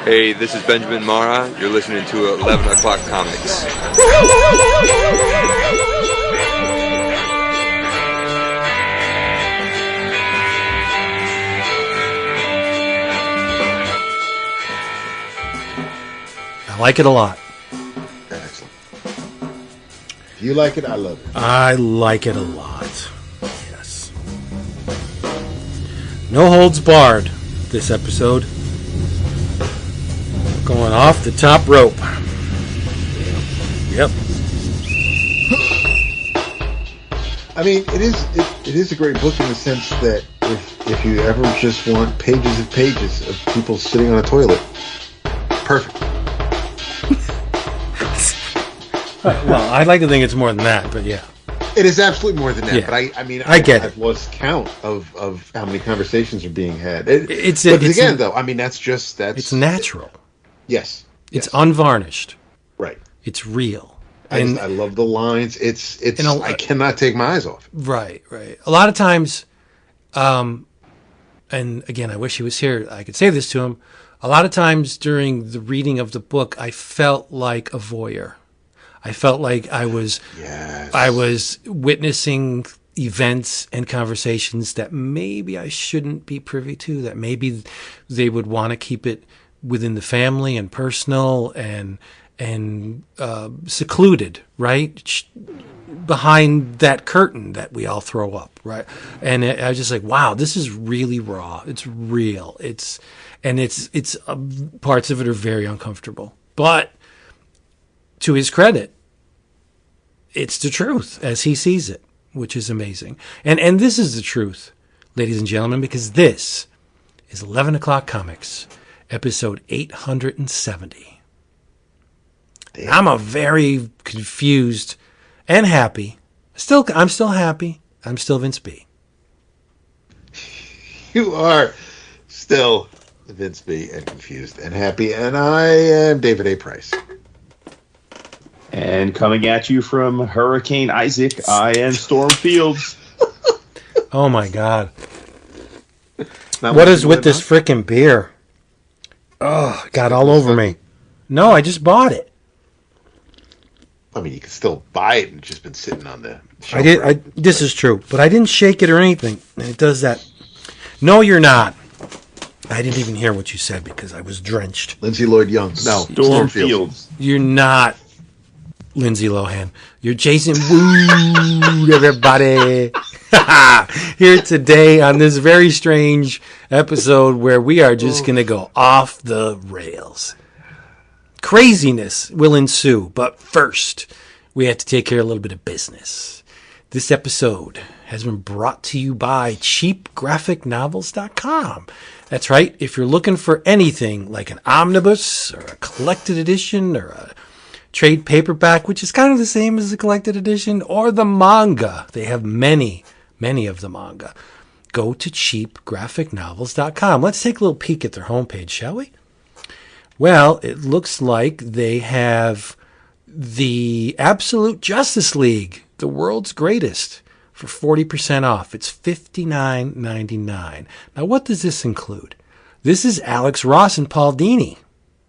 Hey, this is Benjamin Mara. You're listening to 11 O'Clock Comics. I like it a lot. Excellent. If you like it, I love it. I like it a lot. Yes. No holds barred this episode. Going off the top rope. Yep. I mean, it is a great book in the sense that if you ever just want pages and pages of people sitting on a toilet, perfect. Well, I'd like to think it's more than that, but yeah. It is absolutely more than that. Yeah. But I mean, I've lost count of how many conversations are being had. It's natural. Yes. It's unvarnished. Right. It's real. I love the lines. I cannot take my eyes off. Right. A lot of times, and again, I wish he was here. I could say this to him. A lot of times during the reading of the book, I felt like a voyeur. I felt like I was witnessing events and conversations that maybe I shouldn't be privy to, that maybe they would want to keep it within the family and personal and secluded, right? Behind that curtain that we all throw up, right? And I was just like, wow, this is really raw. It's real. It's parts of it are very uncomfortable. But to his credit, it's the truth as he sees it, which is amazing. And this is the truth, ladies and gentlemen, because this is 11 O'Clock Comics, episode 870. Damn. I'm a very confused and happy. I'm still happy. I'm still Vince B. You are still Vince B. and confused and happy, and I am David A. Price. And coming at you from Hurricane Isaac, I am Storm Fields. Oh my God. What is with this frickin' beer? Oh, it got all over me. No, I just bought it. I mean, you can still buy it and it's just been sitting on the shelf. This is true, but I didn't shake it or anything. And it does that. No, you're not. I didn't even hear what you said because I was drenched. Lindsay Lloyd Young. No, Storm Fields. You're not Lindsay Lohan. You're Jason Wood, everybody. Here today on this very strange episode where we are just going to go off the rails. Craziness will ensue, but first, we have to take care of a little bit of business. This episode has been brought to you by cheapgraphicnovels.com. That's right. If you're looking for anything like an omnibus or a collected edition or a trade paperback, which is kind of the same as the collected edition, or the manga, they have many of the manga. Go to cheapgraphicnovels.com. Let's take a little peek at their homepage, shall we? Well, it looks like they have the Absolute Justice League, the world's greatest, for 40% off. It's $59.99. Now, what does this include? This is Alex Ross and Paul Dini.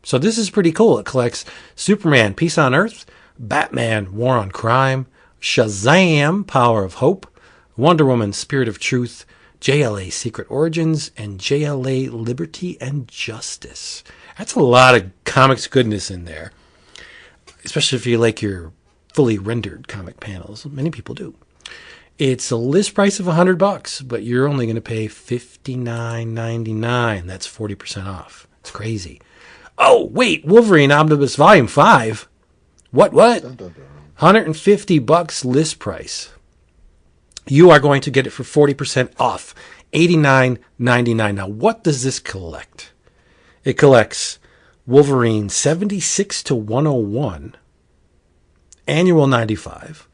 So this is pretty cool. It collects Superman, Peace on Earth, Batman, War on Crime, Shazam, Power of Hope, Wonder Woman, Spirit of Truth, JLA Secret Origins, and JLA Liberty and Justice. That's a lot of comics goodness in there, especially if you like your fully rendered comic panels. Many people do. It's a list price of $100, but you're only going to pay $59.99. That's 40% off. It's crazy. Oh, wait, Wolverine Omnibus Volume 5. What? $150 list price. You are going to get it for 40% off. $89.99. Now, what does this collect? It collects Wolverine 76 to 101, Annual 95,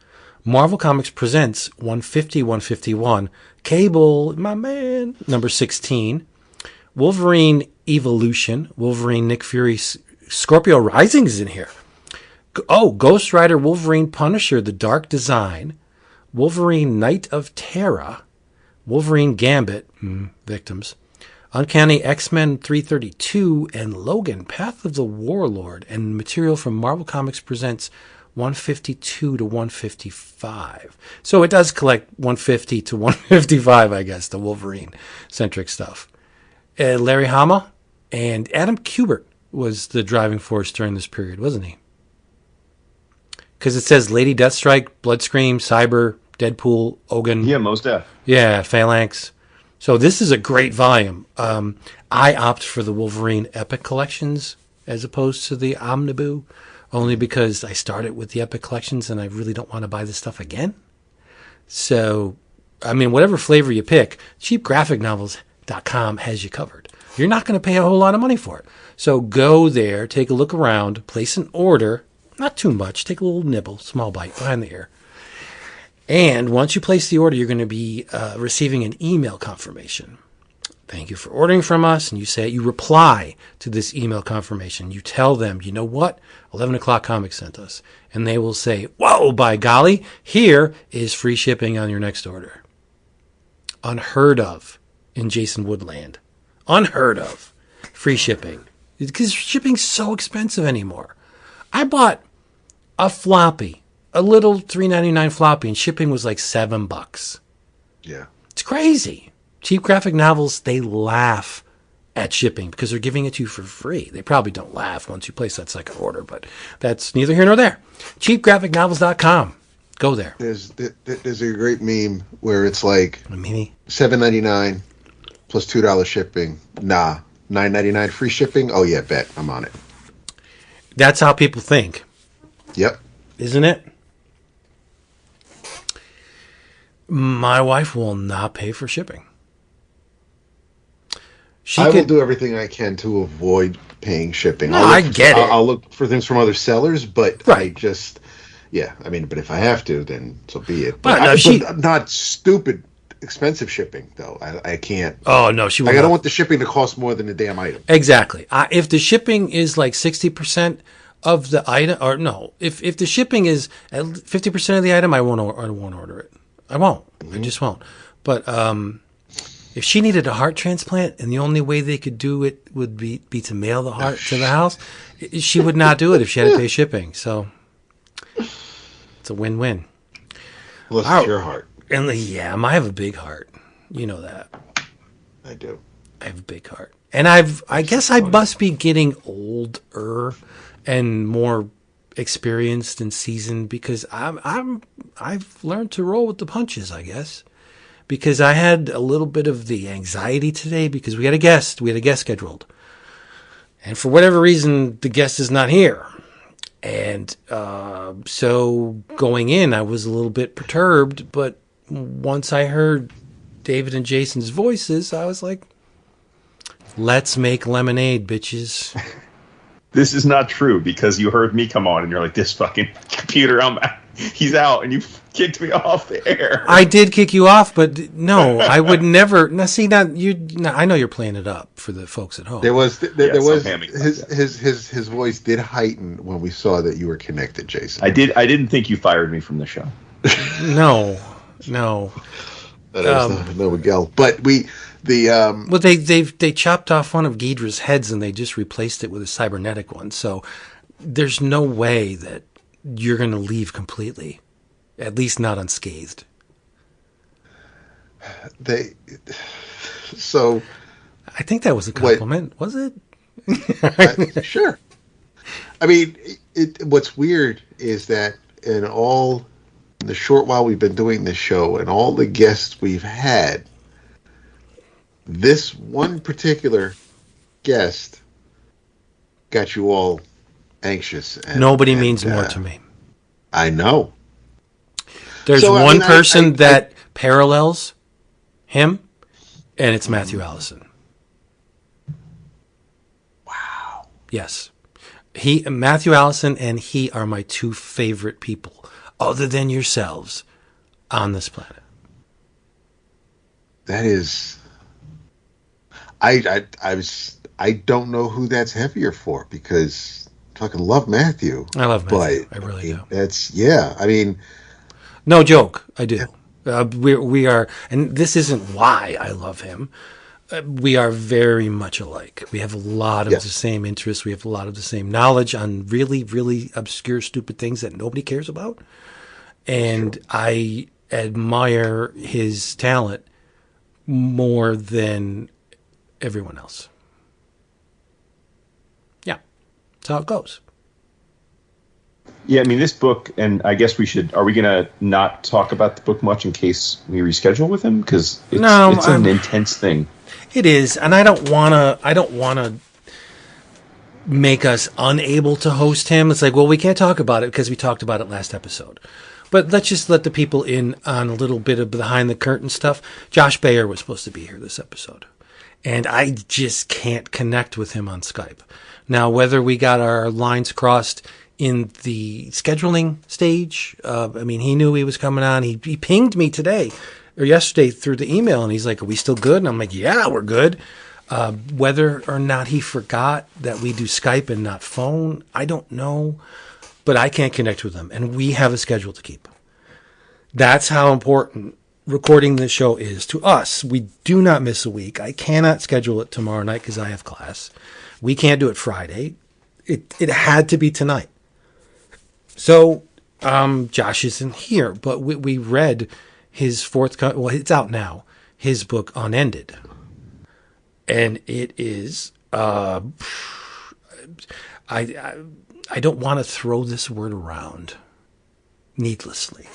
Marvel Comics Presents 150, 151, Cable, my man, number 16, Wolverine Evolution, Wolverine Nick Fury, Scorpio Rising is in here. Oh, Ghost Rider, Wolverine Punisher, The Dark Design, Wolverine Knight of Terra, Wolverine Gambit, Victims, Uncanny X-Men 332 and Logan, Path of the Warlord, and material from Marvel Comics Presents 152 to 155. So it does collect 150 to 155, I guess, the Wolverine-centric stuff. Larry Hama and Adam Kubert was the driving force during this period, wasn't he? Because it says Lady Deathstrike, Bloodscream, Cyber, Deadpool, Ogun. Yeah, most def. Yeah, Phalanx. So this is a great volume. I opt for the Wolverine Epic Collections as opposed to the Omniboo, only because I started with the Epic Collections and I really don't want to buy this stuff again. So, I mean, whatever flavor you pick, cheapgraphicnovels.com has you covered. You're not going to pay a whole lot of money for it. So go there, take a look around, place an order. Not too much. Take a little nibble, small bite behind the ear. And once you place the order, you're going to be receiving an email confirmation. Thank you for ordering from us. And you reply to this email confirmation. You tell them, you know what? 11 O'Clock Comics sent us. And they will say, whoa, by golly, here is free shipping on your next order. Unheard of in Jason Woodland. Unheard of. Free shipping. Because shipping's so expensive anymore. I bought a floppy, a little $3.99 floppy, and shipping was like $7. Yeah. It's crazy. Cheap graphic novels, they laugh at shipping because they're giving it to you for free. They probably don't laugh once you place that second order, but that's neither here nor there. Cheapgraphicnovels.com. Go there. There's a great meme where it's like Mimi? $7.99 plus $2 shipping. Nah. $9.99 free shipping? Oh yeah, bet. I'm on it. That's how people think. Yep. Isn't it? My wife will not pay for shipping. I will do everything I can to avoid paying shipping. No, I get it. I'll look for things from other sellers, but right. But if I have to, then so be it. But not stupid expensive shipping, though. I can't. Oh, no, she will I not. don't want the shipping to cost more than the damn item. Exactly. If the shipping is like 60% of the item, or no, if the shipping is at 50% of the item, I won't order it. I won't. I just won't. But if she needed a heart transplant and the only way they could do it would be to mail the heart to the house, she would not do it if she had to pay shipping. So it's a win-win. Unless it's your heart. And I have a big heart. You know that. I do. I have a big heart. And I guess I must be getting older and more experienced and seasoned because I've learned to roll with the punches, I guess. Because I had a little bit of the anxiety today because we had a guest scheduled. And for whatever reason, the guest is not here. And so going in, I was a little bit perturbed. But once I heard David and Jason's voices, I was like, let's make lemonade, bitches. This is not true because you heard me come on and you're like, this fucking computer, he's out, and you kicked me off the air. I did kick you off, but no, I would never. Now, see, I know you're playing it up for the folks at home. There was his voice did heighten when we saw that you were connected, Jason. I didn't think you fired me from the show. No. No, Miguel. But well, they chopped off one of Ghidra's heads and they just replaced it with a cybernetic one. So there's no way that you're going to leave completely, at least not unscathed. So I think that was a compliment, was it? Sure. I mean, what's weird is that in the short while we've been doing this show and all the guests we've had, this one particular guest got you all anxious. Nobody means more to me. I know. There's one person that parallels him, and it's Matthew Allison. Wow. Yes. Matthew Allison and he are my two favorite people, other than yourselves, on this planet. That is... I don't know who that's heavier for because I fucking love Matthew. I love Matthew. I really do. I mean, no joke. I do. We are, and this isn't why I love him. We are very much alike. We have a lot of Yes. the same interests. We have a lot of the same knowledge on really, really obscure, stupid things that nobody cares about. And I admire his talent more than everyone else. Yeah, that's how it goes. Yeah, I mean, this book, and I guess are we going to not talk about the book much in case we reschedule with him? Because it's an intense thing. It is, and I don't want to make us unable to host him. It's like, well, we can't talk about it because we talked about it last episode. But let's just let the people in on a little bit of behind the curtain stuff. Josh Bayer was supposed to be here this episode, and I just can't connect with him on Skype. Now, whether we got our lines crossed in the scheduling stage, he knew he was coming on. He pinged me today or yesterday through the email, and he's like, "Are we still good?" And I'm like, "Yeah, we're good." Whether or not he forgot that we do Skype and not phone, I don't know. But I can't connect with him, and we have a schedule to keep. That's how important recording this show is to us. We do not miss a week. I cannot schedule it tomorrow night because I have class. We can't do it Friday. It had to be tonight. So Josh isn't here, but we read his it's out now, his book Unended. And it is, I don't want to throw this word around needlessly,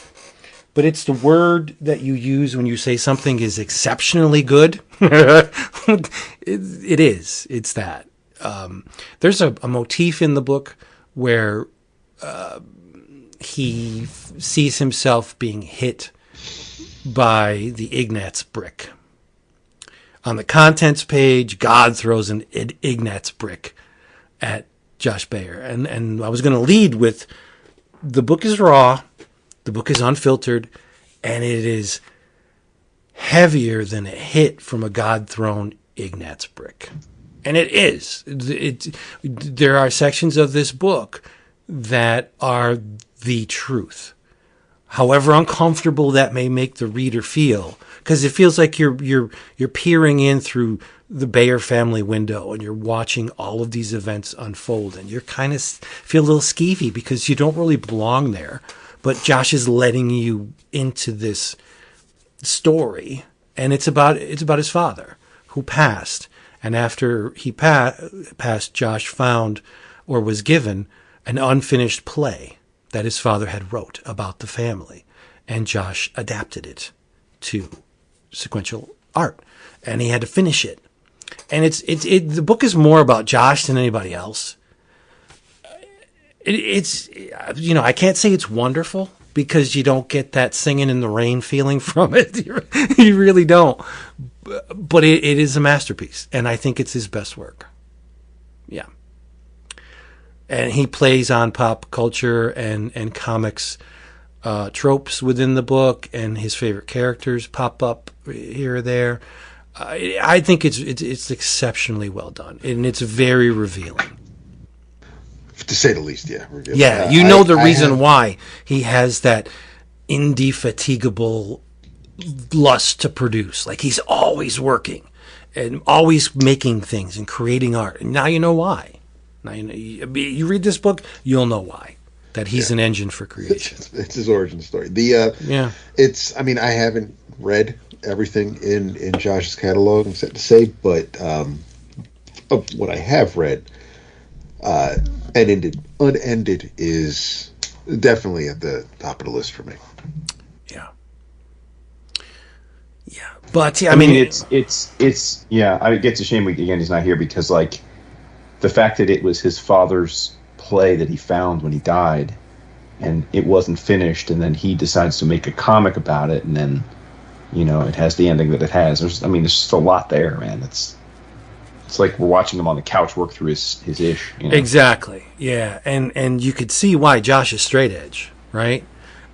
but it's the word that you use when you say something is exceptionally good. It is. It's that. There's a motif in the book where he sees himself being hit by the Ignatz brick. On the contents page, God throws an Ignatz brick at Josh Bayer. And I was going to lead with, the book is raw, the book is unfiltered, and it is heavier than a hit from a God-thrown Ignatz brick. And it is. There are sections of this book that are the truth. However uncomfortable that may make the reader feel, because it feels like you're peering in through the Bayer family window and you're watching all of these events unfold, and you're kind of feel a little skeevy because you don't really belong there. But Josh is letting you into this story, and it's about his father who passed, and after he passed, Josh found or was given an unfinished play that his father had wrote about the family, and Josh adapted it to sequential art, and he had to finish it. And the book is more about Josh than anybody else. I can't say it's wonderful because you don't get that singing in the rain feeling from it. You really don't. But it is a masterpiece, and I think it's his best work. Yeah. And he plays on pop culture and comics tropes within the book, and his favorite characters pop up here or there. I think it's exceptionally well done, and it's very revealing. To say the least, yeah. Revealing. Yeah, the reason why he has that indefatigable lust to produce. Like, he's always working and always making things and creating art. And now you know why. Now you read this book, you'll know why. That he's an engine for creation. It's his origin story. I haven't read everything in Josh's catalog, I'm sad to say, but of what I have read, Unended is definitely at the top of the list for me. Yeah. Yeah. But I mean, it's a shame again he's not here, because like the fact that it was his father's play that he found when he died, and it wasn't finished, and then he decides to make a comic about it, and then it has the ending that it has. There's just a lot there, man. It's like we're watching him on the couch work through his ish. Exactly. Yeah, and you could see why Josh is straight edge, right?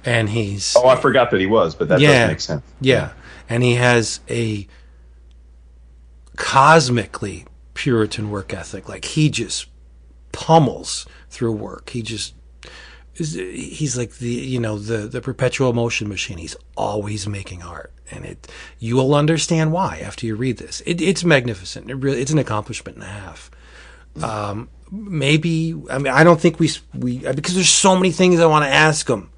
And he's I forgot that he was, but that does make sense. Yeah, and he has a cosmically Puritan work ethic. Like, he just pummels through work. He just he's like the perpetual motion machine. He's always making art, and you will understand why after you read this. It's magnificent. It's an accomplishment and a half. Maybe, I mean, I don't think we because there's so many things I want to ask him,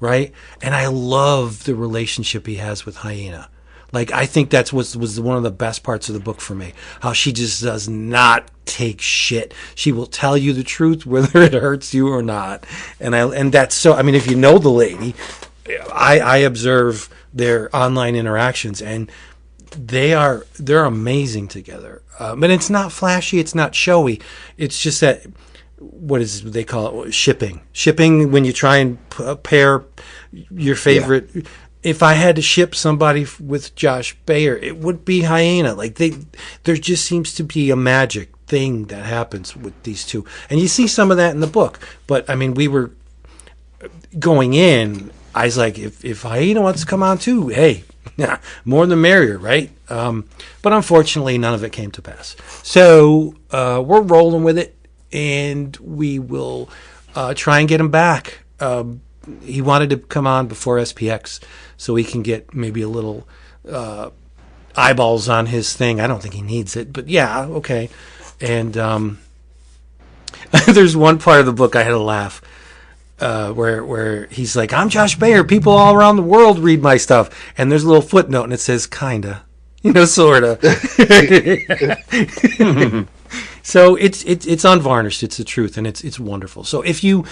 right? And I love the relationship he has with Hyena. Like, I think that's was one of the best parts of the book for me. How she just does not take shit. She will tell you the truth whether it hurts you or not. And that's so. I mean, if you know the lady, I observe their online interactions, and they're amazing together. But it's not flashy. It's not showy. It's just that, what they call it? Shipping. Shipping, when you try and pair your favorite. Yeah. If I had to ship somebody with Josh Baer, it would be Hyena. Like, there just seems to be a magic thing that happens with these two. And you see some of that in the book. But, I mean, we were going in, I was like, if Hyena wants to come on too, hey, more the merrier, right? But unfortunately, none of it came to pass. So we're rolling with it, and we will try and get him back. He wanted to come on before SPX so he can get maybe a little eyeballs on his thing. I don't think he needs it, but yeah, okay. And there's one part of the book I had a laugh where he's like, I'm Josh Baer. People all around the world read my stuff. And there's a little footnote, and it says, kinda. Sort of. So it's unvarnished. It's the truth, and it's wonderful. So if you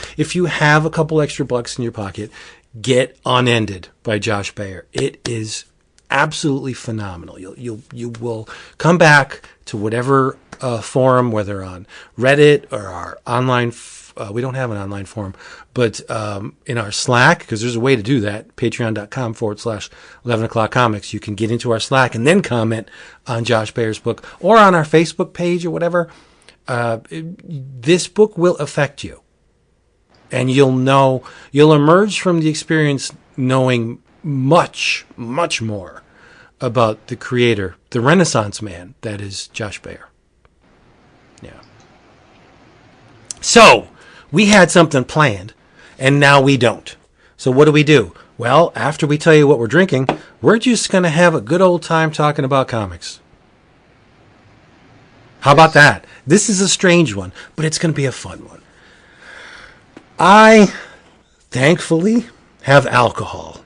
have a couple extra bucks in your pocket, get Unended by Josh Baer. It is absolutely phenomenal. You will come back to whatever forum, whether on Reddit or our online. We don't have an online forum, but in our Slack, because there's a way to do that. Patreon.com/11 o'clock comics. You can get into our Slack and then comment on Josh Baer's book, or on our Facebook page or whatever. This book will affect you, and you'll emerge from the experience knowing much, much more about the creator, the Renaissance man that is Josh Baer. Yeah. So we had something planned, and now we don't. So what do? Well, after we tell you what we're drinking, we're just going to have a good old time talking about comics. How about that? This is a strange one, but it's going to be a fun one. I, thankfully, have alcohol.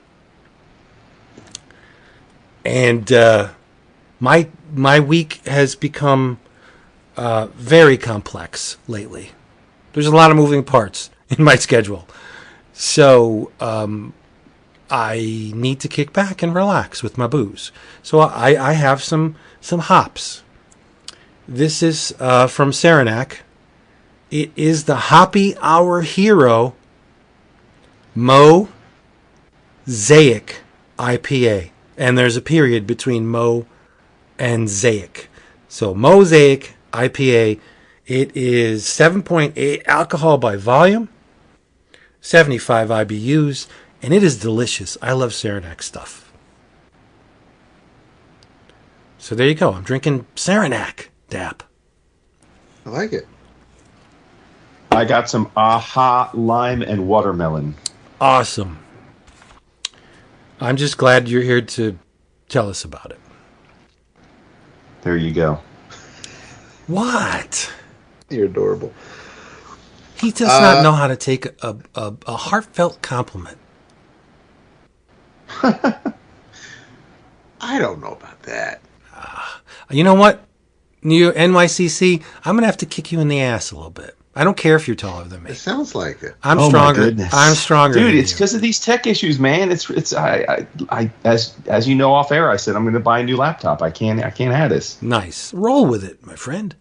And my week has become very complex lately. There's a lot of moving parts in my schedule. So I need to kick back and relax with my booze. So I have some hops. This is from Saranac. It is the Hoppy Hour Hero Mosaic IPA. And there's a period between Mo and Zaic. So Mosaic IPA. It is 7.8 alcohol by volume, 75 IBUs, and it is delicious. I love Saranac stuff. So there you go. I'm drinking Saranac, Dap. I like it. I got some Aha lime and watermelon. Awesome. I'm just glad you're here to tell us about it. There you go. What? You're adorable. He does not know how to take a heartfelt compliment. I don't know about that. You know what? New NYCC, I'm going to have to kick you in the ass a little bit. I don't care if you're taller than me. It sounds like it. I'm stronger. I'm stronger, dude. It's because of these tech issues, man. I as you know off air, I said I'm going to buy a new laptop. I can't have this. Nice. Roll with it, my friend.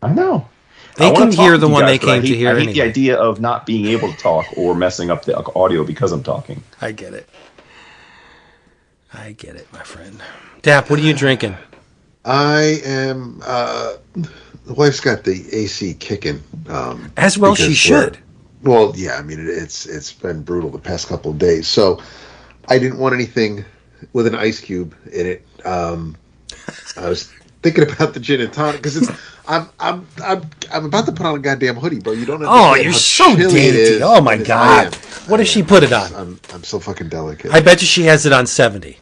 I know. They can hear the one they came to hear. I hate the idea of not being able to talk or messing up the audio because I'm talking. I get it, my friend. Dap, what are you drinking? I am. The wife's got the AC kicking. As well she should. Well, yeah. I mean, it's been brutal the past couple of days. So I didn't want anything with an ice cube in it. I was thinking about the gin and tonic because I'm about to put on a goddamn hoodie, bro. You don't understand. Oh, you're how so chilly it dainty. is. Oh my I am. God. What does she put it on? I'm so fucking delicate. I bet you she has it on 70.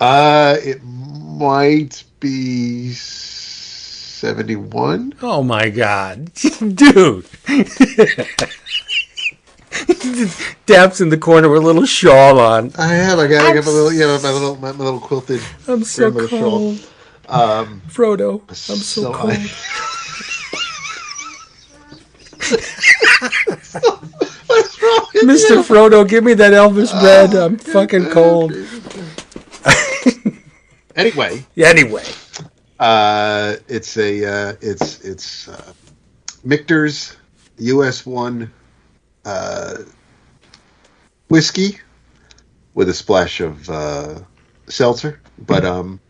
It might be 71. Oh my God, dude. Daps in the corner with a little shawl on. I got my little, my little quilted. I'm so grandmother cold. Frodo, I'm so cold. What's wrong with Mr. you? Frodo, give me that Elvis bread. I'm fucking cold. Anyway, it's Michter's US1 whiskey with a splash of seltzer, but I'm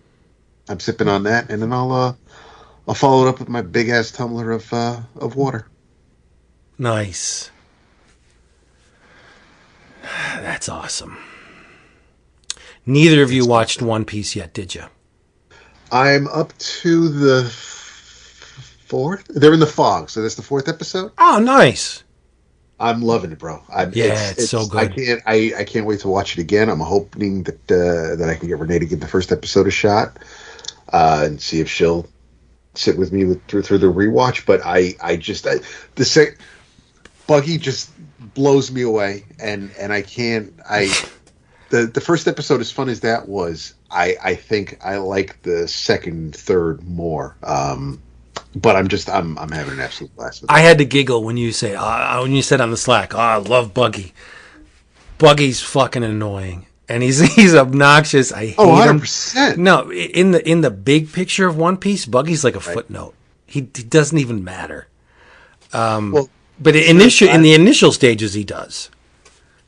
sipping on that, and then I'll follow it up with my big ass tumbler of water. Nice. That's awesome. Neither of you watched One Piece yet, did you? I'm up to the fourth. They're in the fog, so that's the fourth episode. Oh, nice. I'm loving it, bro. It's so good. I can't wait to watch it again. I'm hoping that I can get Renee to give the first episode a shot and see if she'll sit with me through the rewatch. But Buggy just blows me away, and I can't. The first episode, as fun as that was, I think I like the second, third more. But I'm having an absolute blast with it. I had to giggle when you said on the Slack, I love Buggy. Buggy's fucking annoying, and he's obnoxious. I hate 100%. him. No, in the big picture of One Piece, Buggy's like a footnote. He doesn't even matter. But in the initial stages, he does,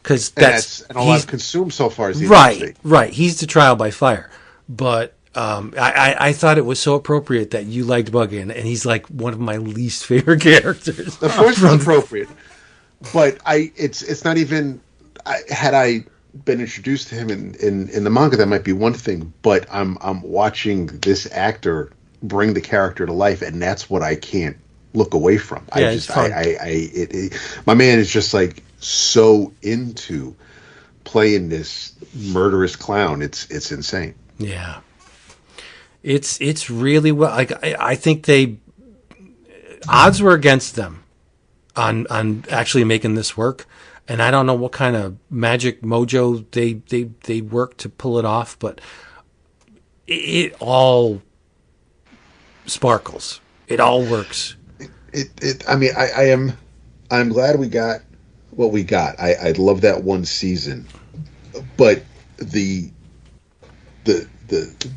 because that's a lot of consumed so far as the right. He's the trial by fire, but. I thought it was so appropriate that you liked Buggy, and he's like one of my least favorite characters. Of course, it's appropriate, but it's not even. Had I been introduced to him in the manga, that might be one thing. But I'm watching this actor bring the character to life, and that's what I can't look away from. Yeah, my man is just like so into playing this murderous clown. It's insane. Yeah. It's really well. I think odds were against them on actually making this work, and I don't know what kind of magic mojo they worked to pull it off, but it all sparkles. It all works. I'm glad we got what we got. I love that one season, but the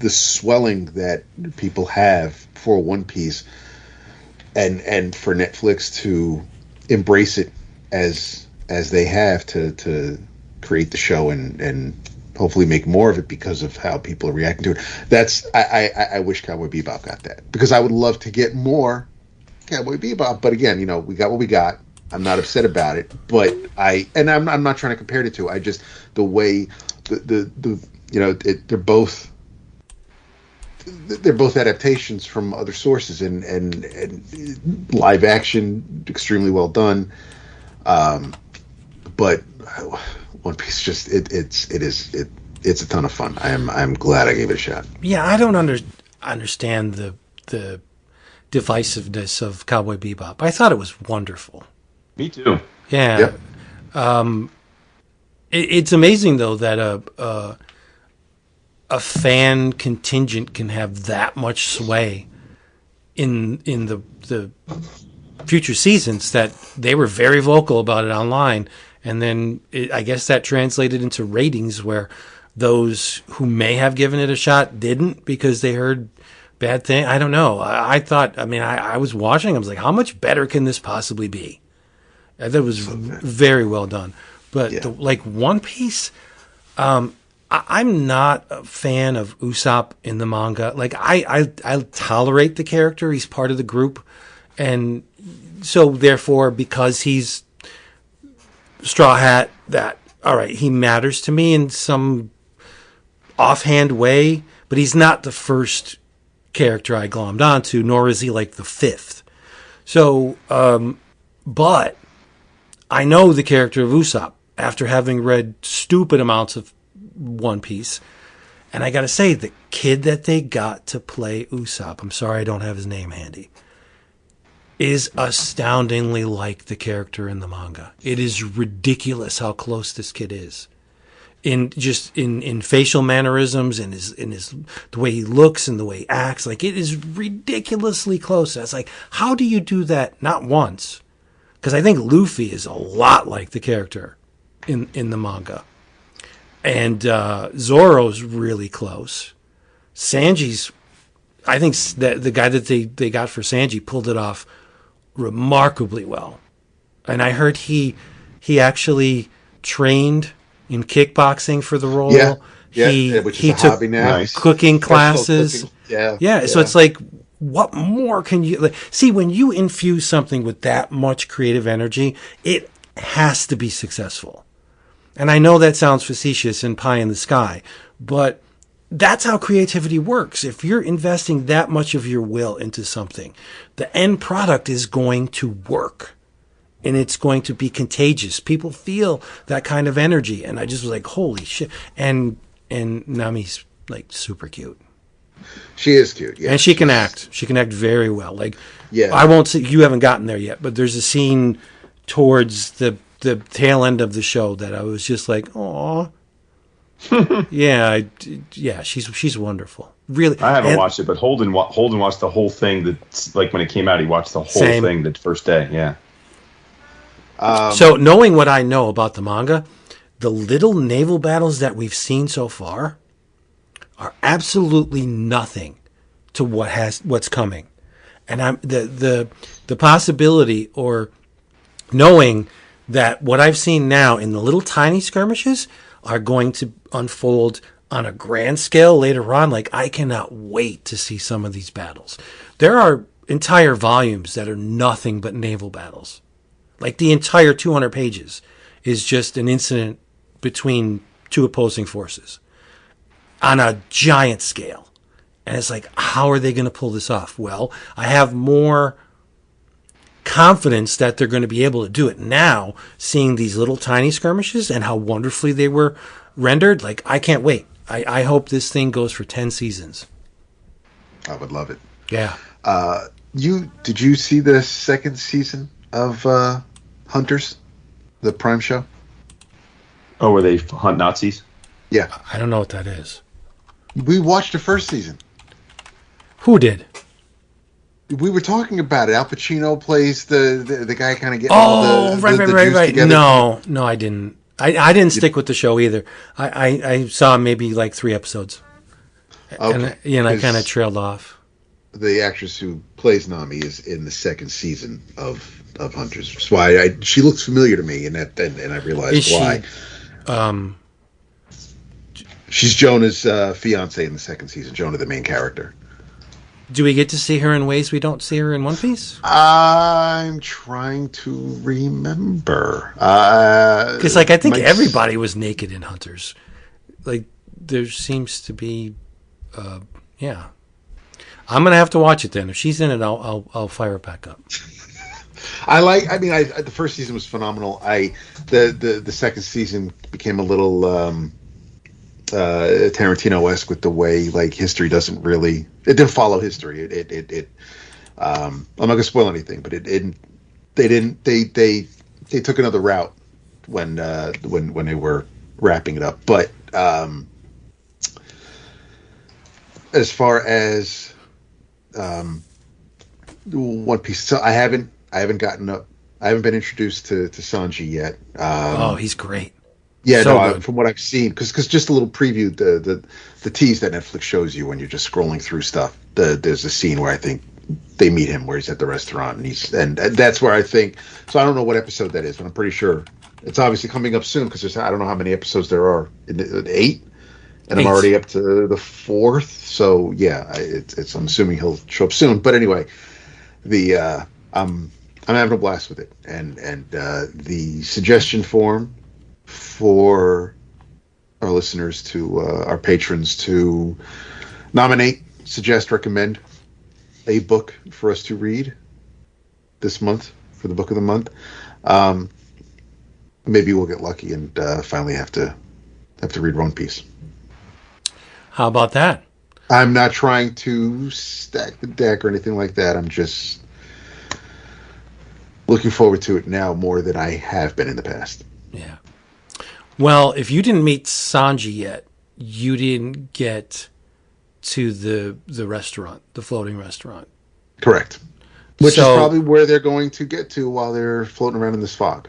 swelling that people have for One Piece, and for Netflix to embrace it as they have to create the show and hopefully make more of it because of how people are reacting to it. I wish Cowboy Bebop got that, because I would love to get more Cowboy Bebop. But again, we got what we got. I'm not upset about it, but I'm not trying to compare the two. I just, the way they're both adaptations from other sources, and live action, extremely well done. But One Piece, just it's a ton of fun. I'm glad I gave it a shot. Yeah, I don't understand the divisiveness of Cowboy Bebop. I thought it was wonderful. Me too. Yeah. Yep. It's amazing though that a fan contingent can have that much sway in the future seasons, that they were very vocal about it online, and then I guess that translated into ratings where those who may have given it a shot didn't because they heard bad thing. I don't know. I thought. I was watching. I was like, how much better can this possibly be? I thought it was very well done. But One Piece. I'm not a fan of Usopp in the manga. Like I tolerate the character. He's part of the group, and so therefore, because he's Straw Hat, that all right, he matters to me in some offhand way. But he's not the first character I glommed onto, nor is he like the fifth. So, but I know the character of Usopp after having read stupid amounts of One Piece. And I got to say, the kid that they got to play Usopp, I'm sorry I don't have his name handy, is astoundingly like the character in the manga. It is ridiculous how close this kid is. In facial mannerisms, in his the way he looks and the way he acts, like it is ridiculously close. It's like, how do you do that? Not once, because I think Luffy is a lot like the character in the manga, and Zoro's really close. Sanji's, I think that the guy that they got for Sanji pulled it off remarkably well, and I heard he actually trained in kickboxing for the role. Which is a took hobby now. Nice. Cooking classes. Cooking. Yeah. So it's like, what more can you like? See, when you infuse something with that much creative energy, it has to be successful. And I know that sounds facetious and pie in the sky, but that's how creativity works. If you're investing that much of your will into something, the end product is going to work. And it's going to be contagious. People feel that kind of energy. And I just was like, holy shit. And Nami's like super cute. She is cute, yeah. And she can act. She can act very well. Like, yeah. I won't say, you haven't gotten there yet, but there's a scene towards the tail end of the show that I was just like, aw. Yeah, she's wonderful. Really. I haven't watched it, but Holden watched the whole thing. That's like when it came out, he watched the whole thing the first day. Yeah. So knowing what I know about the manga, the little naval battles that we've seen so far are absolutely nothing to what's coming. And I'm the possibility, or knowing that what I've seen now in the little tiny skirmishes are going to unfold on a grand scale later on. Like, I cannot wait to see some of these battles. There are entire volumes that are nothing but naval battles. Like, the entire 200 pages is just an incident between two opposing forces on a giant scale. And it's like, how are they going to pull this off? Well, I have more confidence that they're going to be able to do it now, seeing these little tiny skirmishes and how wonderfully they were rendered. Like, I can't wait. I hope this thing goes for 10 seasons. I would love it. Yeah. Did you see the second season of Hunters, the Prime show? Oh, where they hunt Nazis? Yeah. I don't know what that is. We watched the first season. Who did? We were talking about it. Al Pacino plays the guy kind of getting all the right. together. No, I didn't. I didn't stick with the show either. I saw maybe like 3 episodes. Okay. And I kind of trailed off. The actress who plays Nami is in the second season of Hunters. That's why she looks familiar to me, and I realized why. She's Jonah's fiance in the second season. Jonah, the main character. Do we get to see her in ways we don't see her in One Piece? I'm trying to remember. Because, I think everybody was naked in Hunters. Like, there seems to be, yeah. I'm gonna have to watch it then. If she's in it, I'll fire it back up. The first season was phenomenal. The second season became a little Tarantino-esque with the way, like, history doesn't really. It didn't follow history. I'm not gonna spoil anything, but they took another route when they were wrapping it up. But as far as One Piece, so I haven't gotten up. I haven't been introduced to Sanji yet. He's great. Yeah, so from what I've seen, because just a little preview, the tease that Netflix shows you when you're just scrolling through stuff. There's a scene where I think they meet him where he's at the restaurant, and that's where I think. So I don't know what episode that is, but I'm pretty sure it's obviously coming up soon because I don't know how many episodes there are. 8, and I'm already up to the 4th. So yeah, I'm assuming he'll show up soon. But anyway, I'm having a blast with it, and the suggestion form for our listeners our patrons to nominate, suggest, recommend a book for us to read this month for the book of the month. Um, Maybe we'll get lucky and finally have to read One Piece. How about that? I'm not trying to stack the deck or anything like that. I'm just looking forward to it now more than I have been in the past. Yeah. Well, if you didn't meet Sanji yet, you didn't get to the restaurant, the floating restaurant. Correct. Which So- is probably where they're going to get to while they're floating around in this fog.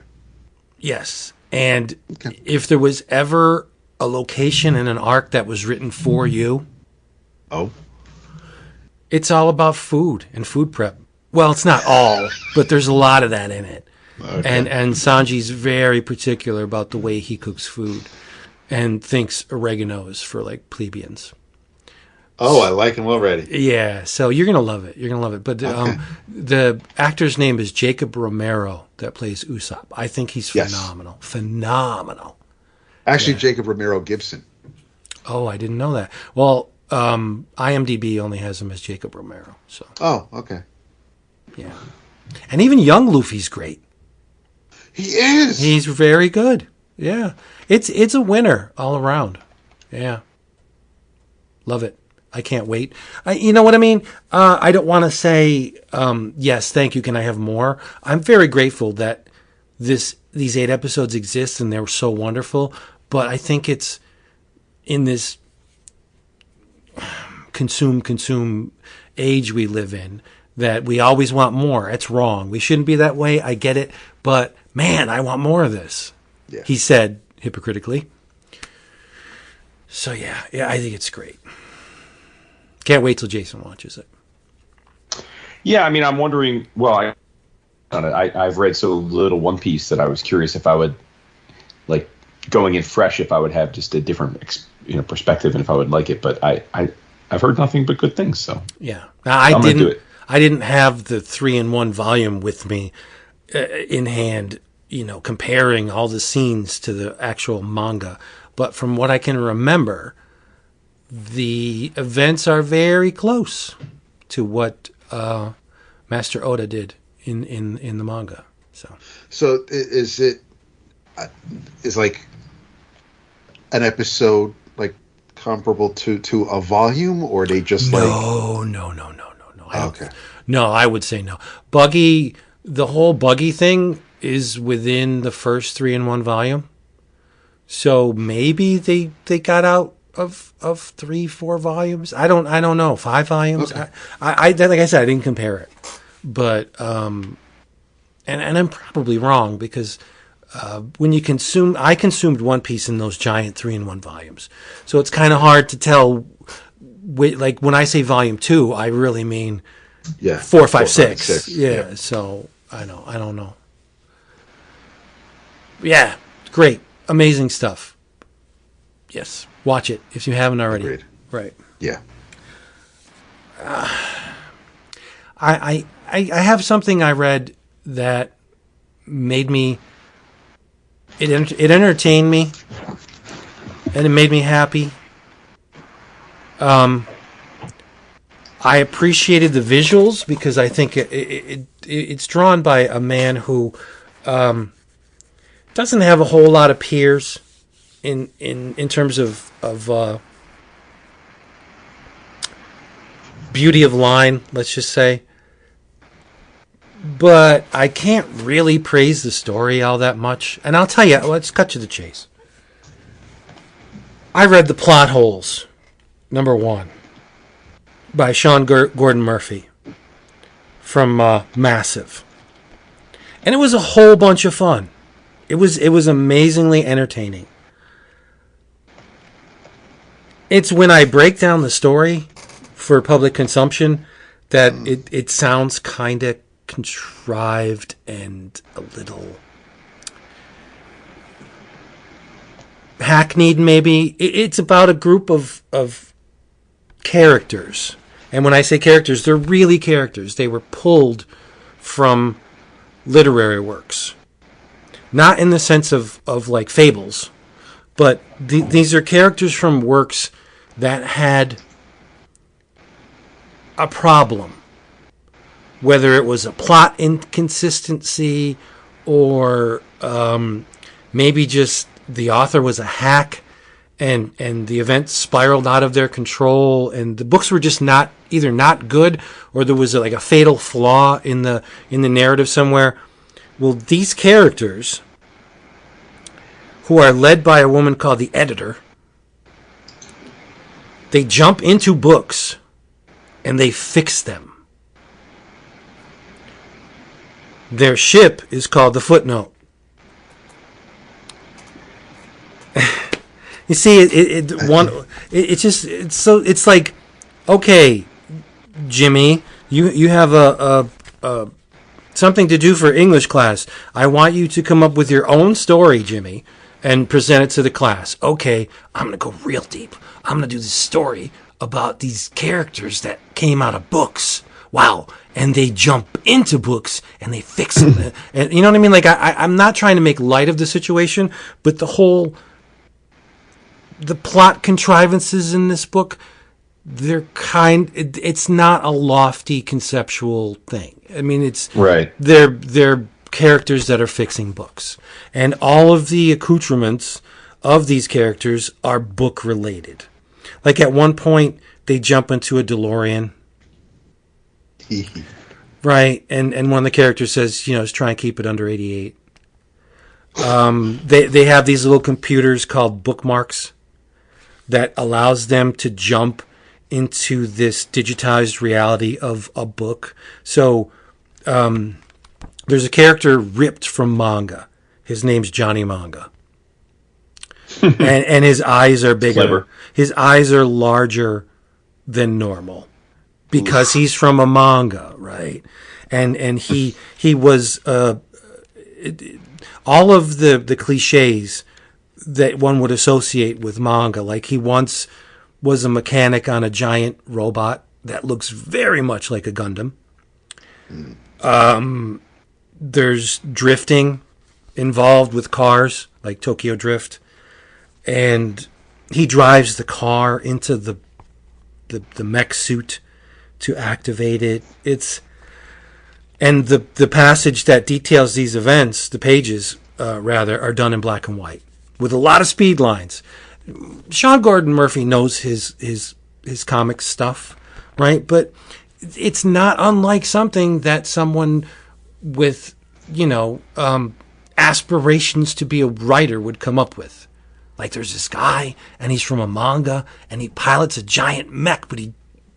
Yes. And Okay. if there was ever a location in an arc that was written for you, Oh. it's all about food and food prep. Well, it's not all, but there's a lot of that in it. Okay. And Sanji's very particular about the way he cooks food and thinks oregano is for like plebeians. Oh, I like him already. Yeah, so you're gonna love it. You're gonna love it. But the actor's name is Jacob Romero that plays Usopp. I think he's Yes. phenomenal. Phenomenal. Actually, Jacob Romero Gibson. Oh, I didn't know that. Well, IMDb only has him as Jacob Romero. So Oh, okay. yeah, and even young Luffy's great. He is. He's very good. Yeah, it's a winner all around. Yeah, love it. I can't wait. You know what I mean? I don't want to say yes, thank you. Can I have more? I'm very grateful that these 8 episodes exist and they're so wonderful. But I think it's in this consume age we live in that we always want more. It's wrong. We shouldn't be that way. I get it, but man, I want more of this. Yeah. He said hypocritically. So yeah, I think it's great. Can't wait till Jason watches it. Yeah, I mean, I'm wondering. Well, I've read so little One Piece that I was curious if I would, like, going in fresh, if I would have just a different, perspective, and if I would like it. But I've heard nothing but good things. So Yeah, now, I'm gonna do it. I didn't have the 3-in-1 volume with me in hand, comparing all the scenes to the actual manga. But from what I can remember, the events are very close to what Master Oda did in the manga. So is like an episode like comparable to a volume, or are they just like? No. Okay. No, I would say no. Buggy, the whole Buggy thing is within the first 3-in-1 volume. So maybe they got out of 3-4 volumes. I don't know. 5 volumes. Okay. I like I said, I didn't compare it, but and I'm probably wrong because when you I consumed One Piece in those giant 3-in-1 volumes, so it's kind of hard to tell. Like when I say volume 2, I really mean 4, 5, 6. Yeah. So I don't know. Yeah, great, amazing stuff. Yes, watch it if you haven't already. Agreed. Right. Yeah. I have something I read that made me. It entertained me, and it made me happy. I appreciated the visuals because I think it's drawn by a man who doesn't have a whole lot of peers in terms of beauty of line, let's just say. But I can't really praise the story all that much. And I'll tell you, let's cut to the chase. I read The Plot Holes, number 1, by Sean Gordon Murphy from Massive. And it was a whole bunch of fun. It was amazingly entertaining. It's when I break down the story for public consumption that it sounds kind of contrived and a little hackneyed, maybe. It's about a group of characters. And when I say characters, they're really characters. They were pulled from literary works. Not in the sense of like fables, but these are characters from works that had a problem whether it was a plot inconsistency or maybe just the author was a hack and the events spiraled out of their control and the books were just either not good or there was like a fatal flaw in the narrative somewhere. Well, these characters, who are led by a woman called the editor, they jump into books and they fix them. Their ship is called the Footnote. You see, it's like, okay, Jimmy, you have a something to do for English class. I want you to come up with your own story, Jimmy, and present it to the class. Okay, I'm going to go real deep. I'm going to do this story about these characters that came out of books. Wow. And they jump into books and they fix them. And you know what I mean? Like, I'm not trying to make light of the situation, but the plot contrivances in this book, it's not a lofty conceptual thing. I mean, it's right. They're characters that are fixing books. And all of the accoutrements of these characters are book related. Like at one point, they jump into a DeLorean. Right. And one of the characters says, just try and keep it under 88. They have these little computers called bookmarks that allows them to jump into this digitized reality of a book. So there's a character ripped from manga. His name's Johnny Manga. and his eyes are bigger. Clever. His eyes are larger than normal because he's from a manga, right? And he was all of the cliches that one would associate with manga. Like he once was a mechanic on a giant robot that looks very much like a Gundam. There's drifting involved with cars, like Tokyo Drift. And he drives the car into the mech suit to activate it. And the passage that details these events, the pages, are done in black and white with a lot of speed lines. Sean Gordon Murphy knows his comic stuff, right? But it's not unlike something that someone with, aspirations to be a writer would come up with. Like there's this guy and he's from a manga and he pilots a giant mech, but he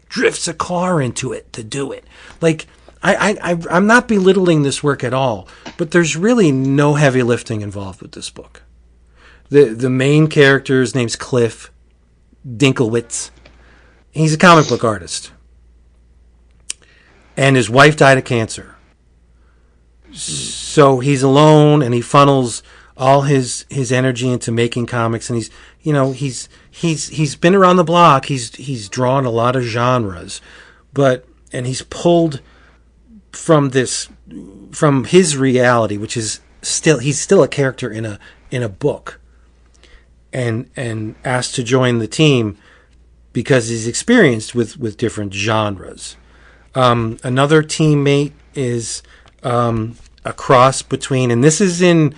drifts a car into it to do it. Like I'm not belittling this work at all, but there's really no heavy lifting involved with this book. The main character's name's Cliff Dinklewitz. He's a comic book artist. And his wife died of cancer. So he's alone and he funnels all his energy into making comics, and he's been around the block. He's drawn a lot of genres, and he's pulled from his reality, which is he's still a character in a book, and asked to join the team because he's experienced with different genres. Another teammate is a cross between, and this is in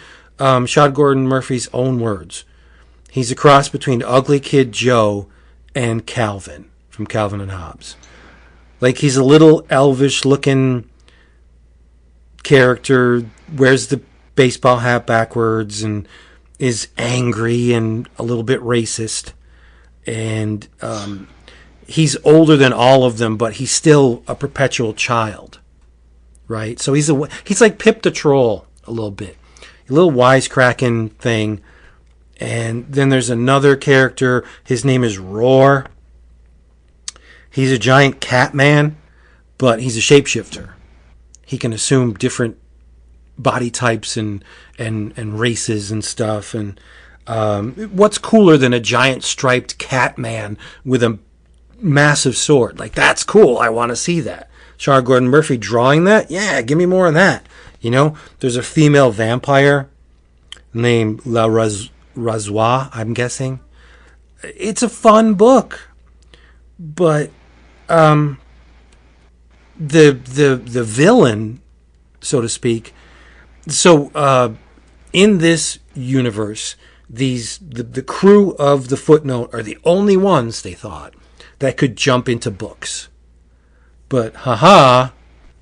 Sean Gordon Murphy's own words. He's a cross between Ugly Kid Joe and Calvin from Calvin and Hobbes. Like he's a little elvish looking character, wears the baseball hat backwards and is angry and a little bit racist. And he's older than all of them, but he's still a perpetual child. Right? So he's like Pip the Troll a little bit. A little wisecracking thing. And then there's another character. His name is Roar. He's a giant cat man, but he's a shapeshifter. He can assume different body types and races and stuff. And what's cooler than a giant striped cat man with a massive sword? Like, that's cool. I want to see that. Sean Gordon Murphy drawing that? Yeah, give me more of that. There's a female vampire named La Razois, I'm guessing. It's a fun book, but the villain, so to speak. So in this universe, the crew of the Footnote are the only ones, they thought, that could jump into books. But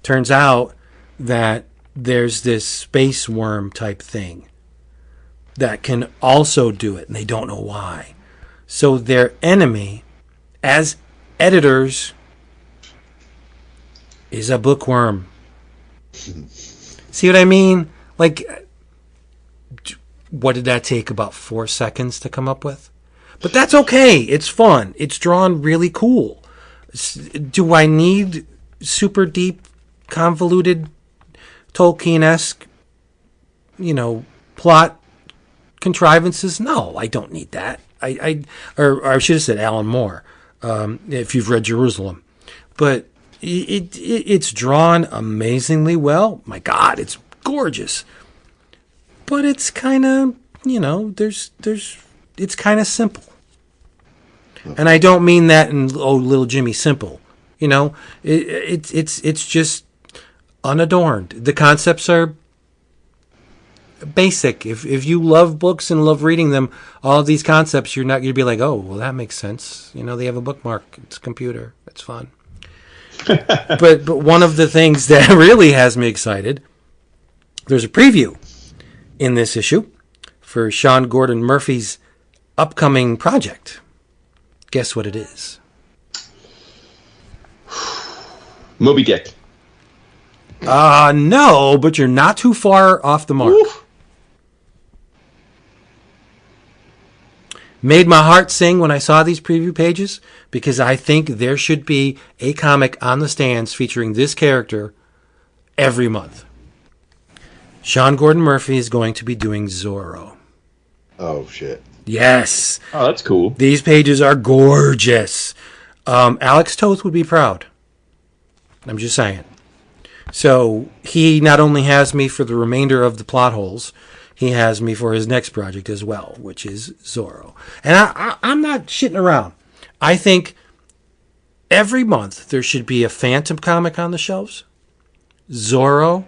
turns out that there's this space worm type thing that can also do it, and they don't know why. So their enemy, as editors, is a bookworm. See what I mean? Like, what did that take? About 4 seconds to come up with? But that's okay. It's fun. It's drawn really cool. Do I need super deep, convoluted, Tolkien-esque, plot contrivances? No, I don't need that. Or I should have said Alan Moore, if you've read Jerusalem. But it's drawn amazingly well. My God, it's gorgeous. But it's kind of, it's kind of simple. And I don't mean that in little Jimmy Simple. It's just unadorned. The concepts are basic. If you love books and love reading them, all of these concepts, you're not going to be like, oh, well, that makes sense. They have a bookmark. It's a computer. It's fun. but one of the things that really has me excited, there's a preview in this issue for Sean Gordon Murphy's upcoming project. Guess what it is? Moby Dick. No, but you're not too far off the mark. Oof. Made my heart sing when I saw these preview pages, because I think there should be a comic on the stands featuring this character every month. Sean Gordon Murphy is going to be doing Zorro. Oh, shit. Yes. Oh, that's cool. These pages are gorgeous. Alex Toth would be proud. I'm just saying. So he not only has me for the remainder of the plot holes, he has me for his next project as well, which is Zorro. And I'm not shitting around. I think every month there should be a Phantom comic on the shelves. Zorro.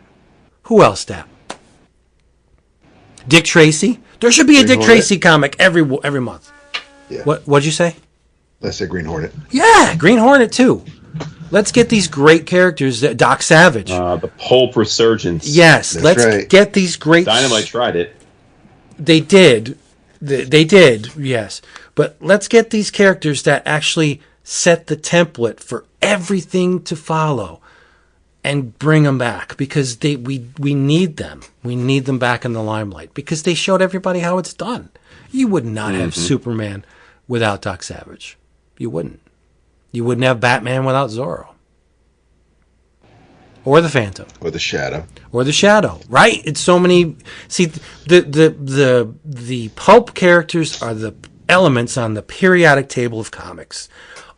Who else, Dap? Dick Tracy. There should be a Dick Tracy comic every month. Yeah. What'd you say? Let's say Green Hornet. Yeah, Green Hornet too. Let's get these great characters. Doc Savage. The Pulp Resurgence. Yes, let's get these great... Dynamite tried it. They did. They did, yes. But let's get these characters that actually set the template for everything to follow and bring them back, because we need them. We need them back in the limelight because they showed everybody how it's done. You would not have Superman without Doc Savage. You wouldn't. You wouldn't have Batman without Zorro. Or the Phantom. Or the Shadow. Or the Shadow, right? It's so many... See, the pulp characters are the elements on the periodic table of comics.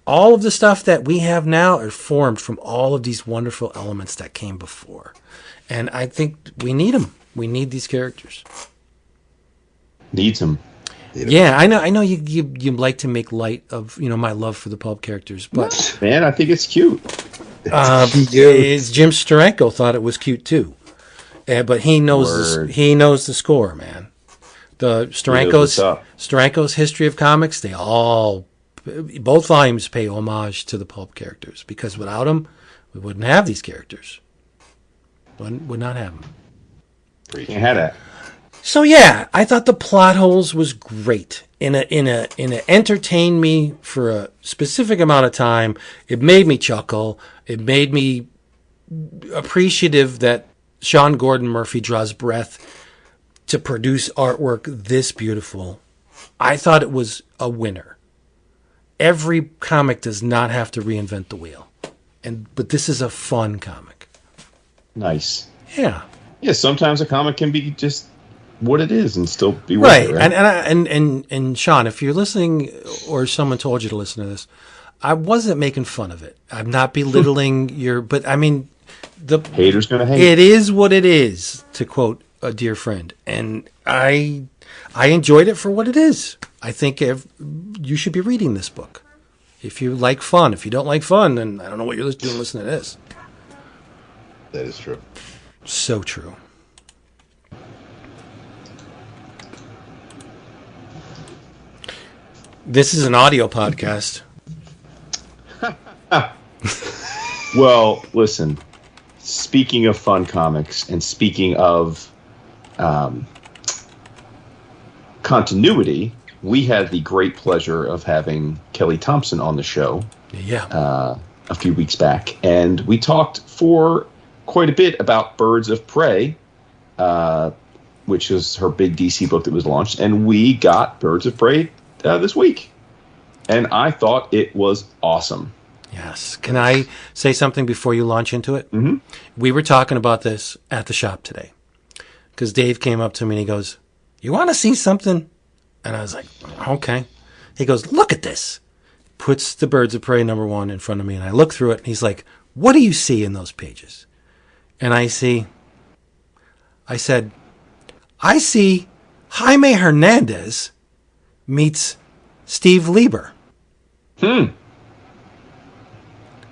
All of the stuff that we have now are formed from all of these wonderful elements that came before. And I think we need them. We need these characters. Needs them. Yeah, I know you like to make light of my love for the pulp characters, but man, I think it's cute. Jim Steranko thought it was cute too, but he knows the score, man. The Steranko's History of Comics, both volumes pay homage to the pulp characters, because without them, we wouldn't have these characters. Would not have them. You can't have that. So yeah, I thought the plot holes was great. In a entertained me for a specific amount of time. It made me chuckle. It made me appreciative that Sean Gordon Murphy draws breath to produce artwork this beautiful. I thought it was a winner. Every comic does not have to reinvent the wheel, but this is a fun comic. Nice. Yeah. Yeah. Sometimes a comic can be just what it is and still be right. Worth it, right? And Sean, if you're listening, or someone told you to listen to this, I wasn't making fun of it. I'm not belittling but I mean, the haters gonna hate. It is what it is, to quote a dear friend, and I enjoyed it for what it is. I think you should be reading this book if you like fun. If you don't like fun, then I don't know what you're doing listening to this. That is true. So true. This is an audio podcast. Well, listen, speaking of fun comics and speaking of continuity, we had the great pleasure of having Kelly Thompson on the show a few weeks back. And we talked for quite a bit about Birds of Prey, which is her big DC book that was launched. And we got Birds of Prey this week. And I thought it was awesome. Yes. Can I say something before you launch into it? Mm-hmm. We were talking about this at the shop today because Dave came up to me and he goes, "You want to see something?" And I was like, "Okay." He goes, "Look at this." Puts the Birds of Prey #1 in front of me and I look through it and he's like, "What do you see in those pages?" And I said, "I see Jaime Hernandez meets Steve Lieber."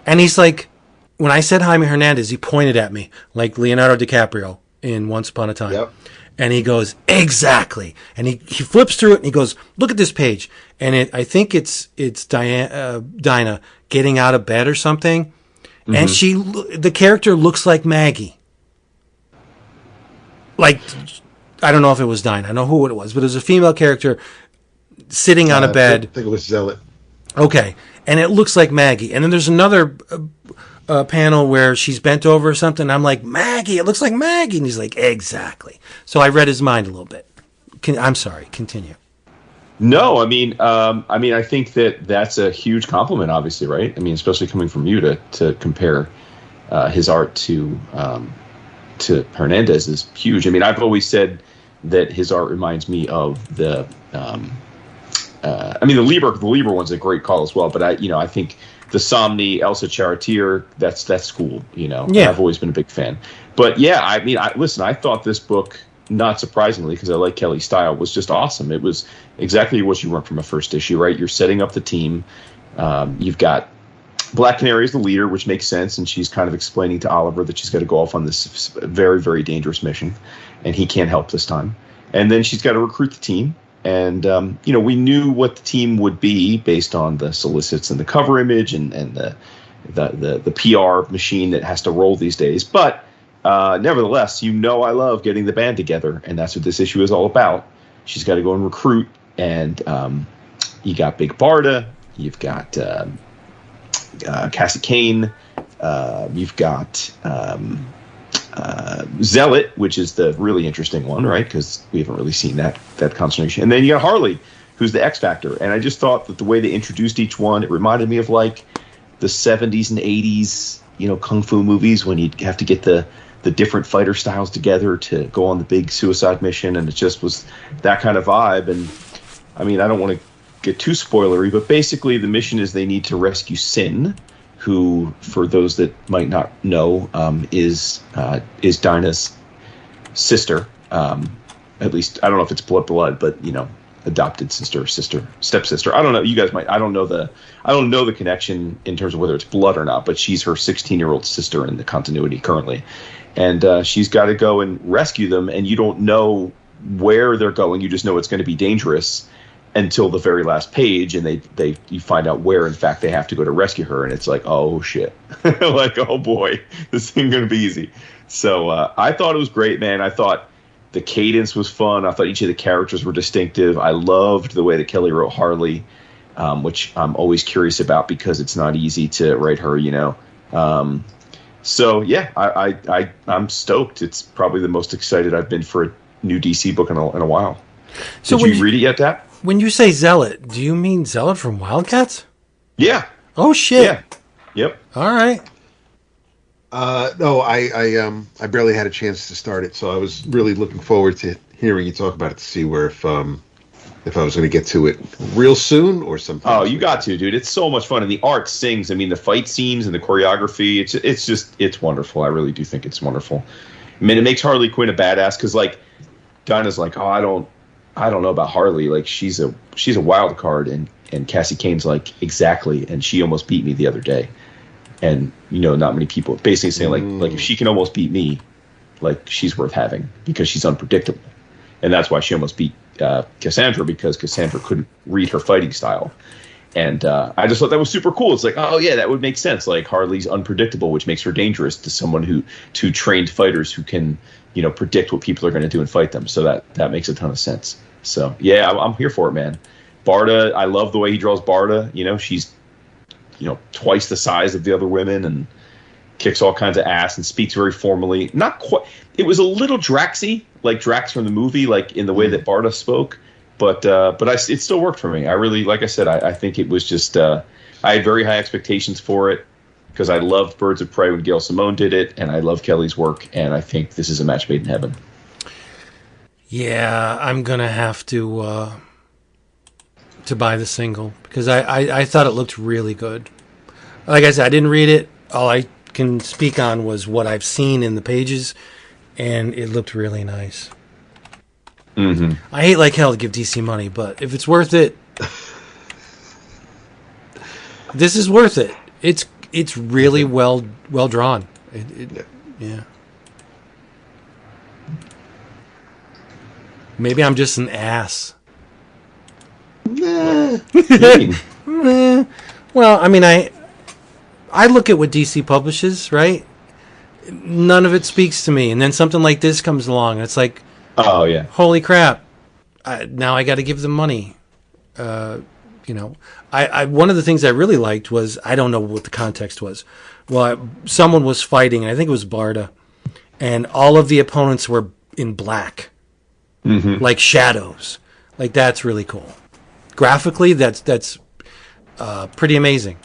And he's like, when I said Jaime Hernandez, he pointed at me like Leonardo DiCaprio in Once Upon a Time. Yep. And he goes, "Exactly." And he flips through it and he goes, "Look at this page." And I think it's Dinah getting out of bed or something. Mm-hmm. And the character looks like Maggie. Like, I don't know if it was Dinah. I don't know who it was, but it was a female character sitting on a bed. I think it was Zealot. Okay. And it looks like Maggie. And then there's another panel where she's bent over or something. I'm like, "Maggie, it looks like Maggie." And he's like, "Exactly." So I read his mind a little bit. I'm sorry. Continue. No, I mean, I think that's a huge compliment, obviously, right? I mean, especially coming from you to compare his art to Hernandez is huge. I mean, I've always said that his art reminds me of the the Lieber one's a great call as well. But I think the Somni, Elsa Charretier, that's cool. Yeah. I've always been a big fan. But yeah, I mean, I thought this book, not surprisingly, because I like Kelly's style, was just awesome. It was exactly what you want from a first issue, right? You're setting up the team. You've got Black Canary as the leader, which makes sense, and she's kind of explaining to Oliver that she's got to go off on this very, very dangerous mission, and he can't help this time. And then she's got to recruit the team. And, we knew what the team would be based on the solicits and the cover image and the PR machine that has to roll these days. But nevertheless, I love getting the band together, and that's what this issue is all about. She's got to go and recruit, and you got Big Barda, you've got Cassie Kane, you've got Zealot, which is the really interesting one, right? Because we haven't really seen that concentration. And then you got Harley, who's the X Factor. And I just thought that the way they introduced each one, it reminded me of like the 70s and 80s, kung fu movies when you'd have to get the different fighter styles together to go on the big suicide mission. And it just was that kind of vibe. And I mean, I don't want to get too spoilery, but basically the mission is they need to rescue Sin, who, for those that might not know, is Dinah's sister. At least I don't know if it's blood, but adopted sister, stepsister. I don't know. You guys might. I don't know the connection in terms of whether it's blood or not. But she's her 16-year-old sister in the continuity currently, and she's got to go and rescue them. And you don't know where they're going. You just know it's going to be dangerous until the very last page, and you find out where in fact they have to go to rescue her, and it's like, oh shit, like, oh boy, this ain't gonna be easy. So I thought it was great, man. I thought the cadence was fun. I thought each of the characters were distinctive. I loved the way that Kelly wrote Harley, which I'm always curious about because it's not easy to write her, so yeah, I'm stoked. It's probably the most excited I've been for a new DC book in a while. So did you read it yet, Dap? When you say Zealot, do you mean Zealot from Wildcats? Yeah. Oh shit. Yeah. Yep. All right. No, I barely had a chance to start it, so I was really looking forward to hearing you talk about it to see where if I was going to get to it real soon or something. Oh, you got to, dude. It's so much fun, and the art sings. I mean, the fight scenes and the choreography. It's wonderful. I really do think it's wonderful. I mean, it makes Harley Quinn a badass because like Dinah's like, oh, I don't know about Harley. Like she's a wild card, and Cassie Kane's like, exactly, and she almost beat me the other day. and not many people. Basically saying like if she can almost beat me, like she's worth having because she's unpredictable, and that's why she almost beat Cassandra, because Cassandra couldn't read her fighting style. And I just thought that was super cool. It's like, oh yeah, that would make sense. Like Harley's unpredictable, which makes her dangerous to someone to trained fighters who can, predict what people are going to do and fight them. So that makes a ton of sense. So yeah, I'm here for it, man. Barda, I love the way he draws Barda. She's, twice the size of the other women and kicks all kinds of ass and speaks very formally. Not quite. It was a little Draxy, like Drax from the movie, like in the way that Barda spoke. But it still worked for me. I really, like I said, I think it was just, I had very high expectations for it because I loved Birds of Prey when Gail Simone did it, and I love Kelly's work, and I think this is a match made in heaven. Yeah, I'm going to have to buy the single because I thought it looked really good. Like I said, I didn't read it. All I can speak on was what I've seen in the pages, and it looked really nice. Mm-hmm. I hate like hell to give DC money, but if it's worth it, this is worth it. It's really well drawn. Yeah. Maybe I'm just an ass. Nah. Well, I mean, I look at what DC publishes, right? None of it speaks to me, and then something like this comes along, and it's like, oh yeah, holy crap! Now I got to give them money. I one of the things I really liked was, I don't know what the context was. Well, someone was fighting, and I think it was Barda, and all of the opponents were in black, like shadows. Like that's really cool. Graphically, that's pretty amazing.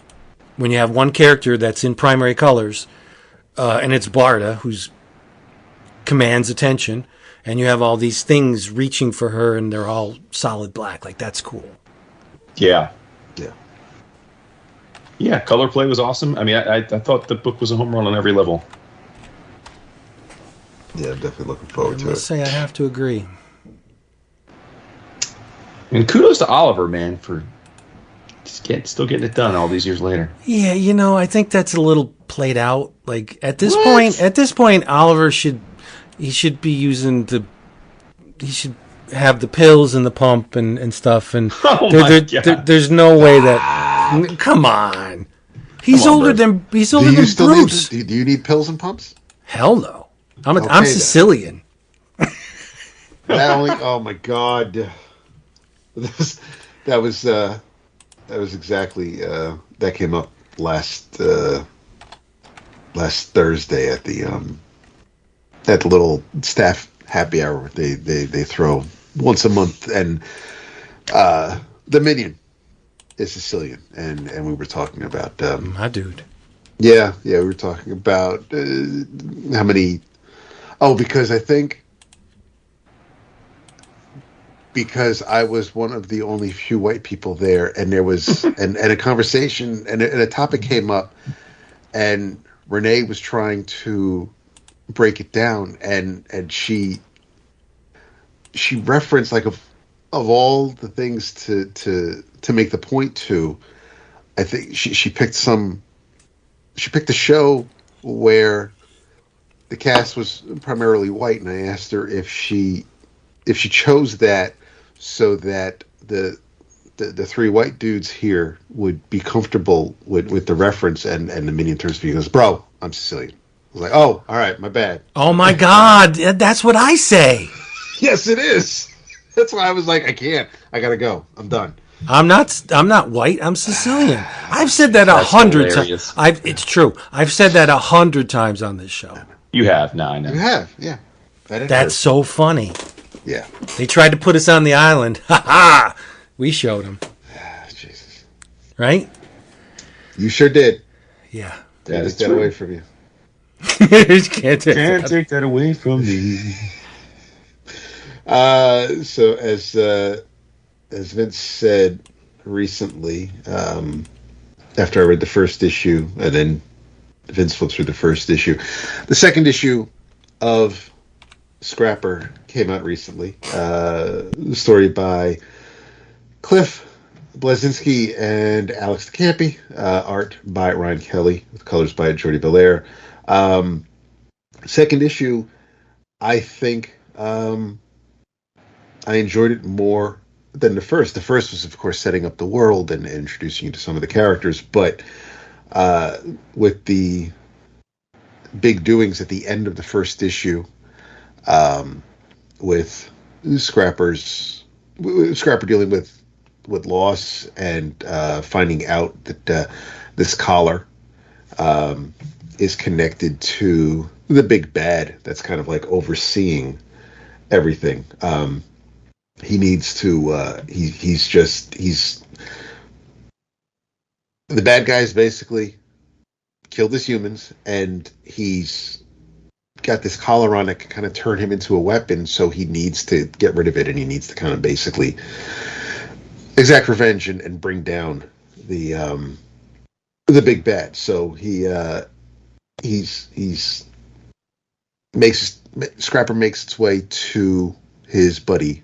When you have one character that's in primary colors, and it's Barda who's commands attention, and you have all these things reaching for her, and they're all solid black. Like that's cool. Yeah. Yeah. Yeah, color play was awesome. I mean, I thought the book was a home run on every level. Yeah, I'm definitely looking forward to it. Let's say I have to agree. And kudos to Oliver, man, for still getting it done all these years later. Yeah, I think that's a little played out. Like at this point, Oliver should be using he should have the pills and the pump and stuff. And there's no way that. Come on, he's older than Bruce. Do you need pills and pumps? Hell no. I'm Sicilian. Oh my God. That was exactly that came up last Thursday at the little staff happy hour they throw once a month, and the Minion is Sicilian, and we were talking about my dude. Yeah, we were talking about how many. Oh, because I was one of the only few white people there, and there was and a conversation and a topic came up, and Renee was trying to break it down, and she referenced, like, of all the things to make the point to, I think she picked a show where the cast was primarily white, and I asked her if she chose that so that the three white dudes here would be comfortable with the reference, and the Minion turns to me and goes, "Bro, I'm Sicilian." I was like, "Oh, all right, my bad." Oh my God, that's what I say. Yes, it is. That's why I was like, I can't. I gotta go. I'm done. I'm not white. I'm Sicilian. I've said that 100 times. It's true. I've said that 100 times on this show. You have? No, I know. You have, yeah. That's so funny. Yeah. They tried to put us on the island. Ha ha! We showed them. Jesus. Right? You sure did. Yeah. Take that away from you. Can't take that away from me. So as Vince said recently, after I read the first issue, and then Vince flipped through the first issue, the second issue of Scrapper came out recently. Story by Cliff Blazinski and Alex DeCampi, art by Ryan Kelly, with colors by Jordi Belair. Second issue, I think I enjoyed it more than the first. The first was, of course, setting up the world and introducing you to some of the characters, but uh, with the big doings at the end of the first issue, um, with Scrapper dealing with loss and finding out that this collar is connected to the big bad that's kind of like overseeing everything. He needs to. He's the bad guys basically killed his humans, and he's got this collar on that can kind of turn him into a weapon. So he needs to get rid of it, and he needs to kind of basically exact revenge and bring down the big bad. So he's makes Scrapper makes its way to his buddy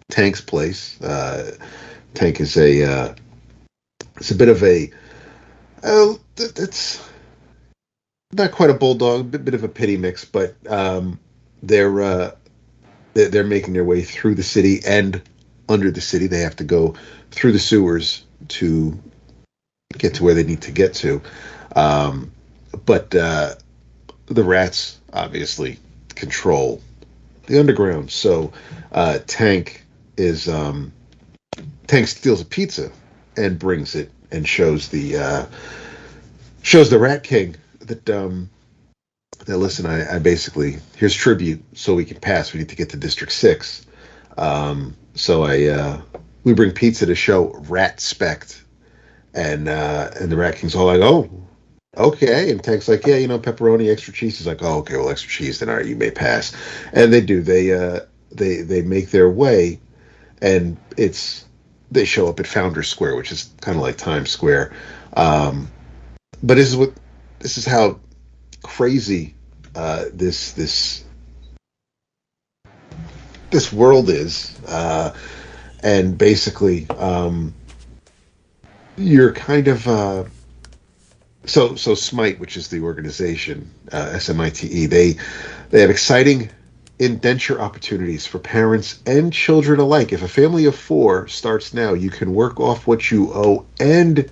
Tank's place. Tank is it's a bit of a it's not quite a bulldog, bit of a pity mix, but they're making their way through the city and under the city. They have to go through the sewers to get to where they need to get to. But the rats obviously control the underground. So Tank steals a pizza and brings it and shows the Rat King that listen, I basically, here's tribute so we can pass. We need to get to District 6. So we bring pizza to show Rat Spect, and the Rat King's all like, oh, okay. And Tank's like, yeah, pepperoni, extra cheese. He's like, oh, okay, well, extra cheese, then all right, you may pass. And they do. They make their way, and they show up at Founders Square, which is kind of like Times Square. But this is how crazy this world is, and basically you're kind of so Smite, which is the organization, SMITE, they have exciting indenture opportunities for parents and children alike. If a family of 4 starts now, you can work off what you owe and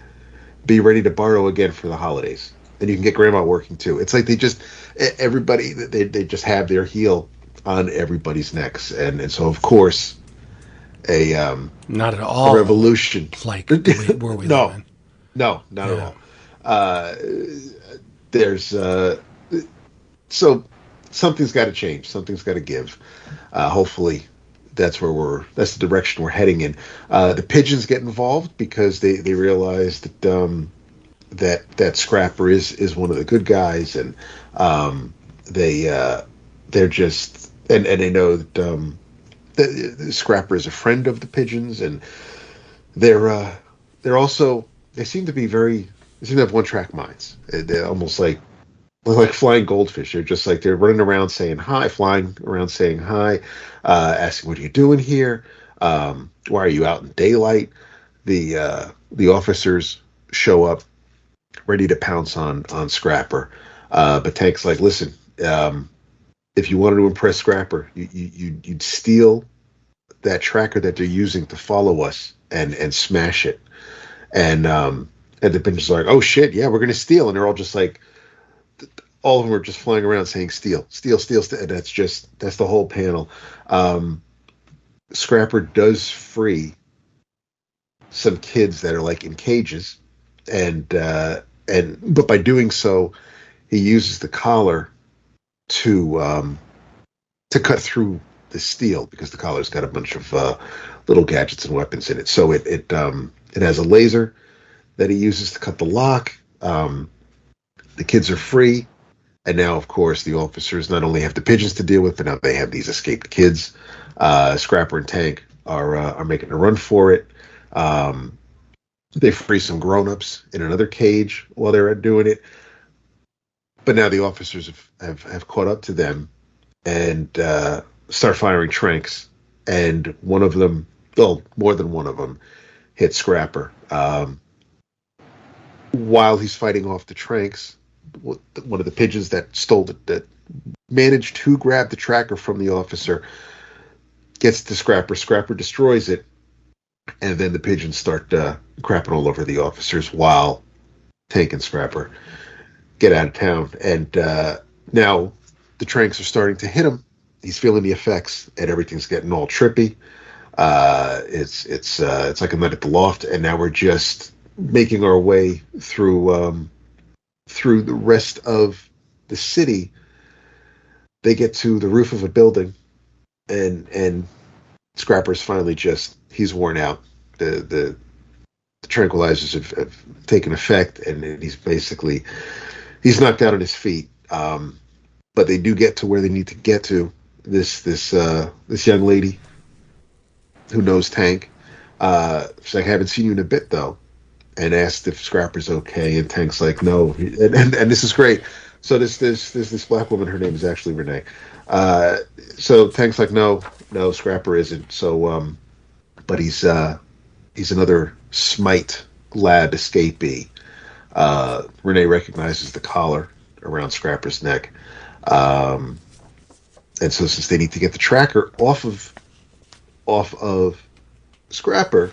be ready to borrow again for the holidays. And you can get grandma working too. It's like they just just have their heel on everybody's necks, and so of course not at all a revolution like where we live in. No, not at all. There's so something's got to change. Something's got to give. Hopefully, that's the direction we're heading in. The pigeons get involved because they realize that that Scrapper is one of the good guys, and they're just and they know that the Scrapper is a friend of the pigeons, and they're also they seem to have one-track minds. They're almost like flying goldfish. They're just like they're running around saying hi, flying around saying hi, asking, "What are you doing here? Why are you out in daylight?" The officers show up, ready to pounce on Scrapper, but Tank's like, "Listen, if you wanted to impress Scrapper, you'd steal that tracker that they're using to follow us and smash it." And the pigeons are like, "Oh shit, yeah, we're gonna steal," and they're all just like. All of them are just flying around saying steal, steal, steal, steal. And that's the whole panel. Scrapper does free some kids that are like in cages, but by doing so, he uses the collar to cut through the steel, because the collar's got a bunch of little gadgets and weapons in it. So it has a laser that he uses to cut the lock. The kids are free. And now, of course, the officers not only have the pigeons to deal with, but now they have these escaped kids. Scrapper and Tank are making a run for it. They free some grown-ups in another cage while they're doing it. But now the officers have caught up to them and start firing tranks. And one of them, well, more than one of them, hit Scrapper. While he's fighting off the Tranks, one of the pigeons that stole it, that managed to grab the tracker from the officer, gets to Scrapper. Scrapper destroys it, and then the pigeons start crapping all over the officers while Tank and Scrapper get out of town. And now the Tranks are starting to hit him. He's feeling the effects, and everything's getting all trippy. It's like a night at the loft, and now we're just making our way through the rest of the city. They get to the roof of a building, and Scrapper's finally he's worn out. The tranquilizers have taken effect, and he's knocked out on his feet. But they do get to where they need to get to. This young lady who knows Tank. She's like, I haven't seen you in a bit though, and asked if Scrapper's okay, and Tank's like, no. And this is great. So this black woman, her name is actually Renee. So Tank's like, no, Scrapper isn't. So but he's another Smite lab escapee. Renee recognizes the collar around Scrapper's neck. And so since they need to get the tracker off of Scrapper,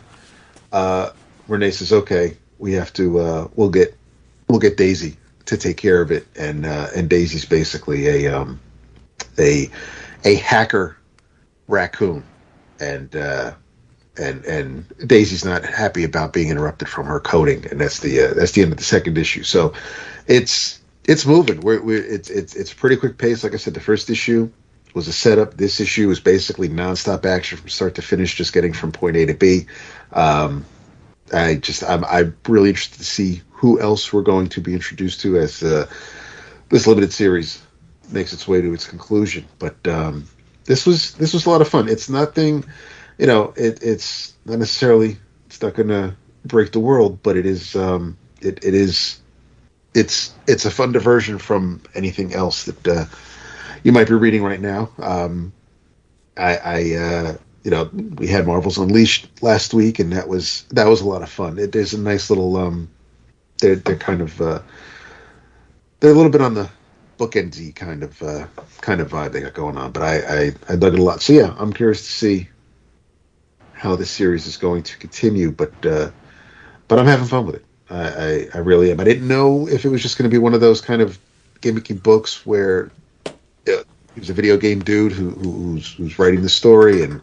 Renee says, okay, we have to, we'll get Daisy to take care of it. And Daisy's basically a hacker raccoon. And Daisy's not happy about being interrupted from her coding. And that's the end of the second issue. So it's moving. It's a pretty quick pace. Like I said, the first issue was a setup. This issue is basically nonstop action from start to finish, just getting from point A to B. I'm really interested to see who else we're going to be introduced to as this limited series makes its way to its conclusion. But this was a lot of fun. It's nothing, it's not necessarily, it's not going to break the world, but it's a fun diversion from anything else that you might be reading right now. We had Marvel's Unleashed last week, and that was a lot of fun. There's a nice little they're kind of they're a little bit on the bookendy kind of vibe they got going on, but I dug it a lot. So yeah, I'm curious to see how this series is going to continue, but I'm having fun with it. I really am. I didn't know if it was just going to be one of those kind of gimmicky books where he was a video game dude who's writing the story, and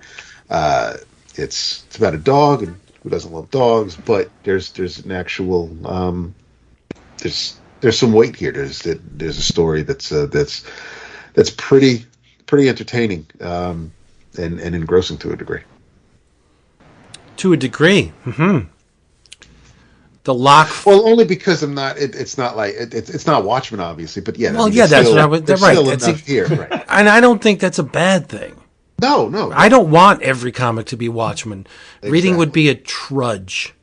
it's about a dog, and who doesn't love dogs? But there's an actual there's some weight here. There's a story that's pretty entertaining and engrossing to a degree. To a degree. Mm-hmm. The lock. Well, only because I'm not. It's not like it's not Watchmen, obviously, but yeah. Well, yeah, that's what I was. Right. Still here, right? And I don't think that's a bad thing. No. I don't want every comic to be Watchmen. Exactly. Reading would be a trudge.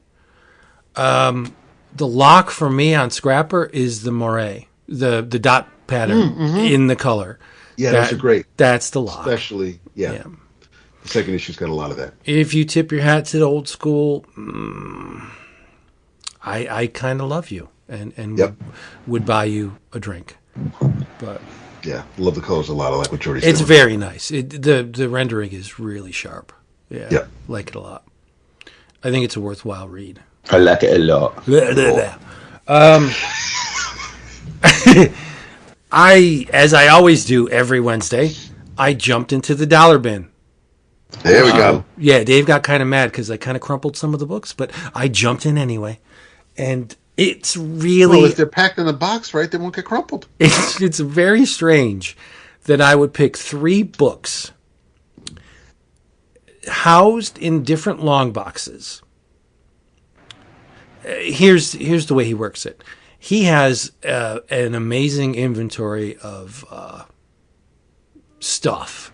The lock for me on Scrapper is the moire, the dot pattern in the color. Yeah, those are great. That's the lock. Especially, yeah. The second issue's got a lot of that. If you tip your hat to the old school, I kind of love you and would buy you a drink. But yeah, love the colors a lot. I like what Jordy's doing. It's very nice. The rendering is really sharp. Yeah, like it a lot. I think it's a worthwhile read. I like it a lot. As I always do every Wednesday, I jumped into the dollar bin. There we go. Yeah, Dave got kind of mad because I kind of crumpled some of the books, but I jumped in anyway. And it's really... Well, if they're packed in a box, right, they won't get crumpled. It's very strange that I would pick 3 books housed in different long boxes. Here's the way he works it. He has an amazing inventory of stuff.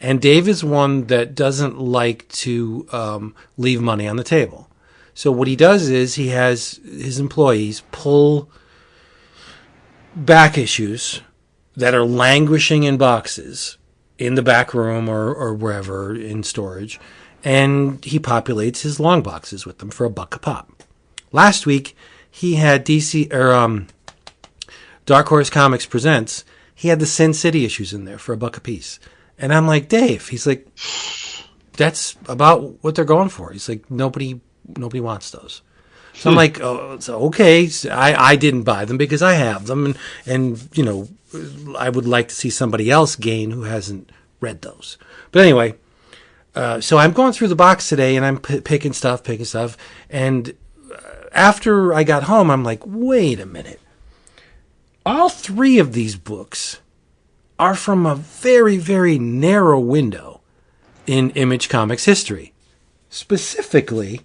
And Dave is one that doesn't like to leave money on the table. So what he does is he has his employees pull back issues that are languishing in boxes in the back room or wherever in storage, and he populates his long boxes with them for $1 a pop. Last week, he had Dark Horse Comics Presents. He had the Sin City issues in there for $1 a piece. And I'm like, Dave, he's like, that's about what they're going for. He's like, nobody wants those. So I'm like, oh, so okay. So I didn't buy them because I have them. And, you know, I would like to see somebody else gain who hasn't read those. But anyway, so I'm going through the box today and I'm picking stuff. And after I got home, I'm like, wait a minute. All 3 of these books are from a very, very narrow window in Image Comics history. Specifically,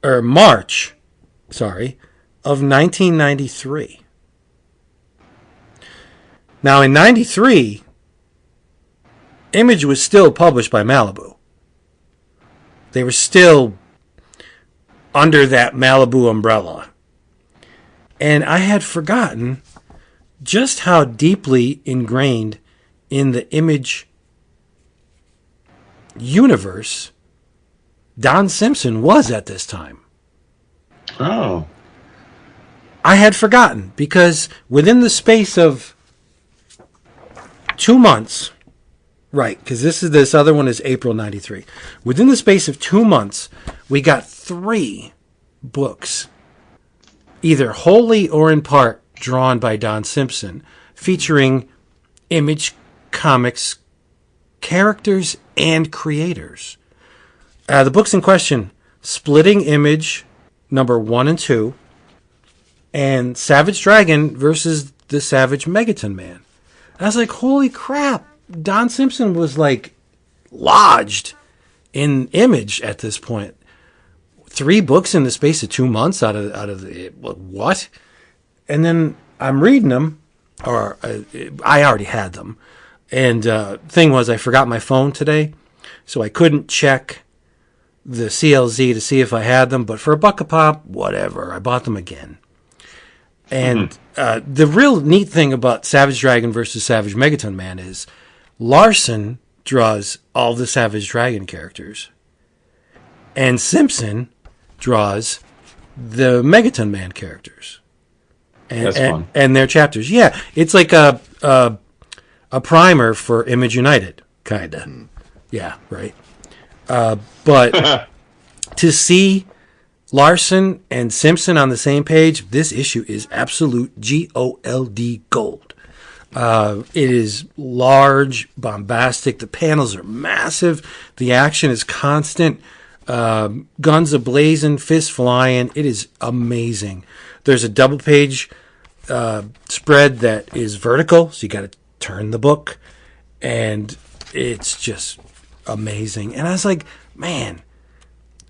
March of 1993. Now, in 93, Image was still published by Malibu. They were still under that Malibu umbrella. And I had forgotten just how deeply ingrained in the Image universe Don Simpson was at this time. Oh. I had forgotten because within the space of 2 months, right, because this other one is April 93. Within the space of 2 months, we got 3 books, either wholly or in part drawn by Don Simpson, featuring Image Comics characters and creators. The books in question, Splitting Image number 1 and 2, and Savage Dragon versus the Savage Megaton Man. I was like, holy crap, Don Simpson was like lodged in Image at this point. 3 books in the space of 2 months out of the, what? And then I'm reading them, or I already had them. And thing was, I forgot my phone today, so I couldn't check the CLZ to see if I had them. But for $1 a pop, whatever, I bought them again. And the real neat thing about Savage Dragon versus Savage Megaton Man is Larson draws all the Savage Dragon characters, and Simpson draws the Megaton Man characters. And, that's fun. And their chapters. Yeah, it's like a primer for Image United, kind of. Yeah, right. But to see Larson and Simpson on the same page, this issue is absolute GOLD gold. It is large, bombastic. The panels are massive. The action is constant. Guns a-blazing, fists flying. It is amazing. There's a double page spread that is vertical, so you got to turn the book, and it's just amazing. And I was like, man,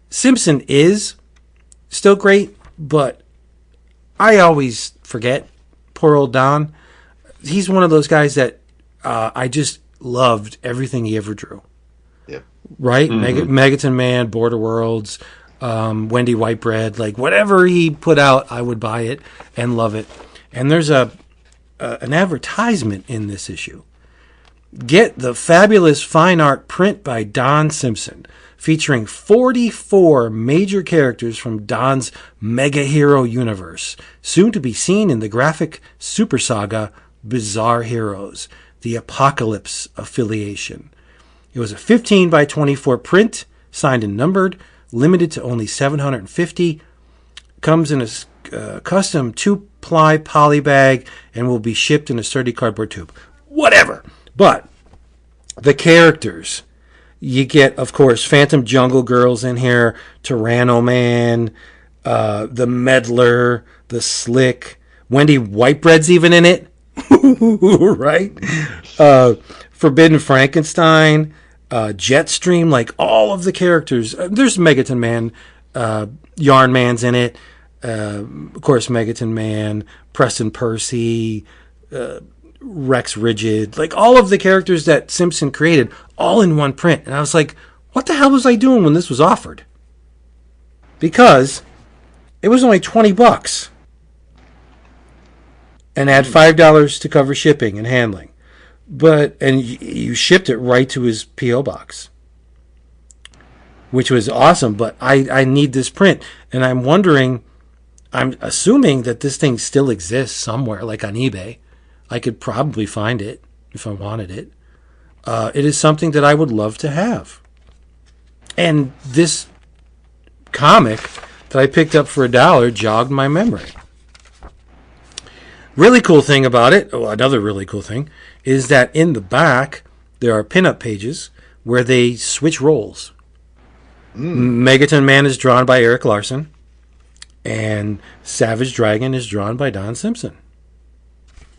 Simpson is still great, but I always forget poor old Don. He's one of those guys that I just loved everything he ever drew. Yep. Right? Megaton Man, Border Worlds, Wendy Whitebread, like whatever he put out, I would buy it and love it. And there's an advertisement in this issue. Get the fabulous fine art print by Don Simpson, featuring 44 major characters from Don's mega hero universe, soon to be seen in the graphic super saga Bizarre Heroes, the Apocalypse affiliation. It was a 15 by 24 print, signed and numbered, limited to only 750. Comes in a custom 2-ply poly bag and will be shipped in a sturdy cardboard tube. Whatever. But the characters, you get, of course, Phantom Jungle Girls in here, Tyranno Man, the Meddler, the Slick, Wendy Whitebread's even in it, right? Forbidden Frankenstein, Jetstream, like all of the characters. There's Megaton Man, Yarn Man's in it, of course, Megaton Man, Preston Percy, Rex Rigid, like all of the characters that Simpson created, all in one print. And I was like, what the hell was I doing when this was offered? Because it was only $20 and add $5 to cover shipping and handling. and you shipped it right to his P.O. box, which was awesome. But I need this print, and I'm wondering, I'm assuming that this thing still exists somewhere, like on eBay. I could probably find it if I wanted it. It is something that I would love to have. And this comic that I picked up for $1 jogged my memory. Really cool thing about it, another really cool thing, is that in the back there are pinup pages where they switch roles. Megaton Man is drawn by Eric Larson, and Savage Dragon is drawn by Don Simpson.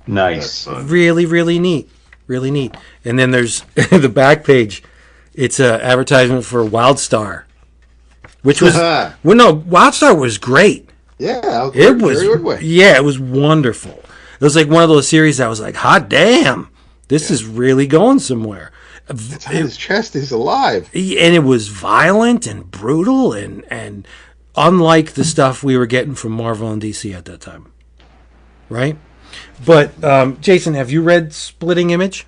Nice. Really, really neat. Really neat. And then there's the back page. It's an advertisement for WildStar, which was WildStar was great. Yeah, It was wonderful. It was like one of those series that was like, hot damn, this is really going somewhere. It's on his chest. He's alive. And it was violent and brutal and unlike the stuff we were getting from Marvel and DC at that time. Right? But, Jason, have you read Splitting Image?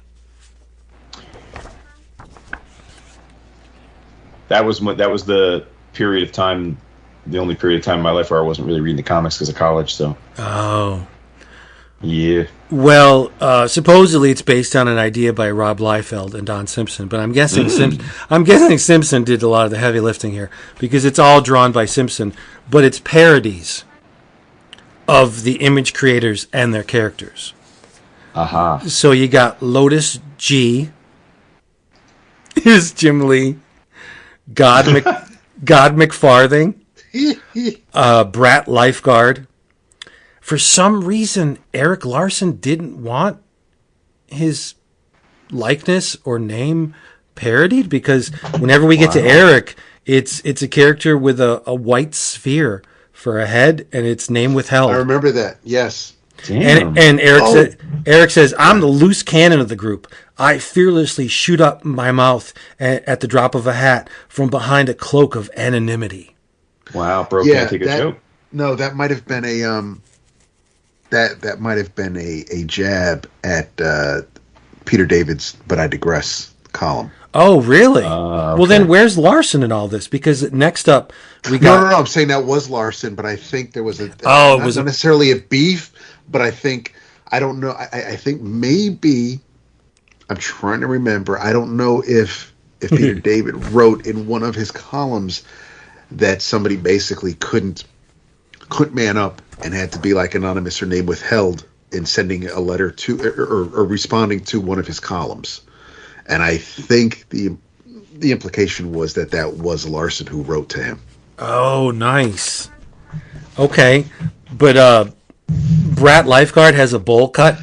That was the period of time, the only period of time in my life where I wasn't really reading the comics because of college. So. Oh. Yeah. Well, supposedly it's based on an idea by Rob Liefeld and Don Simpson, but I'm guessing Simpson did a lot of the heavy lifting here because it's all drawn by Simpson, but it's parodies of the Image creators and their characters. Aha. So you got Lotus G. Here's Jim Lee. God McFarthing. Brat Lifeguard. For some reason, Eric Larson didn't want his likeness or name parodied because whenever we get to Eric, it's a character with a white sphere for a head and its name withheld. I remember that. Yes. And Eric says, I'm the loose cannon of the group. I fearlessly shoot up my mouth at the drop of a hat from behind a cloak of anonymity. Wow, bro, can't take a joke. No, that might have been a that might have been a jab at Peter David's "But I Digress" column. Oh, really? Okay. Well, then where's Larson in all this? Because next up we got... No. I'm saying that was Larson, but I think there was not necessarily a beef, but I think I don't know. I think maybe I'm trying to remember. I don't know if Peter David wrote in one of his columns that somebody basically couldn't man up and had to be like anonymous or name withheld in sending a letter to or responding to one of his columns. And I think the implication was that was Larson who wrote to him. Oh, nice. Okay. But Brat Lifeguard has a bowl cut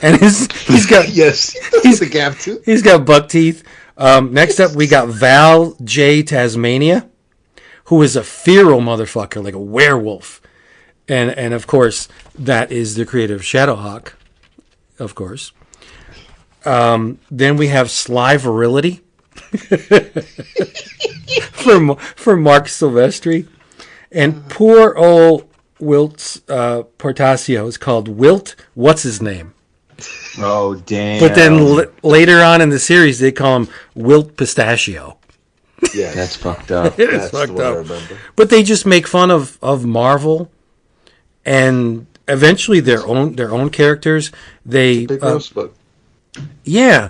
and he's got yes, he's a gap tooth. He's got buck teeth. Next up we got Val J. Tasmania, who is a feral motherfucker, like a werewolf. And of course, that is the creator of Shadowhawk, of course. Then we have Sly Virility for Mark Silvestri. And poor old Wilt Portacio is called Wilt, what's his name? Oh, damn. But then later on in the series, they call him Wilt Pistachio. Yeah, that's fucked up. It's fucked up. But they just make fun of Marvel, and eventually their own characters. They big roast book. Yeah,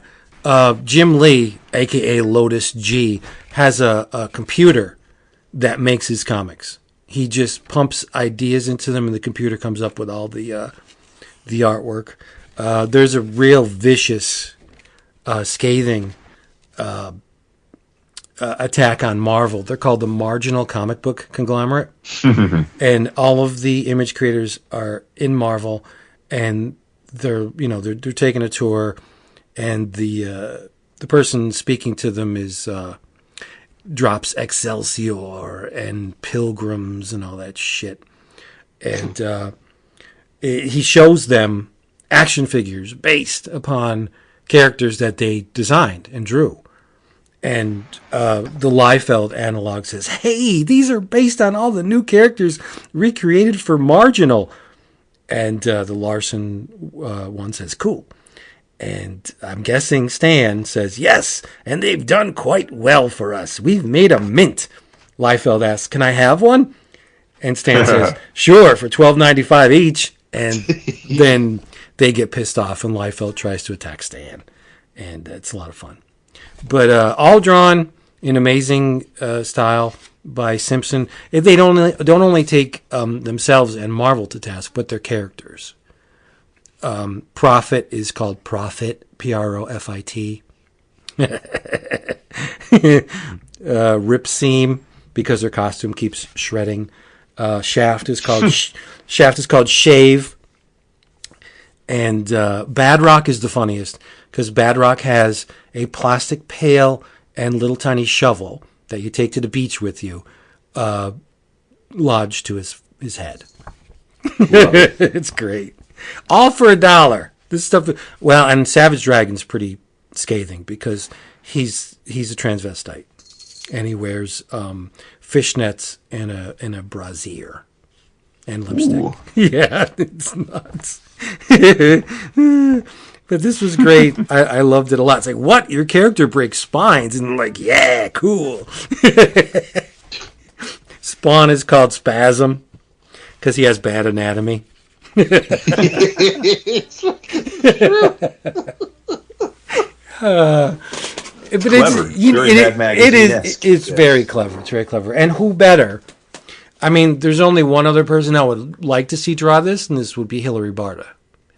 Jim Lee, aka Lotus G, has a computer that makes his comics. He just pumps ideas into them, and the computer comes up with all the artwork. There's a real vicious, scathing attack on Marvel. They're called the Marginal Comic Book Conglomerate, and all of the Image creators are in Marvel, and they're taking a tour, and the person speaking to them is drops Excelsior and Pilgrims and all that shit, and he shows them action figures based upon characters that they designed and drew. And the Liefeld analog says, hey, these are based on all the new characters recreated for Marginal. And the Larson one says, cool. And I'm guessing Stan says, yes, and they've done quite well for us. We've made a mint. Liefeld asks, can I have one? And Stan says, sure, for $12.95 each. And then they get pissed off, and Liefeld tries to attack Stan. And it's a lot of fun. But all drawn in amazing style by Simpson. They don't only take themselves and Marvel to task, but their characters. Prophet is called Profit, Profit. Rip Seam, because her costume keeps shredding. Shaft is called Shave. And Badrock is the funniest, because Badrock has a plastic pail and little tiny shovel that you take to the beach with you, lodged to his head. It's great. All for $1. This stuff. Well, and Savage Dragon's pretty scathing because he's a transvestite, and he wears fishnets and a brassiere and lipstick. Ooh. Yeah, it's nuts. But this was great. I loved it a lot. It's like, what? Your character breaks spines? And I'm like, yeah, cool. Spawn is called Spasm because he has bad anatomy. But it's very clever. It's very clever. And who better? I mean, there's only one other person I would like to see draw this, and this would be Hilary Barta.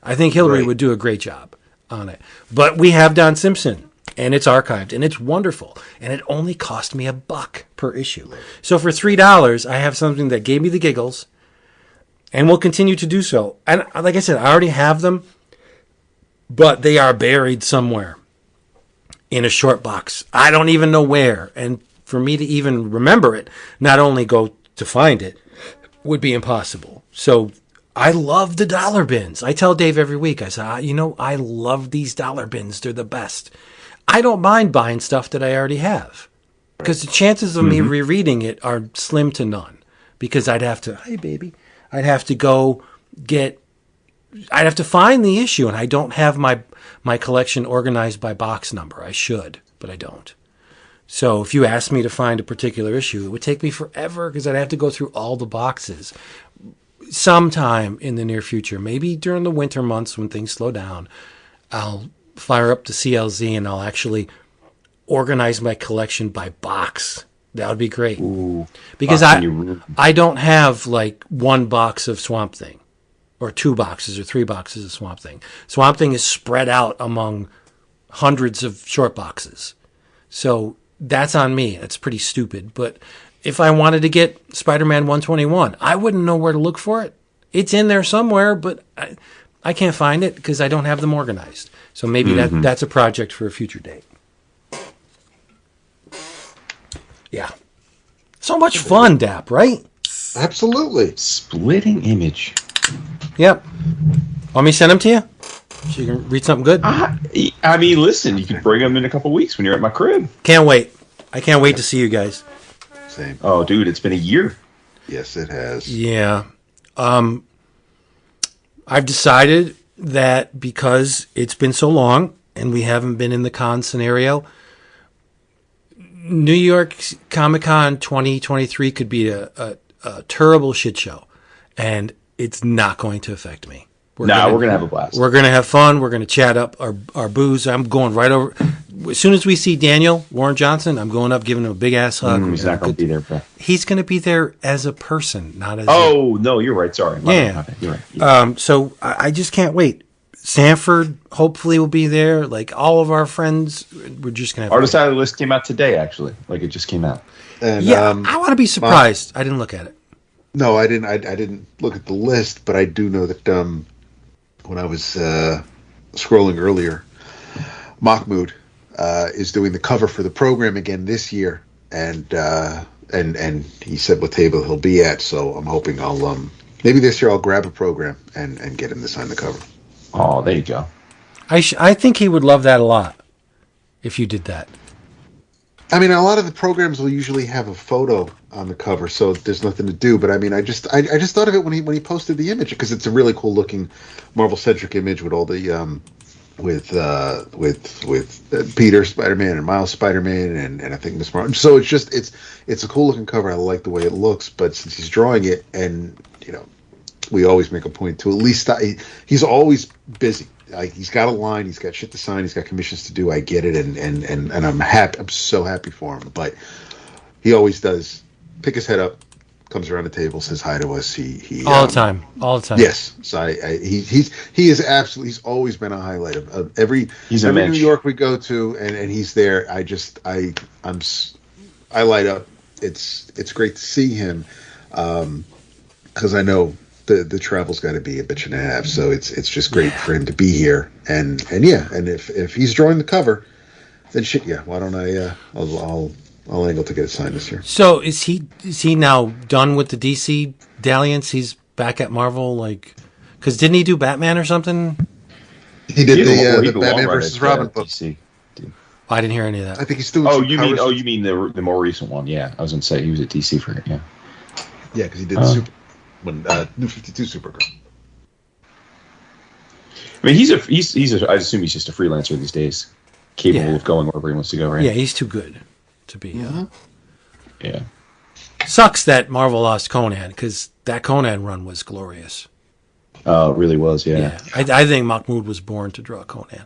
I think Hilary would do a great job on it. But we have Don Simpson, and it's archived, and it's wonderful. And it only cost me $1 per issue. So for $3, I have something that gave me the giggles, and will continue to do so. And like I said, I already have them, but they are buried somewhere in a short box. I don't even know where. And for me to even remember it, not only go to find it, would be impossible. So I love the dollar bins. I tell Dave every week, I say, I love these dollar bins. They're the best. I don't mind buying stuff that I already have, because the chances of me rereading it are slim to none, because I'd have to, I'd have to find the issue, and I don't have my collection organized by box number. I should, but I don't. So if you asked me to find a particular issue, it would take me forever, because I'd have to go through all the boxes. Sometime in the near future, maybe during the winter months when things slow down, I'll fire up the CLZ and I'll actually organize my collection by box. That would be great. Ooh, because I don't have like one box of Swamp Thing or 2 boxes or 3 boxes of Swamp Thing. Swamp Thing is spread out among hundreds of short boxes. So that's on me. That's pretty stupid. But if I wanted to get Spider-Man 121, I wouldn't know where to look for it. It's in there somewhere, but I can't find it because I don't have them organized. So maybe that's a project for a future date. Yeah. So much fun, Dap, right? Absolutely. Splitting Image. Yep. Want me to send them to you? So you can read something good? I mean, listen, you can bring them in a couple weeks when you're at my crib. Can't wait. I can't wait to see you guys. Same. Oh, dude, it's been a year. Yes, it has. Yeah. I've decided that because it's been so long and we haven't been in the con scenario, New York Comic Con 2023 could be a terrible shit show, and it's not going to affect me. We're going to have a blast. We're going to have fun. We're going to chat up our booze. I'm going right over. As soon as we see Daniel Warren Johnson, I'm going up, giving him a big ass hug. He's not going to be there, bro. He's going to be there as a person, not as. No, you're right. Sorry. Yeah. You're right. Yeah. So I just can't wait. Sanford hopefully will be there. Like all of our friends, we're just going to have. Artist out of the list came out today, actually. Like it just came out. And, yeah, I want to be surprised. I didn't look at it. No, I didn't. I didn't look at the list, but I do know that when I was scrolling earlier, Mahmoud is doing the cover for the program again this year, and he said what table he'll be at. So I'm hoping I'll maybe this year I'll grab a program and get him to sign the cover. Oh, there you go. I think he would love that a lot if you did that. I mean, a lot of the programs will usually have a photo on the cover, so there's nothing to do. But I mean, I just thought of it when he posted the image, because it's a really cool looking Marvel-centric image with all the with Peter Spider-Man and Miles Spider-Man and I think Miss Martin. So it's a cool looking cover. I like the way it looks, but since he's drawing it, and we always make a point to at least he's always busy. Like, he's got a line, he's got shit to sign, he's got commissions to do. I get it, and I'm happy. I'm so happy for him. But he always does pick his head up, comes around the table, says hi to us. He all the time. Yes, so he is absolutely. He's always been a highlight of every New York we go to, and he's there. I light up. It's great to see him, because I know the travel's got to be a bitch and a half. So it's just great for him to be here, and if he's drawing the cover, then shit, yeah. Why don't I? I'll angle to get it signed this year. So is he now done with the DC dalliance? He's back at Marvel, like, because didn't he do Batman or something? He did the Batman versus Robin book. DC. I didn't hear any of that. I think he's doing. You mean the more recent one? Yeah, I was going to say he was at DC for it. Yeah. Yeah, because he did the New 52 Supergirl. I mean, I assume he's just a freelancer these days, capable of going wherever he wants to go. Right? Yeah, he's too good to be. Yeah. Sucks that Marvel lost Conan, because that Conan run was glorious. Oh, it really was. Yeah. I think Mahmoud was born to draw Conan.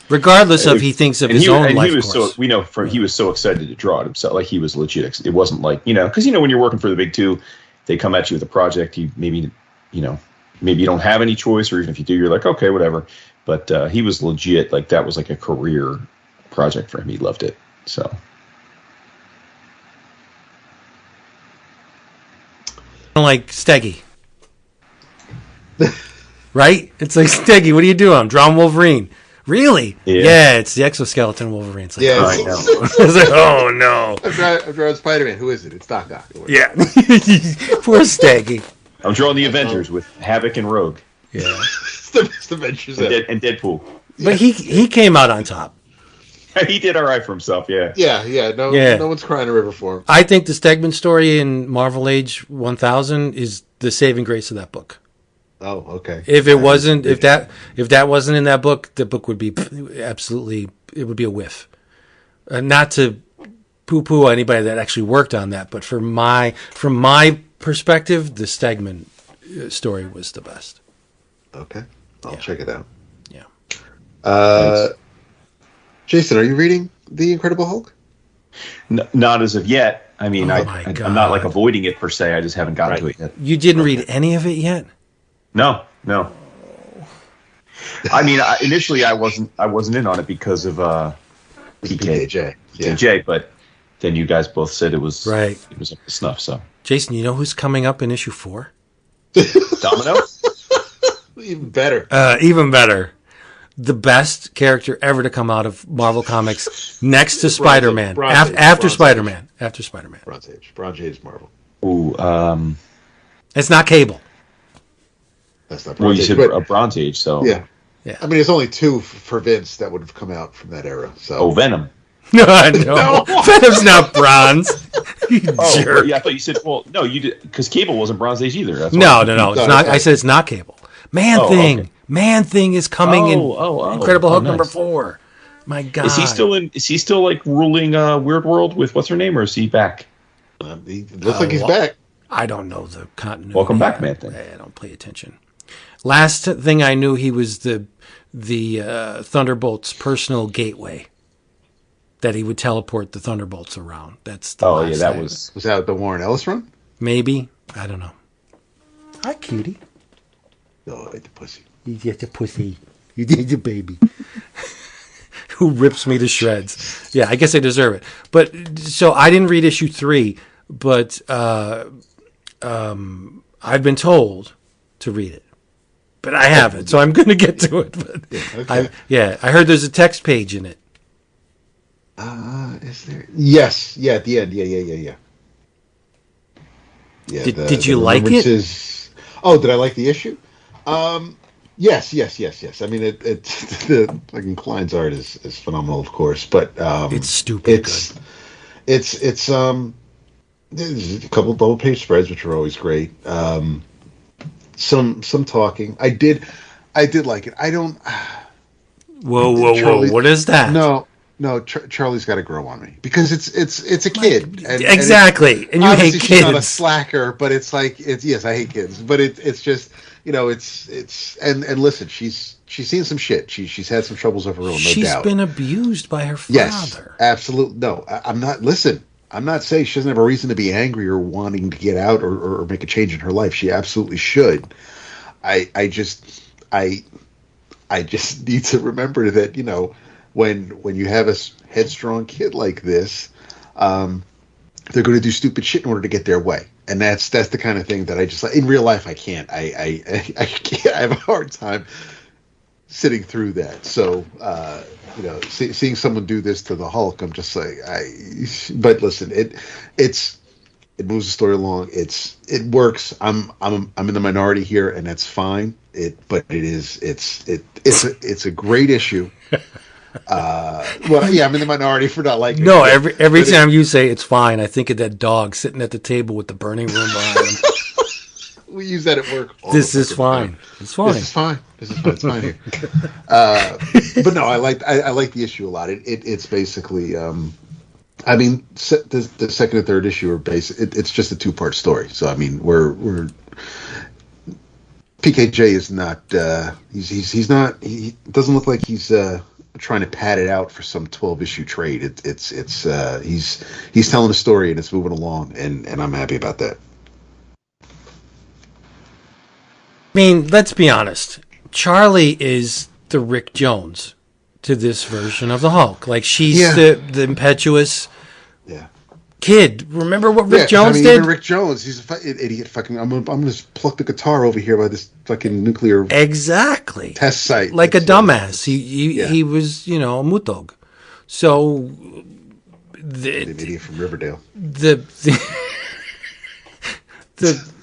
Regardless of he thinks of his own life course. He was so excited to draw it himself. Like, he was legit. It wasn't like, because when you're working for the big two, they come at you with a project. Maybe you don't have any choice, or even if you do, you're like, okay, whatever. But he was legit. Like, that was like a career project for him. He loved it. So. Like Steggy. Right? It's like, Steggy, what are you doing? I'm drawing Wolverine. Really? Yeah, it's the exoskeleton Wolverine. It's like, I know. It's like, oh no. I'm drawing Spider-Man. Who is it? It's Doc Ock. Yeah. Poor Steggy. I'm drawing the Avengers with Havoc and Rogue. Yeah. It's the best Avengers ever. And Deadpool. But he came out on top. He did all right for himself, yeah. Yeah. No one's crying a river for him. I think the Stegman story in Marvel Age 1000 is the saving grace of that book. Oh, okay. If that wasn't in that book, the book would be absolutely, it would be a whiff. Not to poo-poo anybody that actually worked on that, but from my perspective, the Stegman story was the best. Okay, I'll check it out. Yeah. Jason, are you reading The Incredible Hulk? No, not as of yet. I mean, I'm not like avoiding it per se. I just haven't gotten to it yet. You didn't read any of it yet? No. I mean, initially I wasn't in on it because of PKJ. PKJ, but then you guys both said it was right. It was up to snuff. So, Jason, you know who's coming up in issue 4? Domino. Even better. Even better. The best character ever to come out of Marvel Comics, next to Spider-Man. After Spider-Man. After Spider-Man. Bronze Age Marvel. Ooh. It's not Cable. That's not Bronze Age. You said a Bronze Age, so. Yeah. I mean, there's only 2 for Vince that would have come out from that era. So. Oh, Venom. No. Venom's not Bronze. You jerk. Yeah, I thought you said, well, no, you did, because Cable wasn't Bronze Age either. That's no. It's not. I said it's not Cable. Man-Thing. Okay. Man-Thing is coming in Incredible Hulk number 4. My God. Is he still like ruling Weird World with what's her name, or is he back? He looks like he's back. I don't know the continuity. Welcome back, Man-Thing. I don't pay attention. Last thing I knew, he was the Thunderbolts' personal gateway. That he would teleport the Thunderbolts around. That's the last that thing. Was that the Warren Ellis run? Maybe. I don't know. Hi, cutie. Oh, the pussy. You get the pussy. You did the baby. Who rips me to shreds. Yeah, I guess I deserve it. But so I didn't read issue 3, but I've been told to read it. But I haven't, so I'm going to get to it. But I heard there's a text page in it. Is there? Yes. Yeah, at the end. Yeah. Did you like it? Did I like the issue? Yes. I mean, the fucking Klein's art is phenomenal, of course, but it's stupid. It's there's a couple double page spreads which are always great. some talking. I did like it. I don't. Whoa! What is that? No, Charlie's got to grow on me because it's a kid. Exactly, and you hate kids. She's not a slacker, but it's like yes, I hate kids, but it's just it's and listen, she's seen some shit. She's had some troubles of her own, no doubt. She's been abused by her father. Yes, absolutely. No, I'm not. Listen, I'm not saying she doesn't have a reason to be angry or wanting to get out or make a change in her life. She absolutely should. I just need to remember that when you have a headstrong kid like this, they're going to do stupid shit in order to get their way, and that's the kind of thing that I just in real life I can't. I can't. I have a hard time sitting through that. So seeing someone do this to the Hulk, I'm just like But listen, it moves the story along. It works. I'm in the minority here, and that's fine. It's a great issue. I'm in the minority for not liking it. No, every time you say it's fine, I think of that dog sitting at the table with the burning room behind him. We use that at work. This is fine. It's fine. This is fine. It's fine here. But no, I like the issue a lot. It's basically, the second and third issue are it's just a 2-part story. So I mean, we're PKJ is not. He's not. He doesn't look like he's trying to pad it out for some 12-issue trade. He's telling a story and it's moving along, and I'm happy about that. I mean, let's be honest. Charlie is the Rick Jones to this version of the Hulk. Like, she's the impetuous kid. Remember what Rick Jones did? Even Rick Jones, he's an idiot. Fucking, I'm gonna pluck the guitar over here by this fucking nuclear test site. Like a dumbass. He was, a mutog. So an idiot from Riverdale.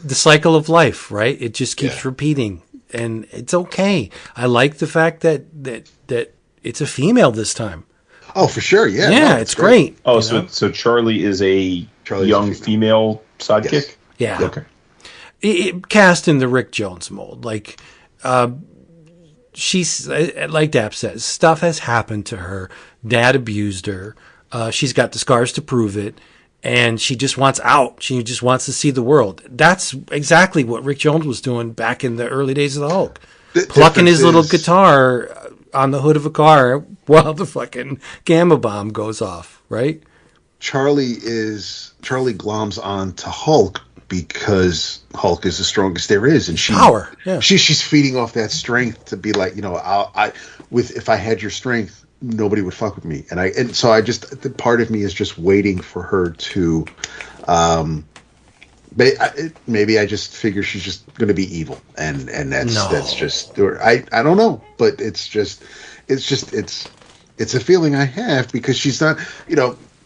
The cycle of life, right? It just keeps repeating, and it's okay. I like the fact that it's a female this time. Oh, for sure, yeah. Yeah, it's great. Oh, so Charlie is a young female sidekick? Yes. Yeah. Okay. Cast in the Rick Jones mold. Like, she's, like Dap says, stuff has happened to her. Dad abused her. She's got the scars to prove it. And she just wants out. She just wants to see the world. That's exactly what Rick Jones was doing back in the early days of the Hulk. Plucking his little guitar on the hood of a car while the fucking gamma bomb goes off, right? Charlie gloms on to Hulk because Hulk is the strongest there is, and power. Yeah. She's feeding off that strength to be like, if I had your strength, nobody would fuck with me. And so the part of me is just waiting for her to, maybe I just figure she's just going to be evil, and that's just, I don't know, but it's a feeling I have because she's not,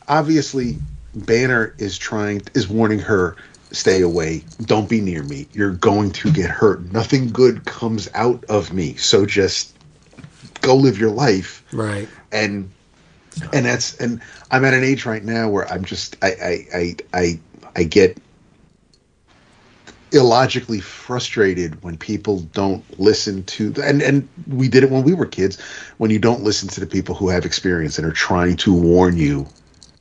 obviously Banner is warning her, stay away, don't be near me, you're going to get hurt, nothing good comes out of me, so just go live your life. Right. And I'm at an age right now where I'm just I get illogically frustrated when people don't listen to and we did it when we were kids, when you don't listen to the people who have experience and are trying to warn you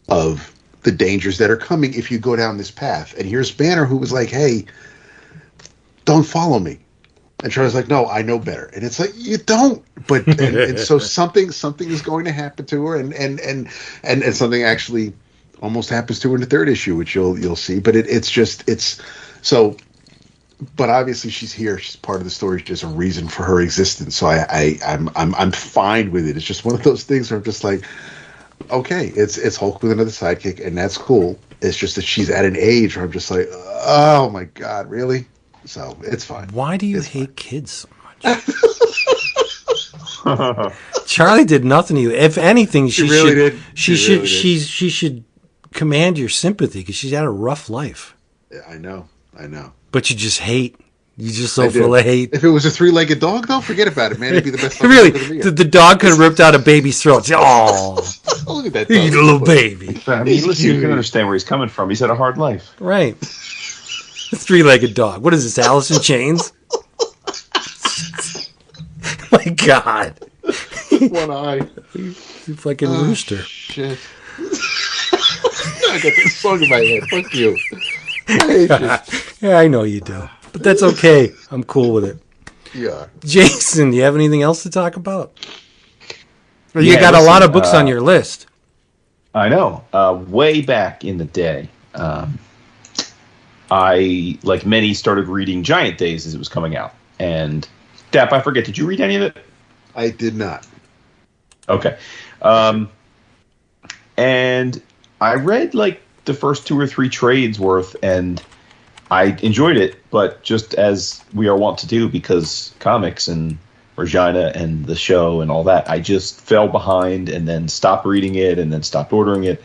of the dangers that are coming if you go down this path. And here's Banner, who was like, hey, don't follow me. And Charlie's like, no, I know better. And it's like, you don't. But and so something is going to happen to her, and something actually almost happens to her in the third issue, which you'll see. But it's so. But obviously, she's here. She's part of the story. There's a reason for her existence. So I'm fine with it. It's just one of those things where I'm just like, okay, it's Hulk with another sidekick, and that's cool. It's just that she's at an age where I'm just like, oh my god, really? So it's fine. Why do you hate kids so much? Charlie did nothing to you. If anything, she should command your sympathy because she's had a rough life. Yeah, I know. But you just hate. You're just so full of hate. If it was a 3-legged dog, though, forget about it, man. It'd be the best. Really, the dog could have ripped out a baby's throat. Oh, look at that you little baby. I mean, listen, you can understand where he's coming from. He's had a hard life. Right. A 3-legged dog. What is this, Alice in Chains? God. One eye. You fucking rooster. Shit. I got this song in my head. Fuck you. I hate you. Yeah, I know you do. But that's okay. I'm cool with it. Yeah. Jason, do you have anything else to talk about? Or you Yeah, got a lot listen, of books on your list. I know. Way back in the day, I, like many, started reading Giant Days as it was coming out. And, Dap, I forget, did you read any of it? I did not. Okay. And I read, like, the first 2 or 3 trades worth, and I enjoyed it, but just as we are wont to do, because comics and Regina and the show and all that, I just fell behind and then stopped reading it and then stopped ordering it.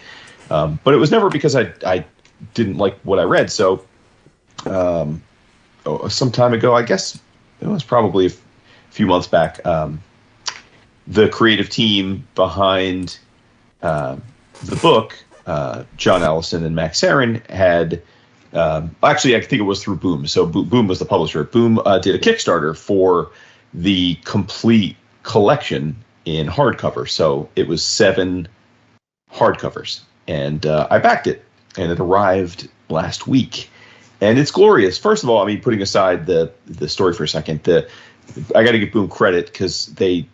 But it was never because I didn't like what I read. So some time ago, I guess it was probably a few months back, the creative team behind the book, John Allison and Max Sarin, had actually, I think it was through Boom. So Boom was the publisher. Boom did a Kickstarter for the complete collection in hardcover. So it was 7 hardcovers, and I backed it, and it arrived last week, and it's glorious. First of all, I mean, putting aside the story for a second, I got to give Boom credit because they,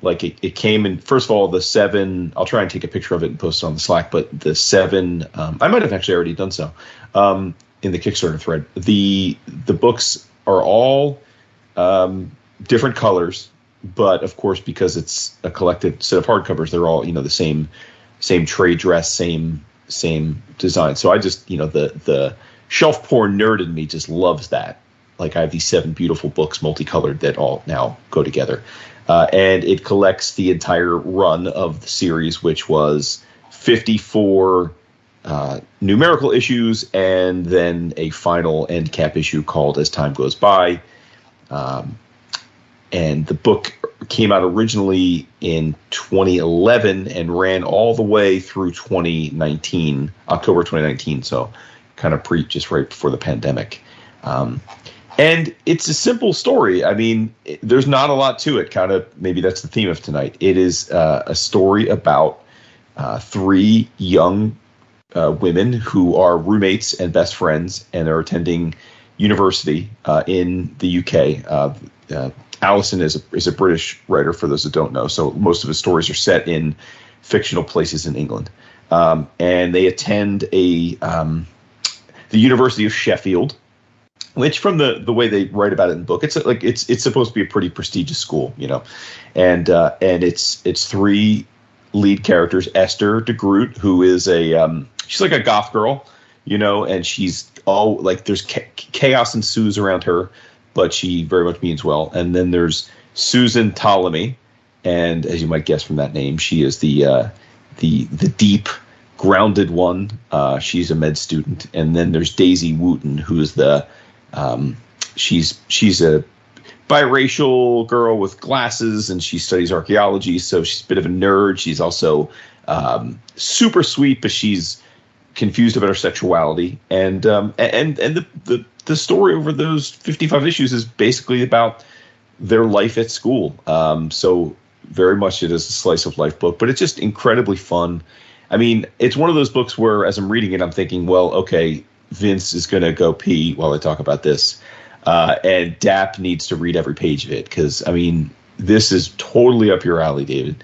like, it came in. First of all, the 7. I'll try and take a picture of it and post it on the Slack. But the 7, I might have actually already done so in the Kickstarter thread. The books are all different colors, but of course, because it's a collected set of hardcovers, they're all, the same trade dress, same design. So I just, the shelf porn nerd in me just loves that. Like, I have these 7 beautiful books, multicolored, that all now go together. And it collects the entire run of the series, which was 54 numerical issues, and then a final end cap issue called As Time Goes By. And the book came out originally in 2011 and ran all the way through 2019, October 2019. So kind of just right before the pandemic. And it's a simple story. I mean, there's not a lot to it. Kind of, maybe that's the theme of tonight. It is a story about 3 young women who are roommates and best friends, and are attending university in the UK. Allison is a British writer, for those that don't know. So most of his stories are set in fictional places in England. And they attend the University of Sheffield, which, from the way they write about it in the book, it's supposed to be a pretty prestigious school, and it's 3 lead characters. Esther de Groot, who is she's like a goth girl, and she's all like, there's chaos ensues around her, but she very much means well. And then there's Susan Ptolemy, and as you might guess from that name, she is the deep, grounded one. She's a med student. And then there's Daisy Wooten, who is she's a biracial girl with glasses, and she studies archaeology, so she's a bit of a nerd. She's also super sweet, but she's confused about her sexuality. And the story over those 55 issues is basically about their life at school. So very much it is a slice of life book, but it's just incredibly fun. I mean, it's one of those books where, as I'm reading it, I'm thinking, well, okay, Vince is going to go pee while I talk about this. And Dap needs to read every page of it, because, I mean, this is totally up your alley, David.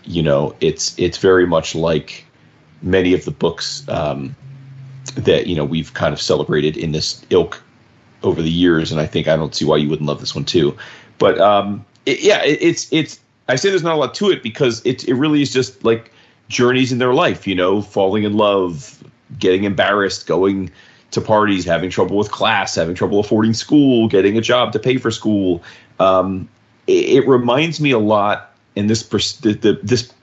It's very much like many of the books that, we've kind of celebrated in this ilk over the years. And I don't see why you wouldn't love this one too. But it's I say there's not a lot to it because it really is just like journeys in their life, falling in love, getting embarrassed, going to parties, having trouble with class, having trouble affording school, getting a job to pay for school. It reminds me a lot, and this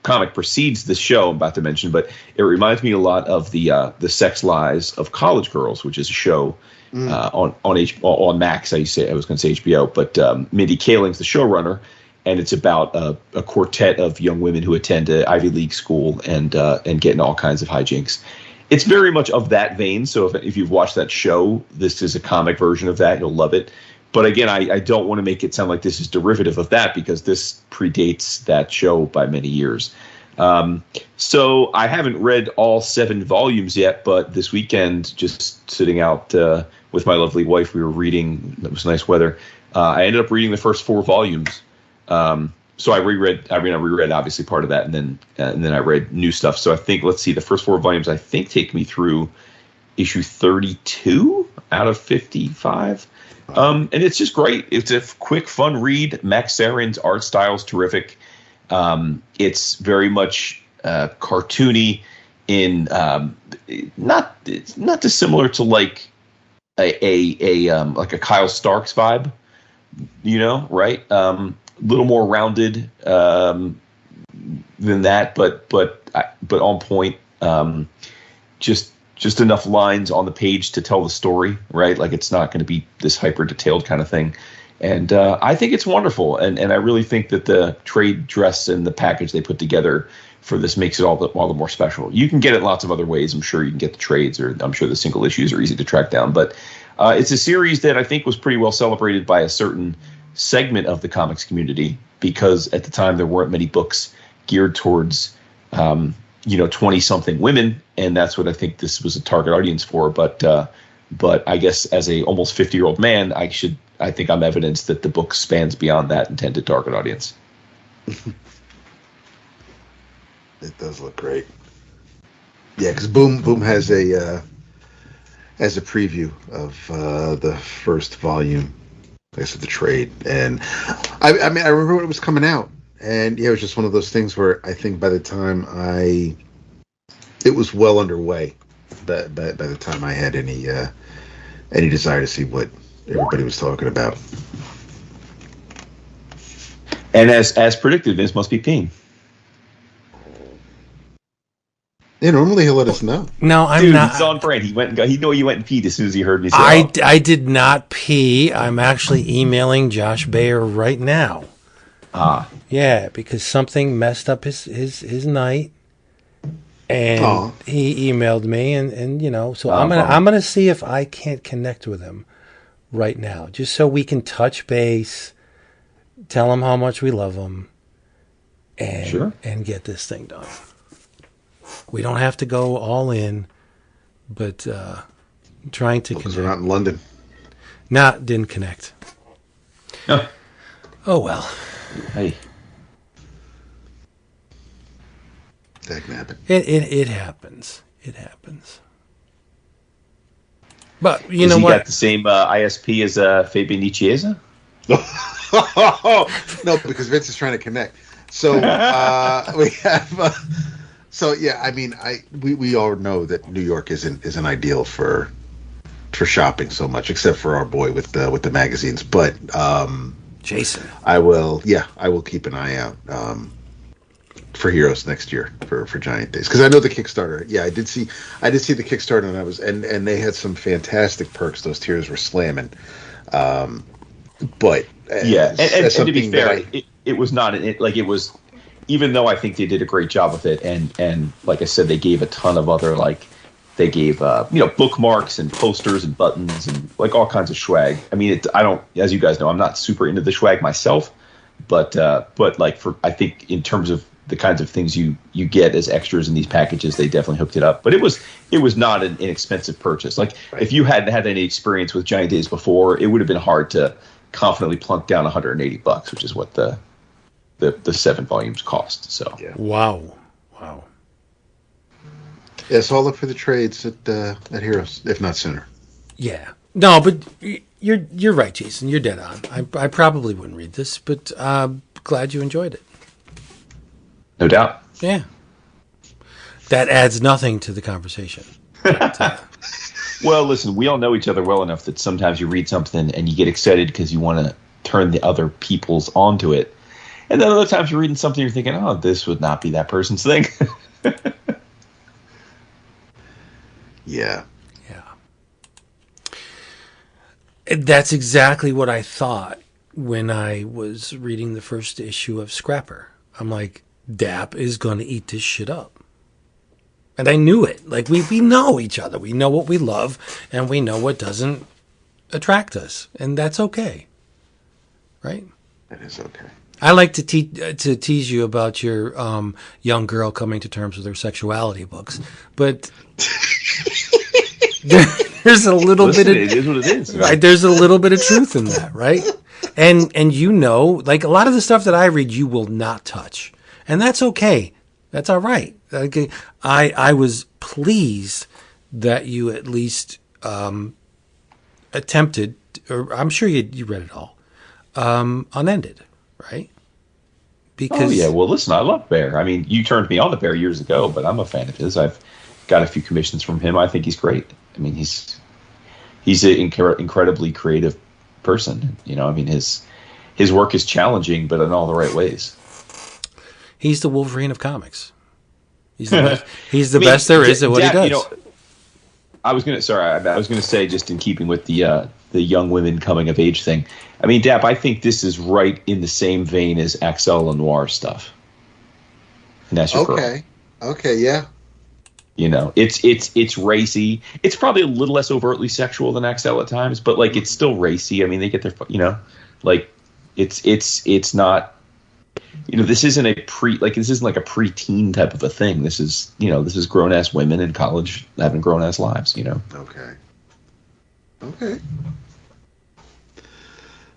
comic precedes this show I'm about to mention, but it reminds me a lot of the Sex Lies of College Girls, which is a show on Max. I was going to say HBO, but Mindy Kaling's the showrunner, and it's about a quartet of young women who attend an Ivy League school and get in all kinds of hijinks. It's very much of that vein. So if you've watched that show, this is a comic version of that. You'll love it. But again, I don't want to make it sound like this is derivative of that, because this predates that show by many years. So I haven't read all 7 volumes yet, but this weekend, just sitting out with my lovely wife, we were reading. It was nice weather. I ended up reading the first 4 volumes. So I reread obviously part of that, and then I read new stuff. So I think, let's see, the first 4 volumes I think take me through issue 32 out of 55. And it's just great. It's a quick, fun read. Max Sarin's art style's terrific. It's very much cartoony in not dissimilar to like a like a Kyle Starks vibe, right? Little more rounded than that, but on point. Just enough lines on the page to tell the story, right? Like, it's not going to be this hyper detailed kind of thing. And I think it's wonderful. And I really think that the trade dress and the package they put together for this makes it all the more special. You can get it lots of other ways. I'm sure you can get the trades, or I'm sure the single issues are easy to track down. But it's a series that I think was pretty well celebrated by a certain segment of the comics community, because at the time there weren't many books geared towards 20-something women, and that's what I think this was a target audience for. But I guess as a almost 50-year-old man, I think I'm evidence that the book spans beyond that intended target audience. It does look great. Yeah, because Boom has a preview of the first volume, I guess, of the trade, and I remember when it was coming out. And yeah, it was just one of those things where I think by the time it was well underway. By the time I had any desire to see what everybody was talking about. And as predicted, Vince must be peeing. Yeah, normally he'll let us know. No, I'm Dude, not. It's on brand. He went and he went and peed as soon as he heard me say. I did not pee. I'm actually emailing Josh Bayer right now. Yeah, because something messed up his night, and he emailed me, and so I'm gonna see if I can't connect with him right now, just so we can touch base, tell him how much we love him, and get this thing done. We don't have to go all in, but trying to because we're not in London. Didn't connect. Oh well. Hey. That can happen. It happens. It happens. But you know he what? Got the same ISP as Fabian Nicieza? No, because Vince is trying to connect. So we have. So yeah, I mean, we all know that New York isn't ideal for shopping so much, except for our boy with the magazines. But Jason, I will keep an eye out for Heroes next year for Giant Days, because I know the Kickstarter. Yeah, I did see the Kickstarter, and they had some fantastic perks. Those tiers were slamming. But and to be fair, it was not it was, even though I think they did a great job with it, and like I said, they gave a ton of other, like, they gave bookmarks and posters and buttons and like all kinds of swag. I mean, I don't, as you guys know, I'm not super into the swag myself, but like, I think in terms of the kinds of things you get as extras in these packages, they definitely hooked it up. But it was not an inexpensive purchase. Like, if you hadn't had any experience with Giant Days before, it would have been hard to confidently plunk down $180, which is what the 7 volumes cost. So yeah. Wow. Yeah, so I'll look for the trades at Heroes, if not sooner. Yeah. No, but you're right, Jason. You're dead on. I probably wouldn't read this, but glad you enjoyed it. No doubt. Yeah. That adds nothing to the conversation. But, well, listen, we all know each other well enough that sometimes you read something and you get excited because you want to turn the other people's onto it. And then other times you're reading something, you're thinking, oh, this would not be that person's thing. Yeah. That's exactly what I thought when I was reading the first issue of Scrapper. I'm like, Dap is going to eat this shit up. And I knew it. Like, we know each other. We know what we love, and we know what doesn't attract us, and that's okay, right? That is okay. I like to tease you about your young girl coming to terms with her sexuality books, but there's a little bit of it is what it is. right. There's a little bit of truth in that, right? And like a lot of the stuff that I read, you will not touch, and that's okay. That's all right. Okay. I was pleased that you at least attempted, or I'm sure you read it all, Unended, right? Because well, listen, I love Bear. I mean, you turned me on to Bear years ago, but I'm a fan of his. I've got a few commissions from him. I think he's great. I mean, he's an incredibly creative person. You know, I mean, his work is challenging, but in all the right ways. He's the Wolverine of comics. He's the best. He's the best there is at what he does. You know, I was gonna say, just in keeping with the young women coming of age thing. I mean, Dap, I think this is right in the same vein as Axel Lenoir stuff. And that's your okay. Pearl. Okay, yeah. You know, it's racy. It's probably a little less overtly sexual than Axel at times, but like it's still racy. I mean, they get their, you know, like it's not. You know, this isn't like a preteen type of a thing. This is, you know, this is grown ass women in college having grown ass lives. You know. Okay.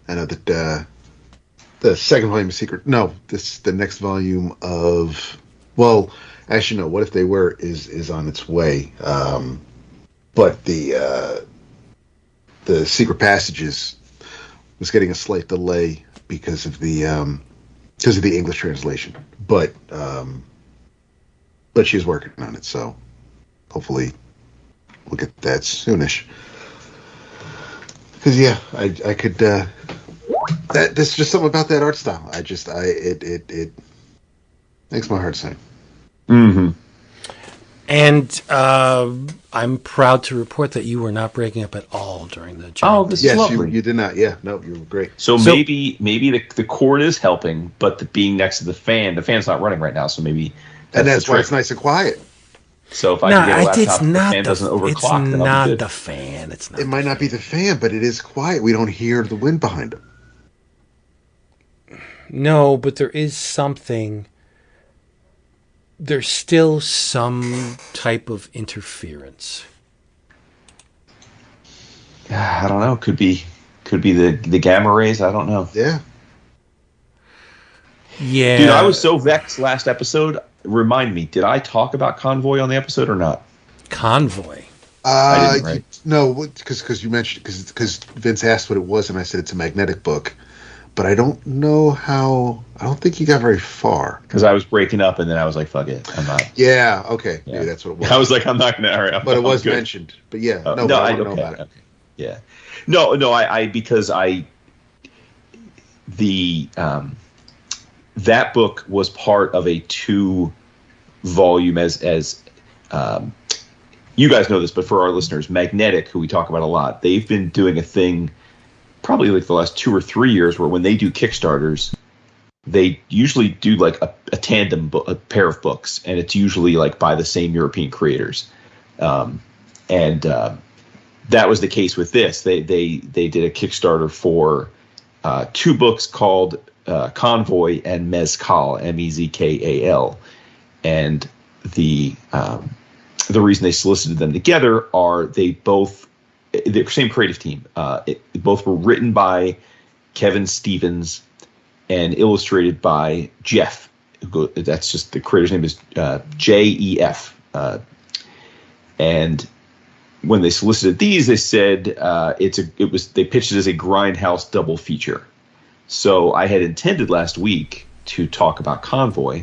I know that the second volume of Secret. No, the next volume of. Well, actually, no. What If They Were is on its way. But the Secret Passages was getting a slight delay because of the English translation. But she's working on it, so hopefully we'll get that soonish. Because I could. There's just something about that art style. It makes my heart sing. Mm-hmm. And I'm proud to report that you were not breaking up at all during the journey. Oh, this is lovely. You did not. Yeah, no, you were great. So maybe the cord is helping, but being next to the fan's not running right now. So maybe that's why it's nice and quiet. So if I can get a laptop, it's not the fan doesn't overclock. It's then not I'll be good. the fan. It's not. It might not be the fan, but it is quiet. We don't hear the wind behind it. No, but there is something. There's still some type of interference. I don't know. Could be the gamma rays. I don't know. Yeah. Yeah. Dude, I was so vexed last episode. Remind me, did I talk about Convoy on the episode or not? Convoy. I didn't, right? No, because you mentioned because Vince asked what it was, and I said it's a magnetic book. But I don't know how. I don't think you got very far. Because I was breaking up, and then I was like, "Fuck it, I'm not." Yeah. Okay. Yeah. Maybe that's what it was. I was like, "I'm not gonna hurry up." But it was mentioned. But yeah. I don't know about it. Okay. Yeah. No. That book was part of a 2-volume as you guys know this, but for our listeners, Magnetic, who we talk about a lot, they've been doing a thing probably like the last 2 or 3 years where when they do Kickstarters, they usually do like a tandem a pair of books, and it's usually like by the same European creators. And that was the case with this. They did a Kickstarter for 2 books called Convoy and Mezcal, Mezkal, and the reason they solicited them together are the same creative team. Both were written by Kevin Stevens and illustrated by Jeff. That's just the creator's name is JEF. And when they solicited these, they said they pitched it as a Grindhouse double feature. So I had intended last week to talk about Convoy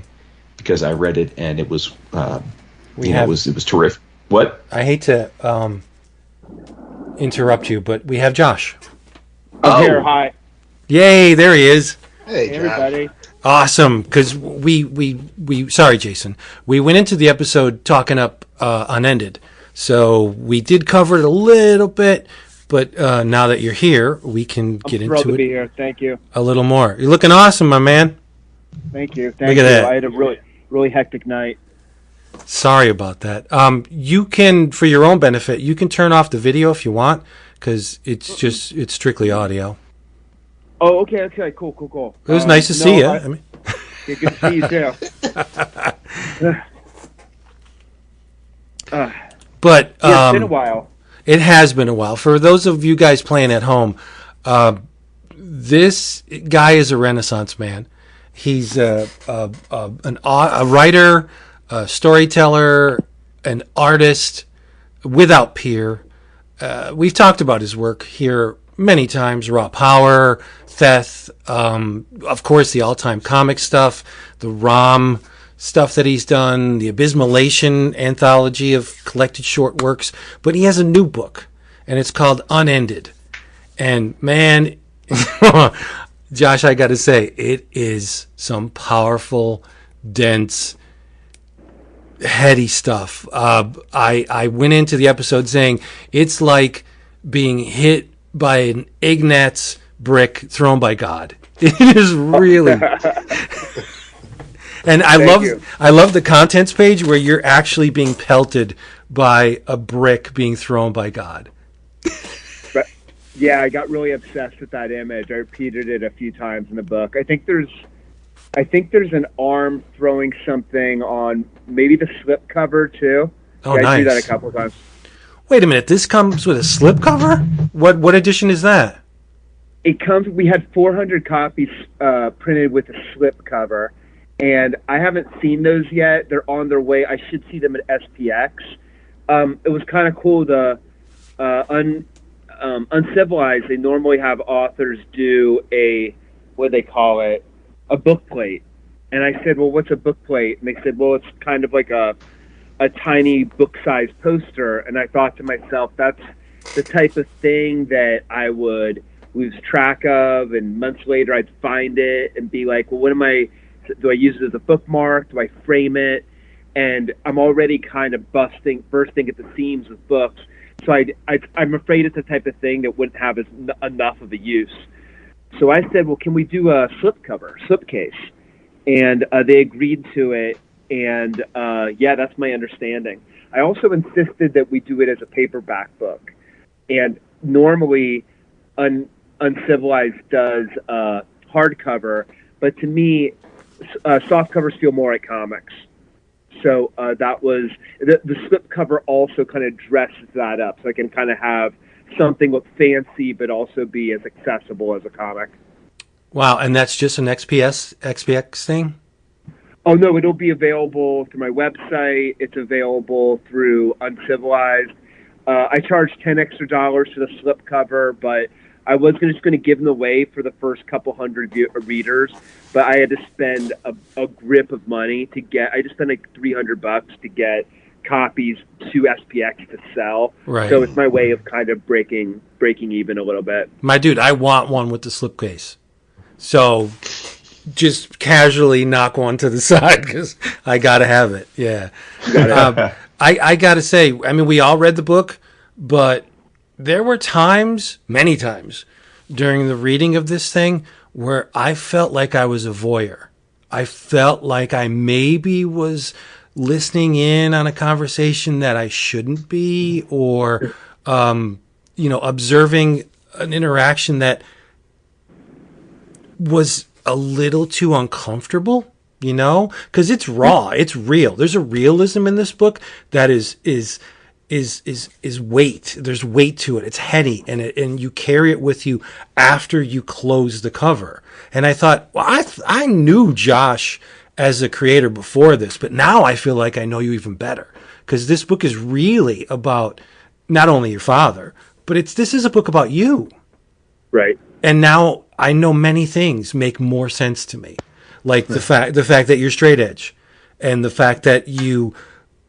because I read it and it was it was terrific. What? I hate to interrupt you, but we have Josh. I'm here. Hi. Yay! There he is. Hey, everybody. Awesome, because we sorry, Jason. We went into the episode talking up Unended, so we did cover it a little bit. But now that you're here, we can get into it. To be here. Thank you. A little more. You're looking awesome, my man. Thank you. Look at that. I had a really hectic night. Sorry about that. You can, for your own benefit, you can turn off the video if you want, because it's strictly audio. Oh, okay, cool. It was nice to see you. I mean, yeah, good to see you too. but Yeah, it's been a while. It has been a while. For those of you guys playing at home, this guy is a Renaissance man. He's a writer, a storyteller, an artist without peer. We've talked about his work here many times. Raw Power, Theth, of course, the all-time comic stuff, the ROM stuff that he's done, the Abysmalation anthology of collected short works. But he has a new book, and it's called Unended. And man, Josh, I got to say, it is some powerful, dense, heady stuff. I went into the episode saying it's like being hit by an Ignatz brick thrown by God. It is really. And I love the contents page where you're actually being pelted by a brick being thrown by God. But yeah, I got really obsessed with that image. I repeated it a few times in the book. I think there's an arm throwing something on maybe the slip cover too. Oh, yeah, nice. I do that a couple times. Wait a minute, this comes with a slip cover? What edition is that? It comes. We had 400 copies printed with a slip cover, and I haven't seen those yet. They're on their way. I should see them at SPX. It was kind of cool. The Uncivilized, they normally have authors do a, what do they call it, a book plate. And I said, well, what's a book plate? And they said, well, it's kind of like a tiny book-sized poster. And I thought to myself, that's the type of thing that I would lose track of, and months later I'd find it and be like, well, do I use it as a bookmark? Do I frame it? And I'm already kind of bursting at the seams with books. So I'm afraid it's the type of thing that wouldn't have enough of a use. So I said, well, can we do a slipcase? And they agreed to it. And yeah, that's my understanding. I also insisted that we do it as a paperback book. And normally Uncivilized does hardcover, but to me, soft covers feel more like comics. So that was the slipcover also kind of dresses that up, so I can kind of have something look fancy but also be as accessible as a comic. Wow, and that's just an XPX thing? Oh no, it'll be available through my website. It's available through Uncivilized. I charge $10 extra for the slipcover, but I was just going to give them away for the first couple hundred readers, but I had to spend a grip of money to get. I just spent like $300 to get copies to SPX to sell. Right. So it's my way of kind of breaking even a little bit. My dude, I want one with the slipcase. So just casually knock one to the side because I got to have it. Yeah. I got to say, I mean, we all read the book, but there were many times during the reading of this thing where I felt like I was a voyeur. I felt like I maybe was listening in on a conversation that I shouldn't be, or, observing an interaction that was a little too uncomfortable, because it's raw, it's real. There's a realism in this book that is weight. There's weight to it. It's heady, and you carry it with you after you close the cover. And I thought, well, I knew Josh as a creator before this, but now I feel like I know you even better, because this book is really about not only your father, but this is a book about you. Right. And now I know many things make more sense to me, like the fact that you're straight edge, and the fact that you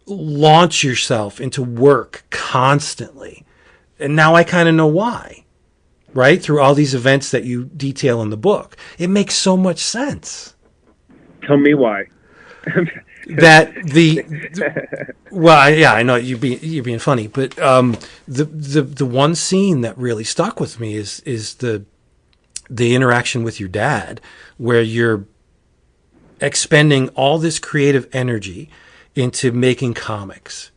launch yourself into work constantly. And now I kind of know why, right? Through all these events that you detail in the book. It makes so much sense. Tell me why. That well, yeah, I know you're being funny, but the one scene that really stuck with me is the interaction with your dad, where you're expending all this creative energy into making comics,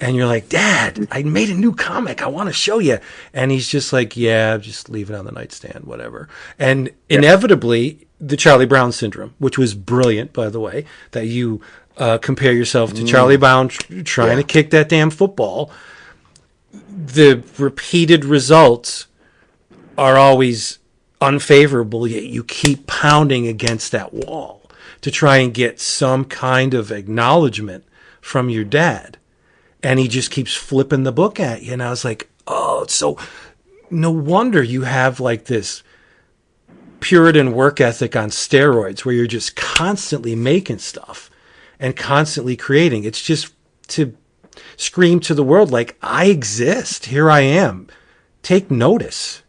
And you're like, Dad, I made a new comic. I want to show you. And he's just like, yeah, just leave it on the nightstand, whatever. And inevitably, the Charlie Brown syndrome, which was brilliant, by the way, that you compare yourself to Charlie Brown trying to kick that damn football. The repeated results are always unfavorable, yet you keep pounding against that wall to try and get some kind of acknowledgement from your dad. And he just keeps flipping the book at you. And I was like, oh, so no wonder you have like this Puritan work ethic on steroids where you're just constantly making stuff and constantly creating. It's just to scream to the world, like, I exist. Here I am. Take notice.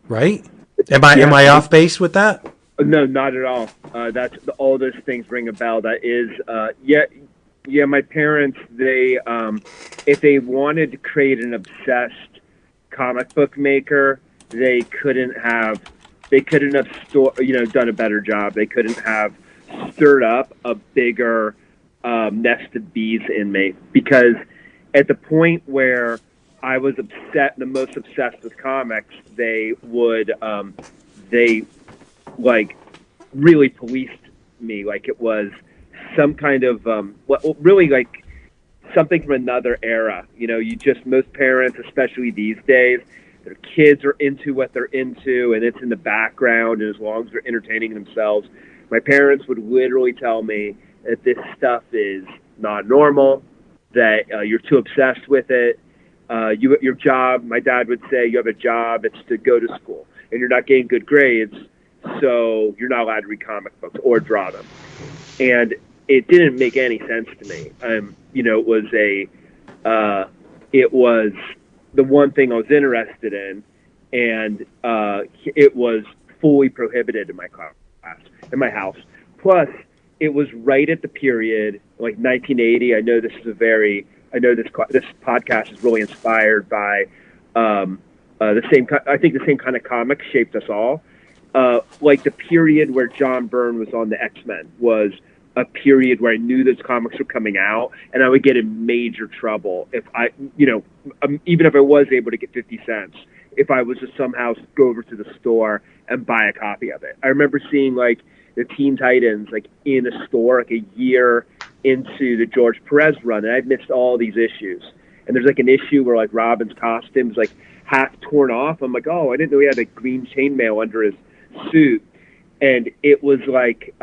Right? Am I off base with that? No, not at all. That's all those things ring a bell. That is, yeah, my parents, they, if they wanted to create an obsessed comic book maker, they couldn't have done a better job. They couldn't have stirred up a bigger nest of bees in me, because at the point where I was the most obsessed with comics, they would, they like really policed me like it was some kind of really like something from another era. You know, most parents, especially these days, their kids are into what they're into, and it's in the background, and as long as they're entertaining themselves. My parents would literally tell me that this stuff is not normal, that you're too obsessed with it. Your job, my dad would say, you have a job, it's to go to school, and you're not getting good grades, so you're not allowed to read comic books or draw them. And it didn't make any sense to me. It was the one thing I was interested in, and it was fully prohibited in my class, in my house. Plus, it was right at the period, like 1980. I know this podcast is really inspired by the same kind of comic shaped us all. Like the period where John Byrne was on the X-Men was a period where I knew those comics were coming out, and I would get in major trouble if even if I was able to get 50 cents, if I was to somehow go over to the store and buy a copy of it. I remember seeing like the Teen Titans like in a store like a year into the George Perez run, and I'd missed all these issues. And there's like an issue where like Robin's costume's like half torn off. I'm like, oh, I didn't know he had a green chainmail under his suit. And it was like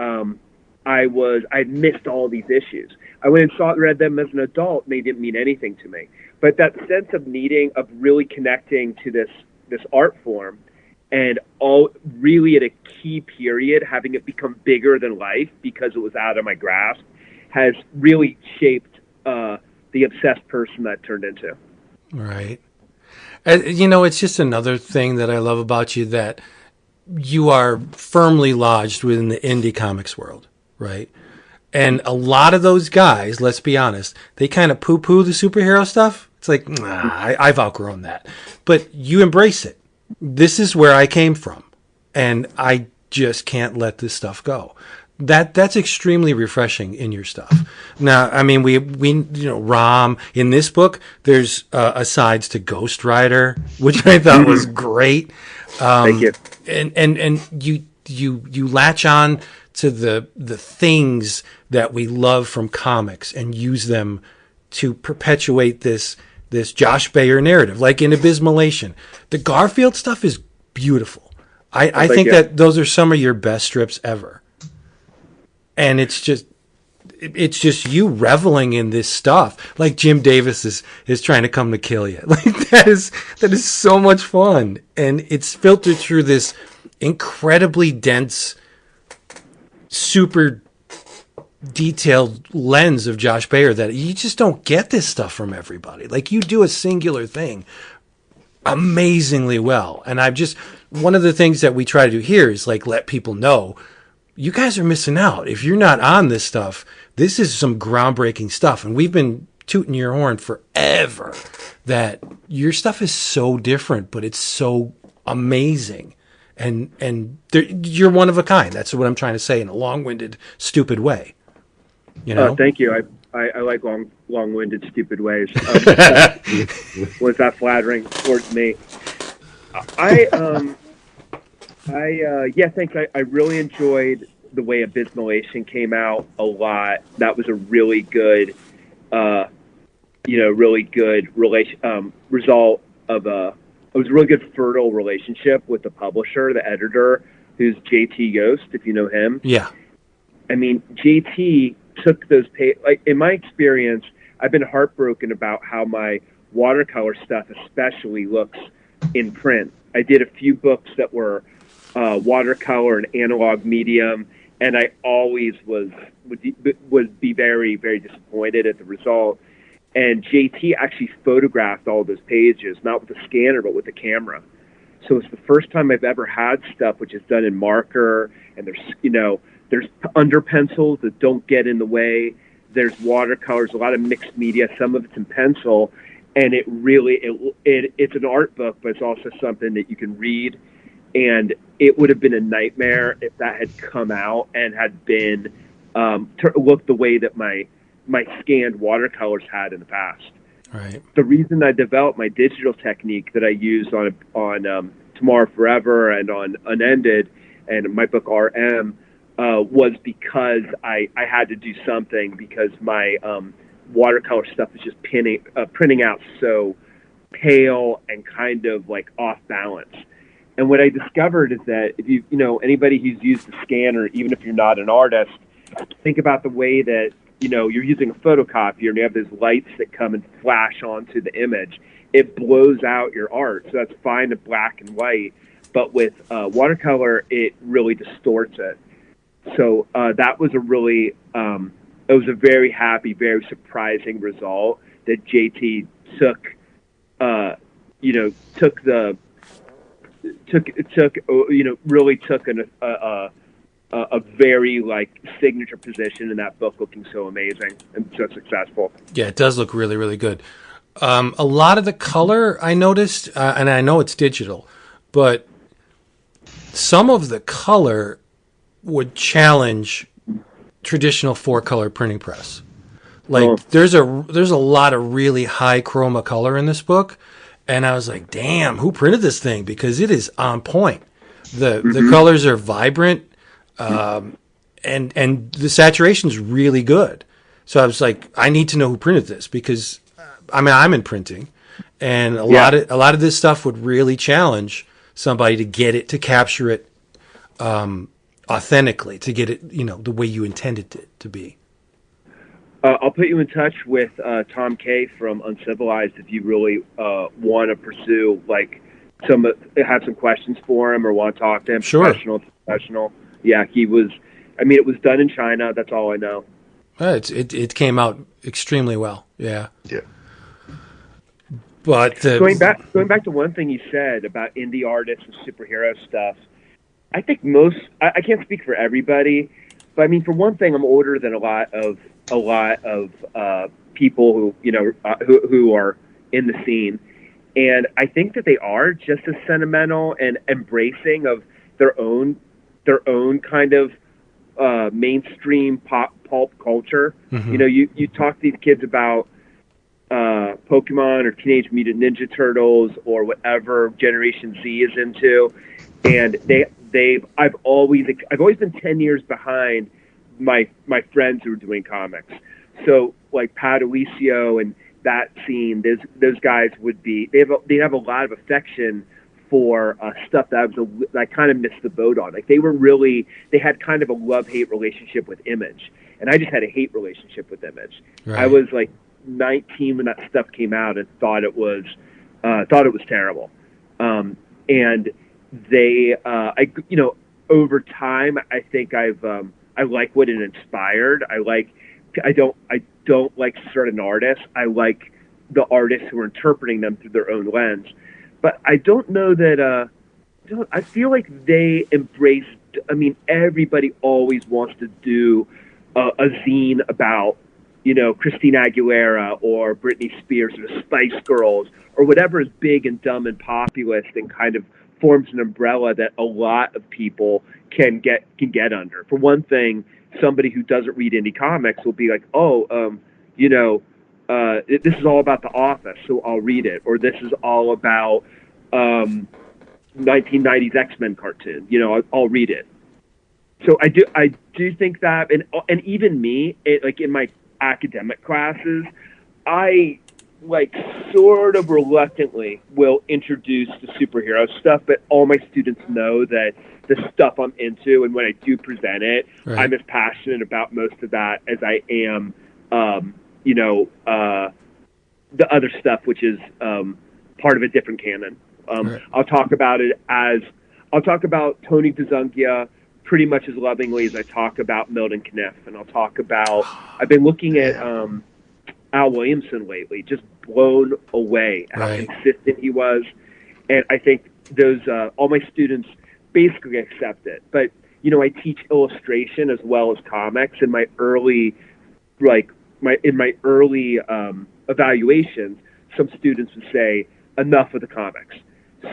I missed all these issues. I went and read them as an adult, and they didn't mean anything to me. But that sense of really connecting to this art form, and all really at a key period, having it become bigger than life because it was out of my grasp, has really shaped the obsessed person that turned into. Right. It's just another thing that I love about you, that you are firmly lodged within the indie comics world, right? And a lot of those guys, let's be honest, they kind of poo-poo the superhero stuff. It's like, nah, I've outgrown that. But you embrace it. This is where I came from, and I just can't let this stuff go. That's extremely refreshing in your stuff. Now, I mean, we Rom, in this book, there's asides to Ghost Rider, which I thought was great. Thank you. And you latch on to the things that we love from comics and use them to perpetuate this Josh Bayer narrative, like in Abysmalation. The Garfield stuff is beautiful. I think that those are some of your best strips ever. And it's just you reveling in this stuff. Like Jim Davis is trying to come to kill you. Like that is so much fun. And it's filtered through this incredibly dense, super detailed lens of Josh Bayer that you just don't get this stuff from everybody. Like you do a singular thing amazingly well. And one of the things that we try to do here is like let people know, you guys are missing out. If you're not on this stuff, this is some groundbreaking stuff. And we've been tooting your horn forever that your stuff is so different, but it's so amazing. And you're one of a kind. That's what I'm trying to say in a long-winded, stupid way. Thank you. I like long-winded, stupid ways. Was that flattering towards me? Yeah, thanks. I really enjoyed the way Abysmalation came out a lot. That was a really good, really good result of it was a really good fertile relationship with the publisher, the editor, who's JT Yost, if you know him. Yeah. I mean, JT took those like in my experience, I've been heartbroken about how my watercolor stuff especially looks in print. I did a few books that were watercolor and analog medium, and I always would be very, very disappointed at the result. And JT actually photographed all those pages, not with the scanner, but with the camera. So it's the first time I've ever had stuff which is done in marker, and there's under pencils that don't get in the way. There's watercolors, a lot of mixed media, some of it's in pencil, and it's an art book, but it's also something that you can read. And it would have been a nightmare if that had come out and had been looked the way that my scanned watercolors had in the past. Right. The reason I developed my digital technique that I use on Tomorrow Forever and on Unended and my book RM was because I had to do something, because my watercolor stuff is just printing out so pale and kind of like off balance. And what I discovered is that if anybody who's used the scanner, even if you're not an artist, think about the way that you're using a photocopier and you have those lights that come and flash onto the image. It blows out your art. So that's fine in black and white, but with watercolor, it really distorts it. So that was it was a very happy, very surprising result that JT really took a very like signature position in that book, looking so amazing and so successful. Yeah, it does look really, really good. A lot of the color I noticed, and I know it's digital, but some of the color would challenge traditional 4-color printing press. Like there's a lot of really high chroma color in this book, and I was like, damn, who printed this thing? Because it is on point. The colors are vibrant. And the saturation is really good. So I was like, I need to know who printed this, because I'm in printing, and a lot of this stuff would really challenge somebody to get it, to capture it authentically, to get it the way you intended it to be. I'll put you in touch with Tom Kay from Uncivilized if you really want to pursue have some questions for him or want to talk to him. Sure. Professional. Yeah, it was done in China. That's all I know. It came out extremely well. Yeah. Yeah. But going back to one thing you said about indie artists and superhero stuff, I think I can't speak for everybody, but I mean, for one thing, I'm older than a lot of people who are in the scene, and I think that they are just as sentimental and embracing of their own kind of mainstream pulp culture. Mm-hmm. You talk to these kids about Pokemon or Teenage Mutant Ninja Turtles or whatever Generation Z is into, and I've always been 10 years behind my friends who are doing comics. So like Pat Alicio and that scene, those guys they have a lot of affection for stuff that I kind of missed the boat on. Like they had kind of a love-hate relationship with Image, and I just had a hate relationship with Image. Right. I was like 19 when that stuff came out and thought it was terrible. And they, over time, I think I like what it inspired. I don't like certain artists. I like the artists who are interpreting them through their own lens. But I don't know that. I feel like they embraced. I mean, everybody always wants to do a zine about, Christina Aguilera or Britney Spears or the Spice Girls or whatever is big and dumb and populist and kind of forms an umbrella that a lot of people can get under. For one thing, somebody who doesn't read indie comics will be like, this is all about The Office, so I'll read it, or this is all about 1990s X-Men cartoon, I'll read it. So I do think that, and even me, like in my academic classes, I like sort of reluctantly will introduce the superhero stuff, but all my students know that the stuff I'm into, and when I do present it, right, I'm as passionate about most of that as I am, the other stuff, which is part of a different canon. Right. I'll talk about Tony DeZungia pretty much as lovingly as I talk about Milton Caniff, and I've been looking at Al Williamson lately, just blown away at how consistent he was, and I think those all my students basically accept it. But I teach illustration as well as comics, and my early evaluations, some students would say enough of the comics.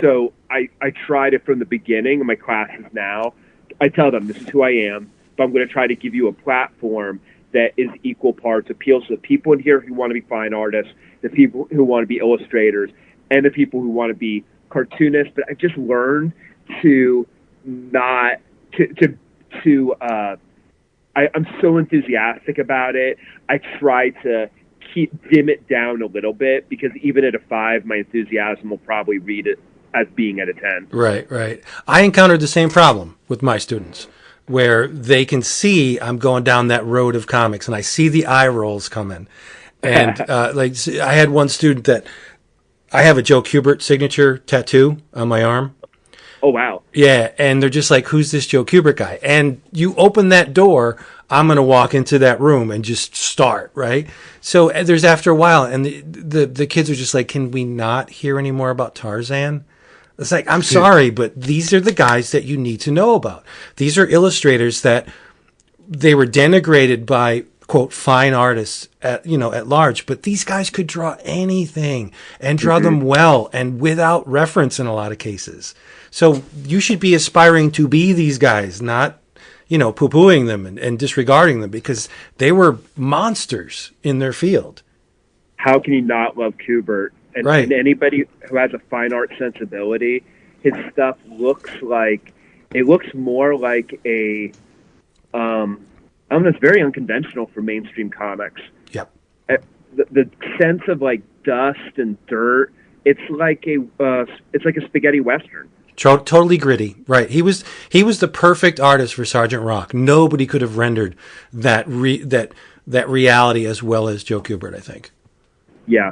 So I try to, from the beginning in my classes now, I tell them this is who I am, but I'm going to try to give you a platform that is equal parts appeals to the people in here who want to be fine artists, the people who want to be illustrators, and the people who want to be cartoonists. But I've just learned to not I'm so enthusiastic about it. I try to dim it down a little bit, because even at a 5, my enthusiasm will probably read it as being at a 10. Right. I encountered the same problem with my students, where they can see I'm going down that road of comics, and I see the eye rolls coming. And I had one student that I have a Joe Kubert signature tattoo on my arm. Oh, wow. Yeah, and they're just like, who's this Joe Kubert guy? And you open that door, I'm going to walk into that room and just start, right? So there's after a while, and the kids are just like, can we not hear any more about Tarzan? It's like, I'm sorry, but these are the guys that you need to know about. These are illustrators that they were denigrated by, quote, fine artists at large, but these guys could draw anything and draw them well and without reference in a lot of cases. So you should be aspiring to be these guys, not, poo-pooing them and disregarding them, because they were monsters in their field. How can you not love Kubert? And anybody who has a fine art sensibility, his stuff looks more like a, it's very unconventional for mainstream comics. Yep. The sense of like dust and dirt, it's like a spaghetti western. Totally gritty, right? He was the perfect artist for Sergeant Rock. Nobody could have rendered that reality as well as Joe Kubert, I think. Yeah.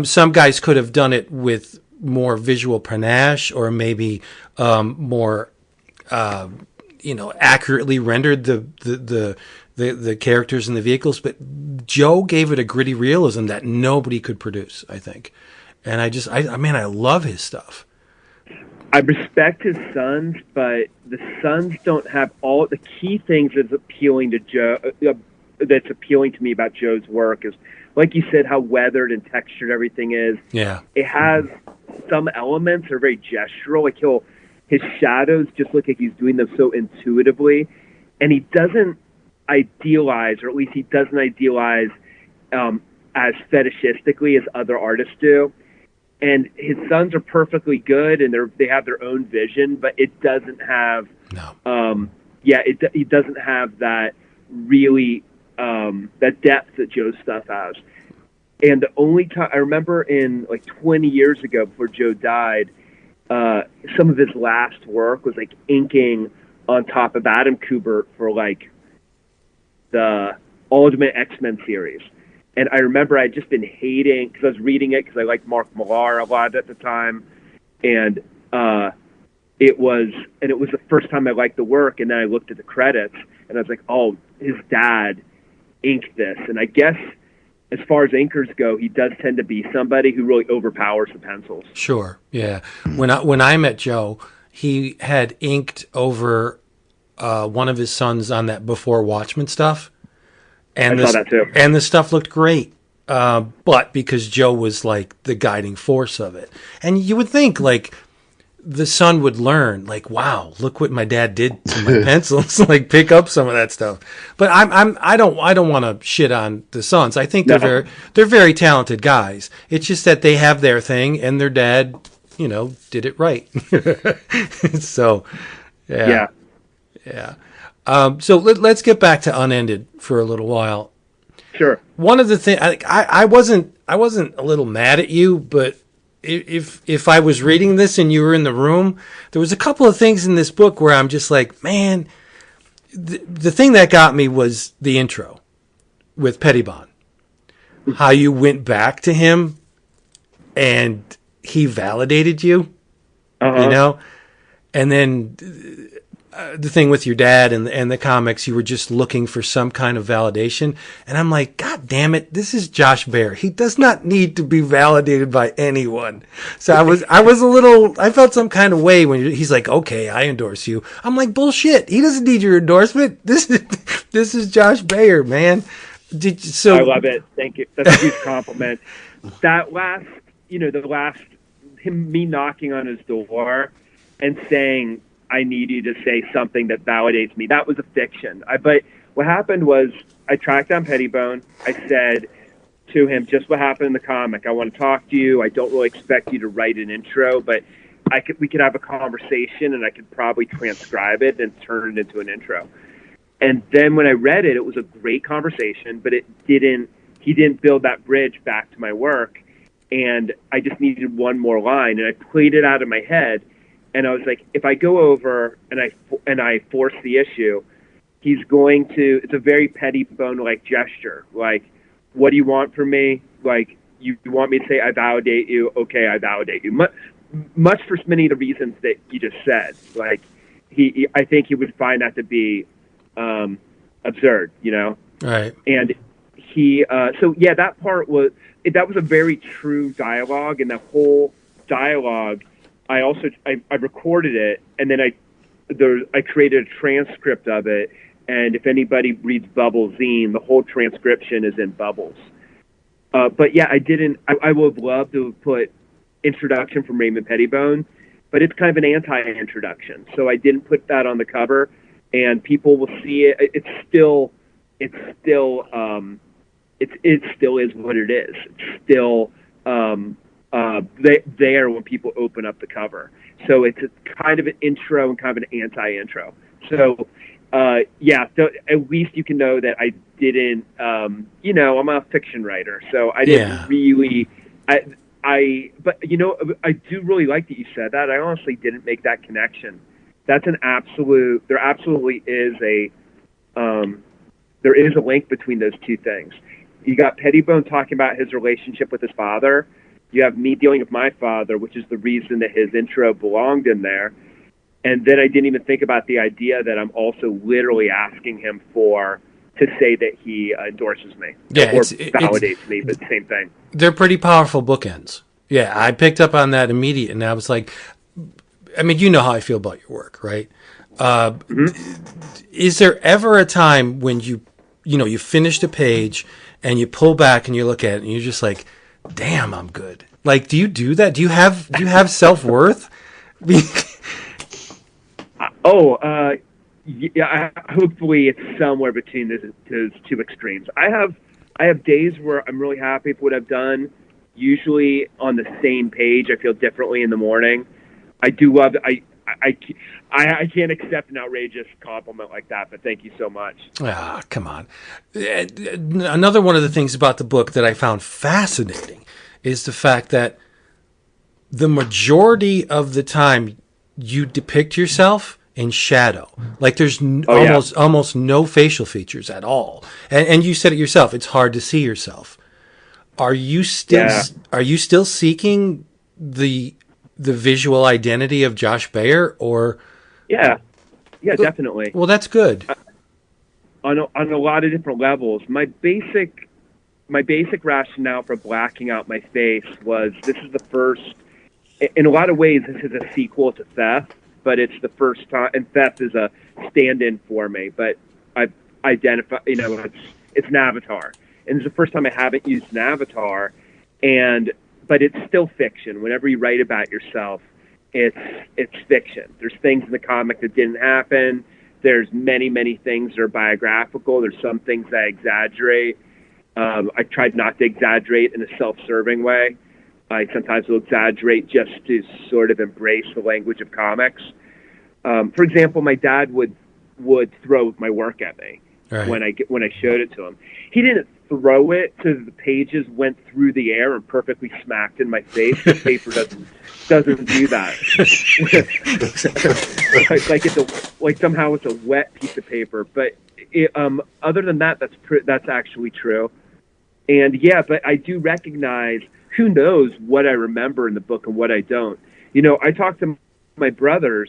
Some guys could have done it with more visual panache, or maybe more, accurately rendered the characters and the vehicles. But Joe gave it a gritty realism that nobody could produce, I think. And I love his stuff. I respect his sons, but the sons don't have all the key things that's appealing to Joe. That's appealing to me about Joe's work is, like you said, how weathered and textured everything is. Yeah, it has some elements that are very gestural. Like his shadows just look like he's doing them so intuitively, and he doesn't idealize, or at least he doesn't idealize as fetishistically as other artists do. And his sons are perfectly good, and they have their own vision, but it doesn't have, it doesn't have that really, that depth that Joe's stuff has. And the only time I remember in like 20 years ago before Joe died, some of his last work was like inking on top of Adam Kubert for like the Ultimate X-Men series. And I remember I'd just been hating, because I was reading it because I liked Mark Millar a lot at the time, and it was the first time I liked the work. And then I looked at the credits, and I was like, oh, his dad inked this. And I guess as far as inkers go, he does tend to be somebody who really overpowers the pencils. Sure, yeah. When I met Joe, he had inked over one of his sons on that Before Watchmen stuff. And I saw that too. And the stuff looked great. But because Joe was like the guiding force of it. And you would think like the son would learn, like, wow, look what my dad did to my pencils, like pick up some of that stuff. But I don't want to shit on the sons. I think they're very talented guys. It's just that they have their thing and their dad, did it right. So, yeah. So let's get back to Unended for a little while. Sure. One of the things I wasn't a little mad at you, but if I was reading this and you were in the room, there was a couple of things in this book where I'm just like, man, the thing that got me was the intro with Pettibon. How you went back to him and he validated you, and then the thing with your dad and the comics, you were just looking for some kind of validation. And I'm like, God damn it, this is Josh Baer. He does not need to be validated by anyone. So I felt some kind of way when he's like, okay, I endorse you. I'm like, bullshit. He doesn't need your endorsement. This is Josh Baer, man. I love it. Thank you. That's a huge compliment. That last, me knocking on his door and saying, I need you to say something that validates me. That was a fiction. But what happened was I tracked down Pettibone. I said to him, just what happened in the comic. I want to talk to you. I don't really expect you to write an intro, but we could have a conversation and I could probably transcribe it and turn it into an intro. And then when I read it, it was a great conversation, but he didn't build that bridge back to my work. And I just needed one more line, and I played it out in my head. And I was like, if I go over and I force the issue, he's going to. It's a very Pettibone-like gesture. Like, what do you want from me? Like, you want me to say I validate you? Okay, I validate you. Much for many of the reasons that you just said. Like, I think he would find that to be absurd. Right. And that part was a very true dialogue, and the whole dialogue. I recorded it, and then I created a transcript of it. And if anybody reads Bubble Zine, the whole transcription is in bubbles. But yeah, I would have loved to have put introduction from Raymond Pettibone, but it's kind of an anti-introduction. So I didn't put that on the cover, and people will see it. It still is what it is. It's still, there when people open up the cover. So it's a kind of an intro and kind of an anti-intro. So, at least you can know that I didn't, I'm a fiction writer, so I didn't really, but I do really like that you said that. I honestly didn't make that connection. That's there absolutely is there is a link between those two things. You got Pettibone talking about his relationship with his father. You have me dealing with my father, which is the reason that his intro belonged in there. And then I didn't even think about the idea that I'm also literally asking him to say that he endorses me or validates me, but same thing. They're pretty powerful bookends. Yeah, I picked up on that immediately, and I was like, I mean, you know how I feel about your work, right? Is there ever a time when you finished a page and you pull back and you look at it and you're just like, damn, I'm good. Like, do you do that? Do you have self-worth? Yeah. Hopefully, it's somewhere between those two extremes. I have days where I'm really happy with what I've done. Usually on the same page, I feel differently in the morning. I do love. I can't accept an outrageous compliment like that, but thank you so much. Ah, come on. Another one of the things about the book that I found fascinating is the fact that the majority of the time you depict yourself in shadow. Like there's almost no facial features at all. And you said it yourself, it's hard to see yourself. Are you still seeking the visual identity of Josh Baer, or? Yeah, definitely. Well, that's good. On a lot of different levels. My basic rationale for blacking out my face was this is the first. In a lot of ways, this is a sequel to Theft, but it's the first time. And Theft is a stand-in for me, but I identify. It's an avatar, and it's the first time I haven't used an avatar, but it's still fiction. Whenever you write about yourself, it's fiction. There's things in the comic that didn't happen. There's many things that are biographical. There's some things that I exaggerate. I tried not to exaggerate in a self-serving way. I sometimes will exaggerate just to sort of embrace the language of comics. For example, my dad would throw my work at me when I showed it to him. He didn't throw it so the pages went through the air and perfectly smacked in my face. The paper doesn't do that. like somehow it's a wet piece of paper. But other than that, that's actually true. And yeah, but I do recognize, who knows what I remember in the book and what I don't. I talked to my brothers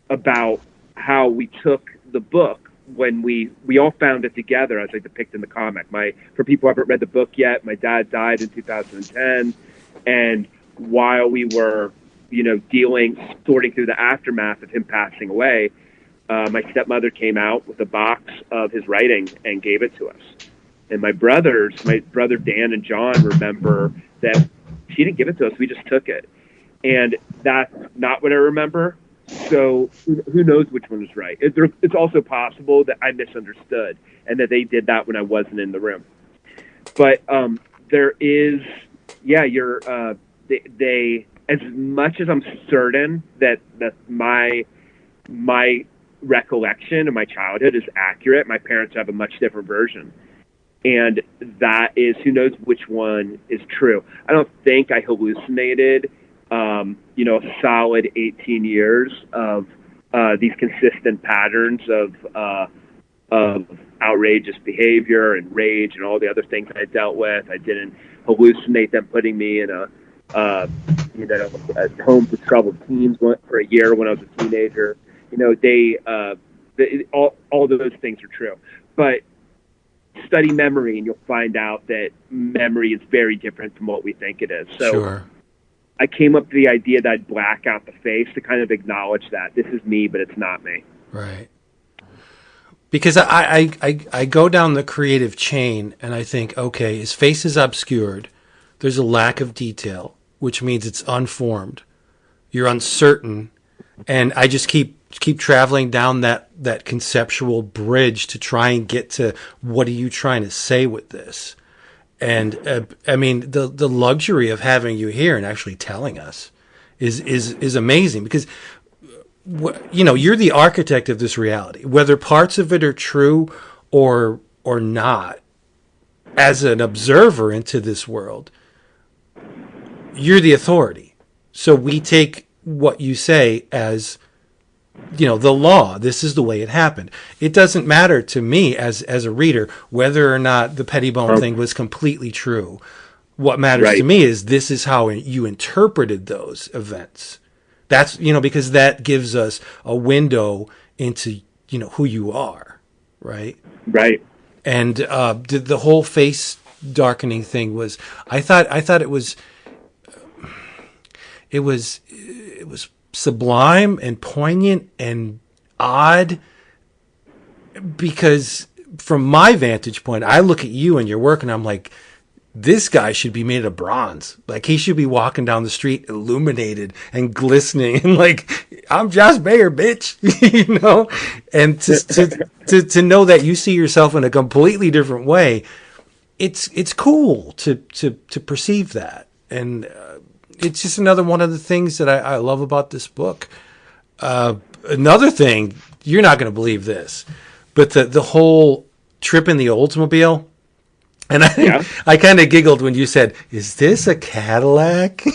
about how we took the book when we all found it together as I depict in the comic. For people who haven't read the book yet, my dad died in 2010, and while we were, sorting through the aftermath of him passing away, my stepmother came out with a box of his writing and gave it to us. And my brother Dan and John remember that she didn't give it to us, we just took it. And that's not what I remember. So who knows which one was right? It's also possible that I misunderstood and that they did that when I wasn't in the room. But there is, they as much as I'm certain that my recollection of my childhood is accurate, my parents have a much different version. And that is, who knows which one is true. I don't think I hallucinated a solid 18 years of these consistent patterns of outrageous behavior and rage and all the other things I dealt with. I didn't hallucinate them putting me in a home for troubled teens for a year when I was a teenager. All those things are true. But study memory and you'll find out that memory is very different from what we think it is. So sure. I came up with the idea that I'd black out the face to kind of acknowledge that this is me, but it's not me. Right. Because I go down the creative chain and I think, okay, his face is obscured. There's a lack of detail, which means it's unformed. You're uncertain. And I just keep traveling down that conceptual bridge to try and get to what are you trying to say with this? And the luxury of having you here and actually telling us is amazing because you're the architect of this reality, whether parts of it are true or not. As an observer into this world, you're the authority. So we take what you say as the law. This is the way it happened. It doesn't matter to me as a reader whether or not the Pettibone thing was completely true. What matters to me is this is how you interpreted those events. That's, because that gives us a window into, who you are. Right. Right. And the whole face darkening thing was, I thought it was sublime and poignant and odd because from my vantage point, I look at you and your work and I'm like, this guy should be made of bronze. Like he should be walking down the street illuminated and glistening and like, I'm Josh Bayer, bitch, and to know that you see yourself in a completely different way. It's cool to perceive that. And, it's just another one of the things that I love about this book. Another thing, you're not going to believe this, but the whole trip in the Oldsmobile, and I kind of giggled when you said, is this a Cadillac?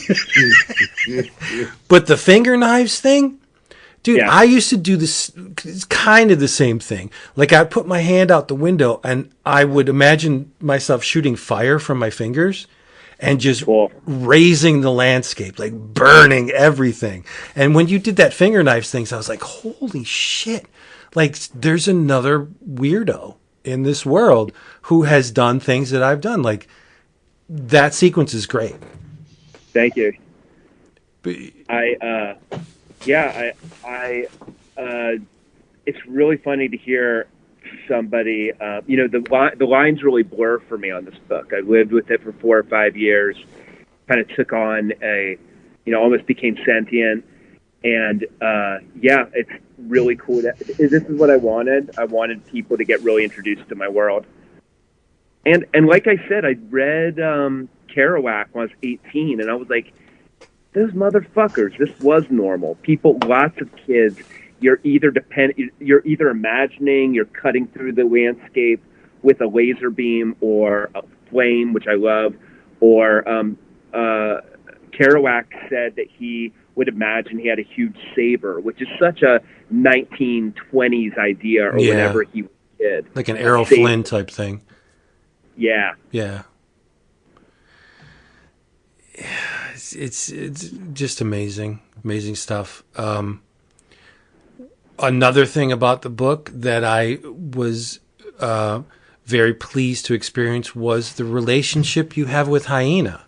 But the finger knives thing, dude, I used to do this, it's kind of the same thing. Like I'd put my hand out the window and I would imagine myself shooting fire from my fingers. And just raising the landscape, like burning everything. And when you did that finger knives things, I was like, holy shit. Like there's another weirdo in this world who has done things that I've done. Like that sequence is great. Thank you. It's really funny to hear somebody, the lines really blur for me on this book. I lived with it for 4 or 5 years, kind of took on almost became sentient. And yeah, it's really cool. This is what I wanted. I wanted people to get really introduced to my world. And like I said, I read Kerouac when I was 18, and I was like, those motherfuckers, this was normal. People, lots of kids, you're either imagining, you're cutting through the landscape with a laser beam or a flame, which I love, or Kerouac said that he would imagine he had a huge saber, which is such a 1920s idea, or whenever he was a kid. Like an Errol Flynn type thing. Yeah. Yeah. It's just amazing stuff. Another thing about the book that I was very pleased to experience was the relationship you have with Hyena.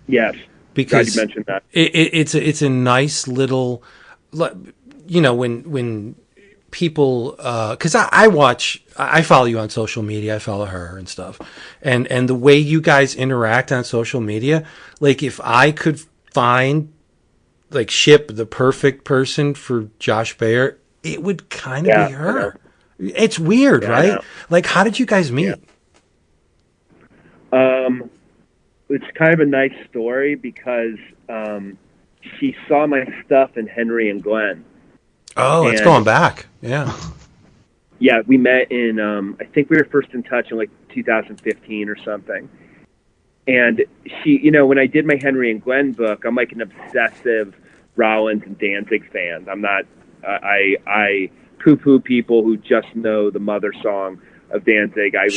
Yes, because glad you mentioned that. It's a nice little, when people, because I follow you on social media, I follow her and stuff, and the way you guys interact on social media, like if I could ship the perfect person for Josh Baer, it would kind of be her. It's weird, right? Like, how did you guys meet? It's kind of a nice story because she saw my stuff in Henry and Glenn. Oh, it's going back. Yeah. Yeah, we met in, I think we were first in touch in like 2015 or something. And she, when I did my Henry and Glenn book, I'm like an obsessive Rollins and Danzig fan. I'm not, I poo-poo people who just know the mother song of Danzig. I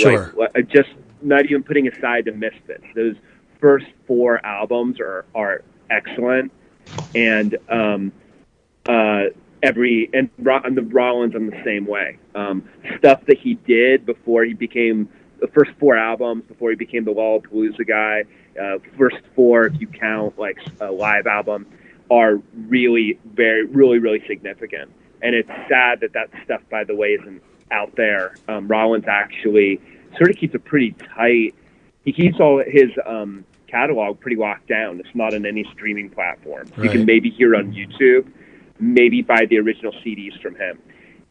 just not even putting aside the Misfits. Those first 4 albums are excellent, and the Rollins, I'm the same way. Stuff that he did before he became the first 4 albums, before he became the Lollapalooza guy, first 4 if you count like a live album, are really really significant. And it's sad that stuff, by the way, isn't out there. Rollins actually sort of keeps it pretty tight. He keeps all his catalog pretty locked down. It's not on any streaming platform. Right. You can maybe hear it on YouTube, maybe buy the original CDs from him.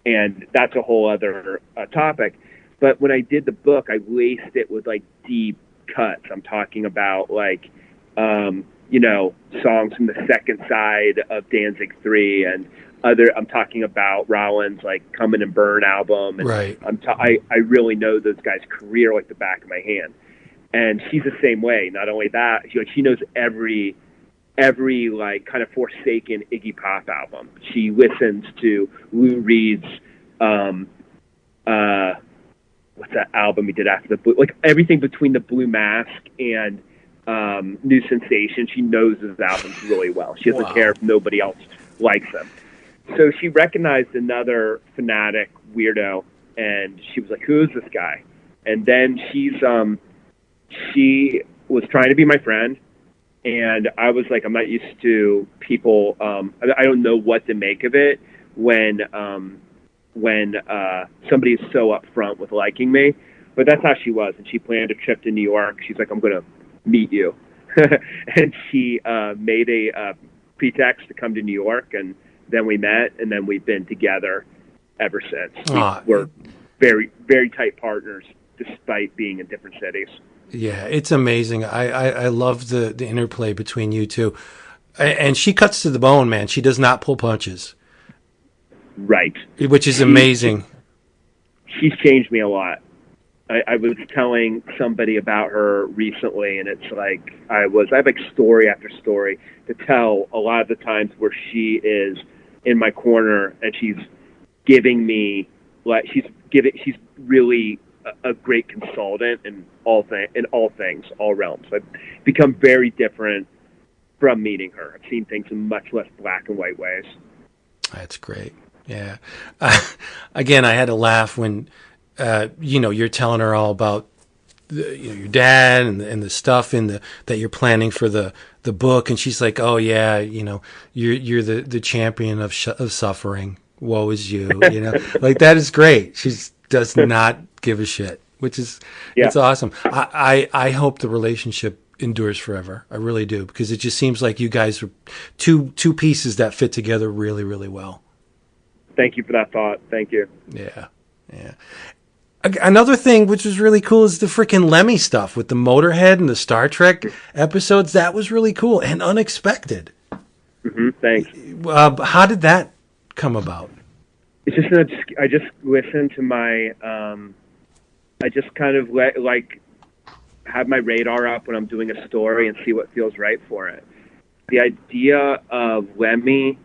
And that's a whole other topic. But when I did the book, I laced it with like deep cuts. I'm talking about like, songs from the second side of Danzig 3 and I'm talking about Rollins' like Come In and Burn album. And right. I really know those guys' career like the back of my hand. And she's the same way. Not only that, she knows every like kind of forsaken Iggy Pop album. She listens to Lou Reed's what's that album he did after the Blue? Like everything between the Blue Mask and New Sensation. She knows those albums really well. She doesn't care if nobody else likes them. So she recognized another fanatic weirdo, and she was like, "Who is this guy?" And then she was trying to be my friend, and I was like, I'm not used to people. I don't know what to make of it when somebody is so upfront with liking me. But that's how she was, and she planned a trip to New York. She's like, "I'm going to meet you," and she made a pretext to come to New York, and then we met, and then we've been together ever since. We're very, very tight partners, despite being in different cities. Yeah, it's amazing. I love the interplay between you two. And she cuts to the bone, man. She does not pull punches. Right. Which is amazing. She's changed me a lot. I was telling somebody about her recently, and it's like I have like story after story to tell a lot of the times where she is in my corner and she's giving me like she's really a great consultant in all things, all realms. I've become very different from meeting her. I've seen things in much less black and white ways. That's great. Yeah. Again, I had to laugh when you're telling her all about your dad and the stuff that you're planning for the book, and she's like, "Oh yeah, you're the champion of suffering. Woe is you." Like that is great. She does not give a shit, which is it's awesome. I hope the relationship endures forever. I really do, because it just seems like you guys are two pieces that fit together really, really well. Thank you for that thought. Thank you. Yeah. Another thing which was really cool is the freaking Lemmy stuff with the Motorhead and the Star Trek episodes. That was really cool and unexpected. Thanks. How did that come about? It's just that I just listen to my. I just kind of have my radar up when I'm doing a story and see what feels right for it. The idea of Lemmy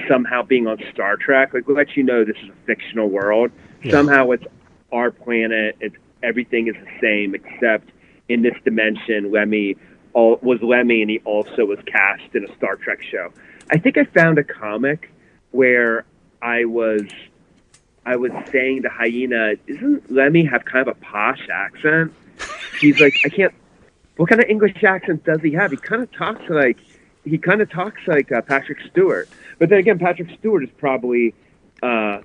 somehow being on Star Trek, like, we'll let you know this is a fictional world. Yeah. Somehow it's our planet. Everything is the same, except in this dimension, Lemmy was Lemmy, and he also was cast in a Star Trek show. I think I found a comic where I was saying to Hyena, doesn't Lemmy have kind of a posh accent? He's like, what kind of English accent does he have? He kind of talks like Patrick Stewart. But then again, Patrick Stewart is probably,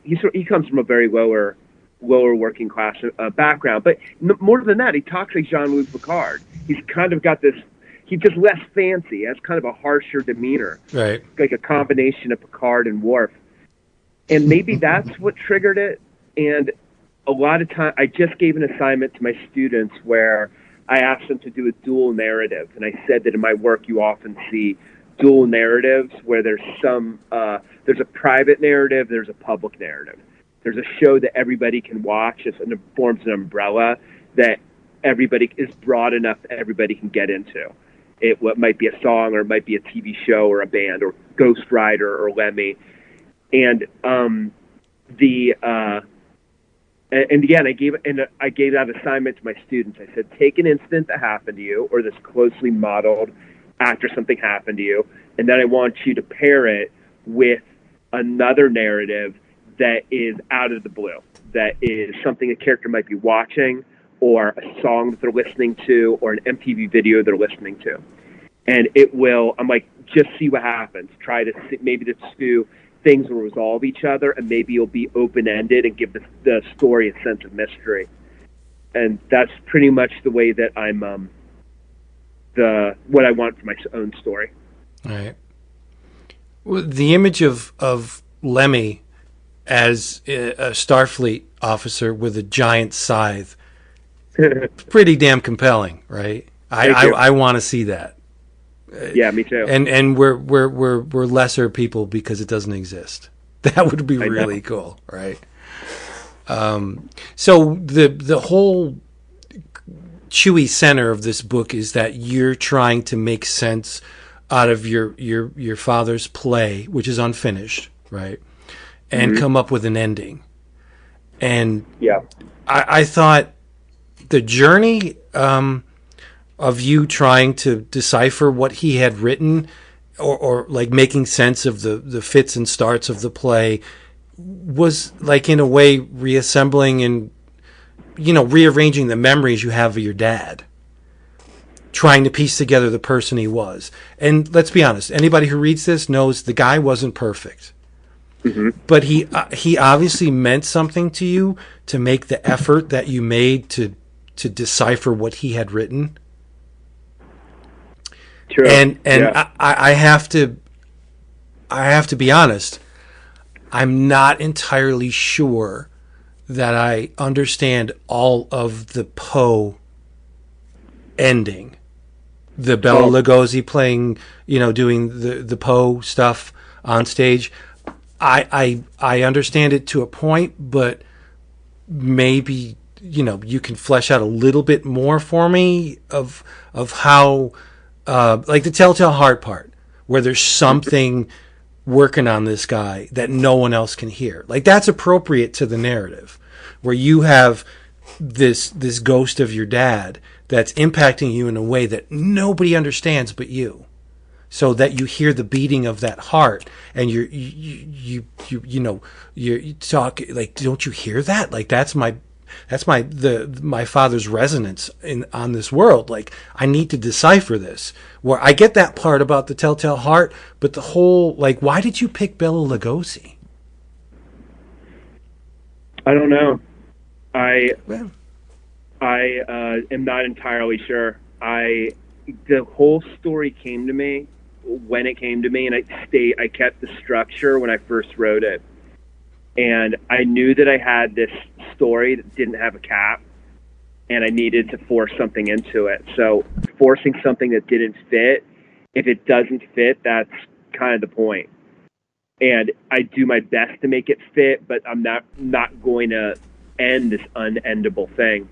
he comes from a very lower working class background. But more than that, he talks like Jean-Luc Picard. He's kind of got this, he's just less fancy. He has kind of a harsher demeanor. Right. Like a combination of Picard and Worf. And maybe that's what triggered it. And a lot of time, I just gave an assignment to my students where I asked them to do a dual narrative. And I said that in my work, you often see dual narratives where there's a private narrative, there's a public narrative. There's a show that everybody can watch. It forms an umbrella that everybody is broad enough that everybody can get into. It might be a song, or it might be a TV show, or a band, or Ghost Rider, or Lemmy. And again, I gave that assignment to my students. I said, take an incident that happened to you, or this closely modeled after something happened to you, and then I want you to pair it with another narrative that is out of the blue, that is something a character might be watching, or a song that they're listening to, or an MTV video they're listening to. And I'm like, just see what happens. Try to see, maybe the two things will resolve each other, and maybe it'll be open-ended and give the story a sense of mystery. And that's pretty much the way that I'm what I want for my own story. All right. Well, the image of Lemmy as a Starfleet officer with a giant scythe, pretty damn compelling, right? I want to see that. Yeah, me too. And we're lesser people because it doesn't exist. That would be really cool, right? So the whole Chewy center of this book is that you're trying to make sense out of your father's play, which is unfinished, right? And come up with an ending. And yeah, I thought the journey of you trying to decipher what he had written, or like making sense of the fits and starts of the play, was like, in a way, reassembling and rearranging the memories you have of your dad, trying to piece together the person he was. And let's be honest, anybody who reads this knows the guy wasn't perfect. But he obviously meant something to you to make the effort that you made to decipher what he had written. True. And yeah. I have to be honest, I'm not entirely sure that I understand all of the Poe ending. The Bela Lugosi playing, doing the Poe stuff on stage. I understand it to a point, but maybe you can flesh out a little bit more for me of how, like the Telltale Heart part, where there's something working on this guy that no one else can hear. Like, that's appropriate to the narrative, where you have this ghost of your dad that's impacting you in a way that nobody understands but you. So that you hear the beating of that heart, and you talk like, don't you hear that? Like, that's my father's resonance on this world. Like, I need to decipher this. Where I get that part about the Telltale Heart, but the whole, like, why did you pick Bela Lugosi? I don't know. I am not entirely sure. the whole story came to me when it came to me, and I kept the structure when I first wrote it. And I knew that I had this story that didn't have a cap, and I needed to force something into it. So forcing something that didn't fit, if it doesn't fit, that's kind of the point. And I do my best to make it fit, but I'm not going to end this unendable thing.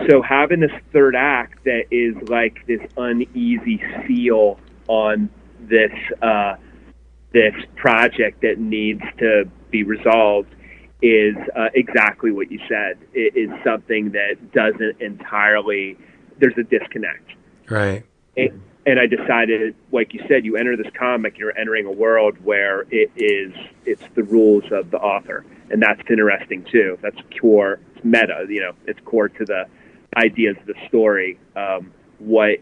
So having this third act that is like this uneasy seal on this this project that needs to be resolved is exactly what you said. It is something that doesn't entirely. There's a disconnect, Right. and I decided, like you said, you enter this comic, you're entering a world where it's the rules of the author, and that's interesting too. That's core, it's meta. It's core to the ideas of the story. What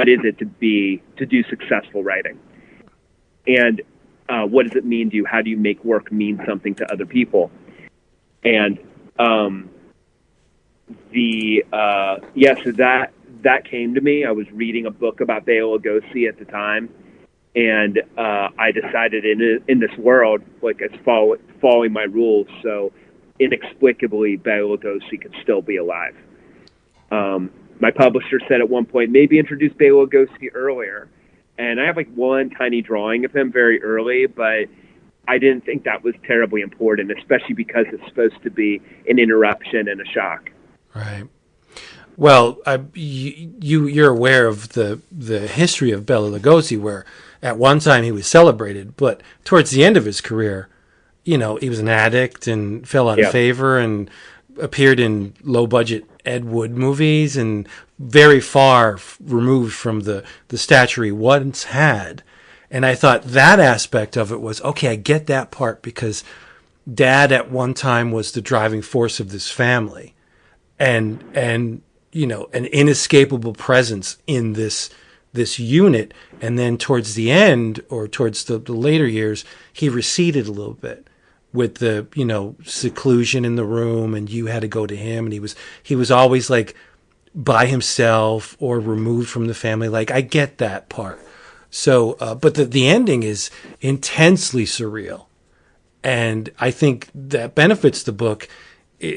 is it to do successful writing, and what does it mean to you? How do you make work mean something to other people? And so that came to me. I was reading a book about Bela Lugosi at the time, and I decided in this world, like, it's following my rules. So inexplicably, Bela Lugosi could still be alive. My publisher said at one point, maybe introduce Bela Lugosi earlier. And I have like one tiny drawing of him very early, but I didn't think that was terribly important, especially because it's supposed to be an interruption and a shock. Right. Well, you're aware of the history of Bela Lugosi, where at one time he was celebrated, but towards the end of his career, he was an addict and fell out of favor and appeared in low-budget Ed Wood movies and very far removed from the stature he once had. And I thought that aspect of it was, okay, I get that part, because Dad at one time was the driving force of this family, and an inescapable presence in this unit. And then towards the end, or towards the later years, he receded a little bit with the seclusion in the room, and you had to go to him, and he was always like by himself or removed from the family. Like, I get that part. So, but the ending is intensely surreal, and I think that benefits the book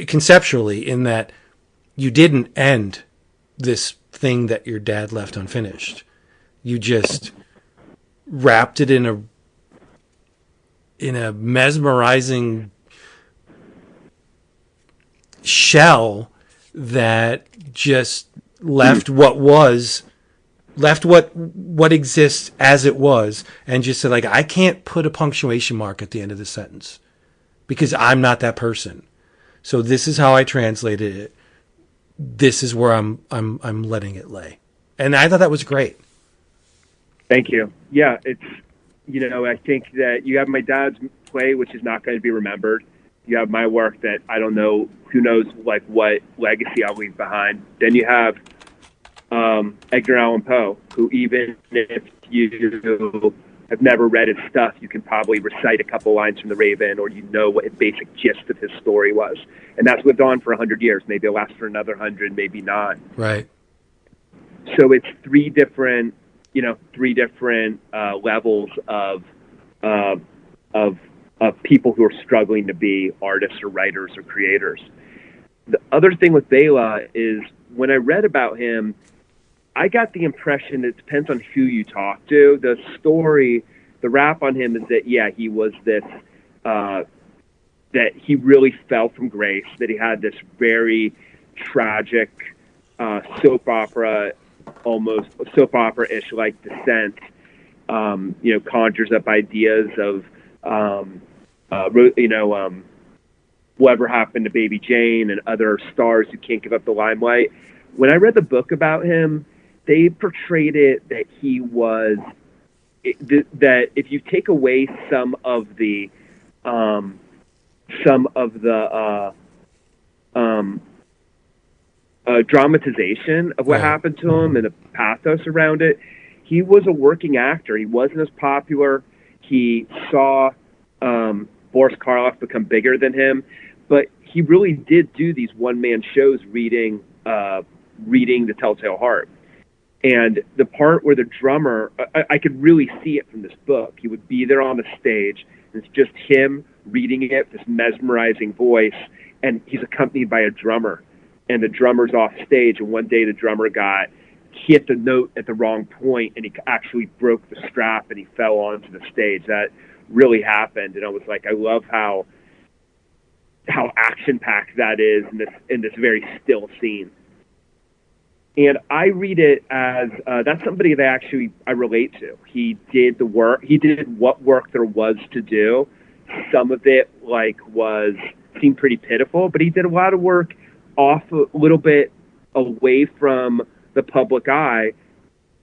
conceptually, in that you didn't end this thing that your dad left unfinished. You just wrapped it in a mesmerizing shell that just left what exists as it was, and just said, like, I can't put a punctuation mark at the end of the sentence because I'm not that person. So this is how I translated it. This is where I'm letting it lay. And I thought that was great. Thank you. Yeah, it's, I think that you have my dad's play, which is not going to be remembered. You have my work that I don't know, who knows, like, what legacy I'll leave behind. Then you have Edgar Allan Poe, who, even if you have never read his stuff, you can probably recite a couple lines from The Raven, or what the basic gist of his story was. And that's lived on for 100 years. Maybe it'll last for another 100, maybe not. Right. So it's three different levels of people who are struggling to be artists or writers or creators. The other thing with Bela is, when I read about him, I got the impression that it depends on who you talk to. The story, the rap on him is that, he was this, that he really fell from grace, that he had this very tragic soap opera-ish like descent, conjures up ideas of, whatever happened to Baby Jane and other stars who can't give up the limelight. When I read the book about him, they portrayed it that he was, that if you take away some of the dramatization of what happened to him and the pathos around it, he was a working actor. He wasn't as popular. He saw Boris Karloff become bigger than him, but he really did do these one-man shows reading reading The Telltale Heart. And the part where the drummer, I could really see it from this book. He would be there on the stage, and it's just him reading it, this mesmerizing voice, and he's accompanied by a drummer. And the drummer's off stage, and one day the drummer hit the note at the wrong point, and he actually broke the strap, and he fell onto the stage. That really happened, and I was like, I love how action-packed that is in this very still scene. And I read it as that's somebody that I relate to. He did the work. He did what work there was to do. Some of it seemed pretty pitiful, but he did a lot of work off a little bit away from the public eye,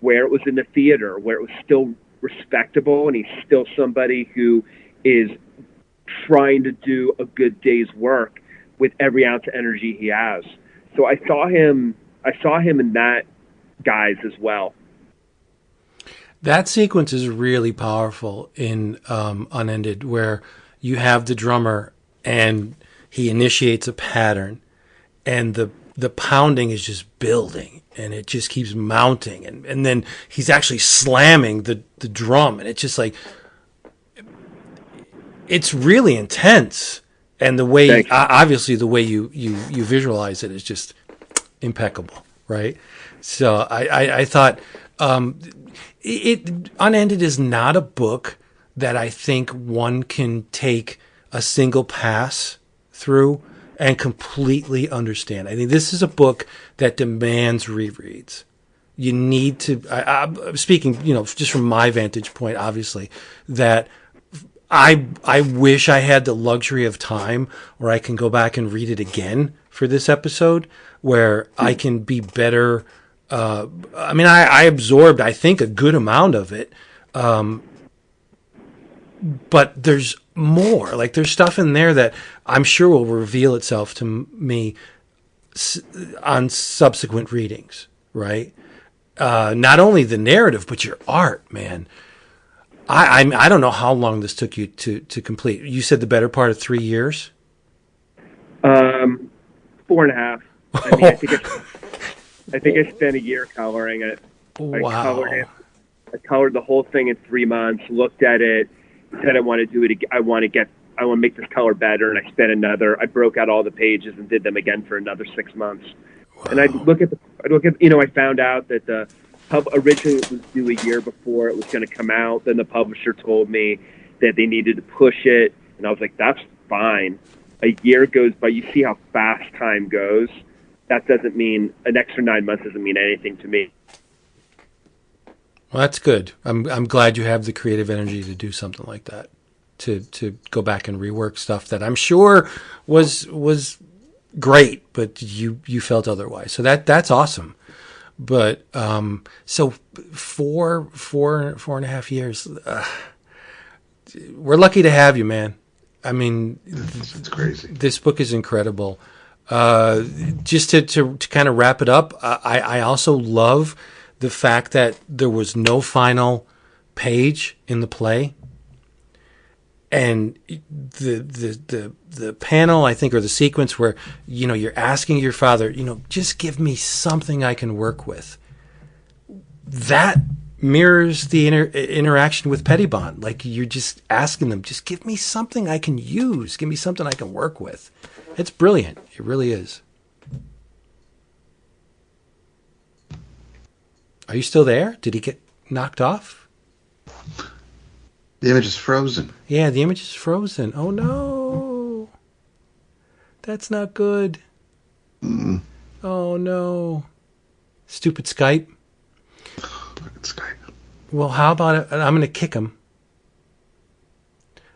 where it was in the theater, where it was still respectable, and he's still somebody who is trying to do a good day's work with every ounce of energy he has. So I saw him in that guise as well. That sequence is really powerful in Unended, where you have the drummer and he initiates a pattern, and the pounding is just building, and it just keeps mounting, and then he's actually slamming the drum, and it's just like, it's really intense. And the way, obviously, the way you visualize it is just impeccable, right? So I thought Unended is not a book that I think one can take a single pass through and completely understand. I think this is a book that demands rereads. You need to, speaking, just from my vantage point, obviously, that I wish I had the luxury of time where I can go back and read it again for this episode, where I can be better. I absorbed, I think, a good amount of it. But there's more. Like, there's stuff in there that I'm sure will reveal itself to me on subsequent readings, right? Not only the narrative, but your art, man. I don't know how long this took you to complete. You said the better part of 3 years? 4.5. I mean, I think I spent a year coloring it. Wow. I colored the whole thing in 3 months, looked at it, said I want to do it again. I want to make this color better, and I broke out all the pages and did them again for another 6 months. Wow. And I found out that the pub originally it was due a year before it was going to come out. Then the publisher told me that they needed to push it, and I was like, that's fine. A year goes by. You see how fast time goes. That doesn't mean an extra 9 months doesn't mean anything to me. Well, that's good. I'm glad you have the creative energy to do something like that, to go back and rework stuff that I'm sure was great, but you felt otherwise. So that's awesome. But so 4.5 years. We're lucky to have you, man. I mean, it's crazy. This book is incredible. Just to kind of wrap it up, I also love the fact that there was no final page in the play, and the panel, I think, or the sequence where you're asking your father, just give me something I can work with. That mirrors the interaction with Pettibon. Like, you're just asking them, just give me something I can use, give me something I can work with. It's brilliant. It really is. Are you still there? Did he get knocked off? The image is frozen. Yeah, the image is frozen. Oh, no. That's not good. Mm. Oh, no. Stupid Skype. Fucking Skype. Well, how about it? I'm going to kick him.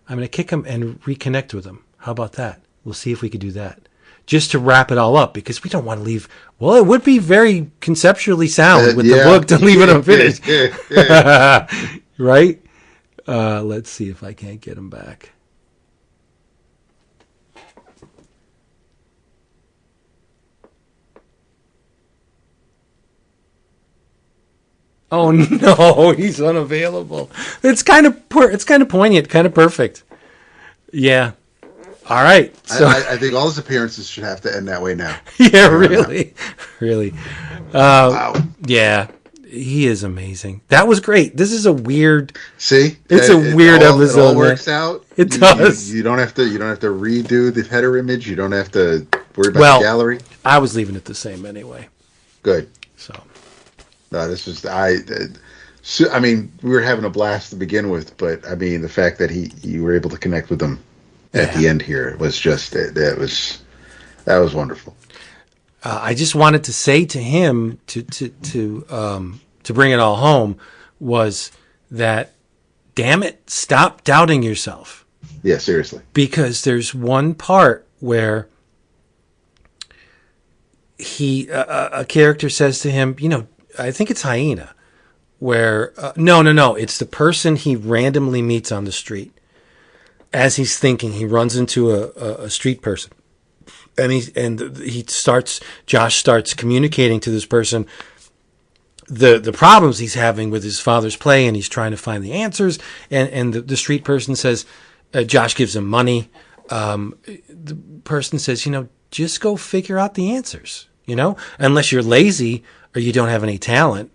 I'm going to kick him and reconnect with him. How about that? We'll see if we could do that. Just to wrap it all up, because we don't want to leave. Well, it would be very conceptually sound with the book to leave it unfinished. Right? Let's see if I can't get him back. Oh no, he's unavailable. It's kind of poignant, kind of perfect. Yeah. All right. So I think all his appearances should have to end that way now. yeah, really, really. Wow. Yeah, he is amazing. That was great. This is a weird. See, It's a weird episode. It all man. works out. It does. You don't have to. You don't have to redo the header image. You don't have to worry about the gallery. I was leaving it the same anyway. Good. So. No, this was I mean, we were having a blast to begin with, but I mean, the fact that you were able to connect with him at the end here was just that was wonderful. I just wanted to say to him to bring it all home was that, damn it, stop doubting yourself. Yeah, seriously. Because there's one part where a character says to him, I think it's Hyena, where no, it's the person he randomly meets on the street. As he's thinking, he runs into a street person. Josh starts communicating to this person the problems he's having with his father's play, and he's trying to find the answers. And the street person says, Josh gives him money. The person says, just go figure out the answers, unless you're lazy or you don't have any talent.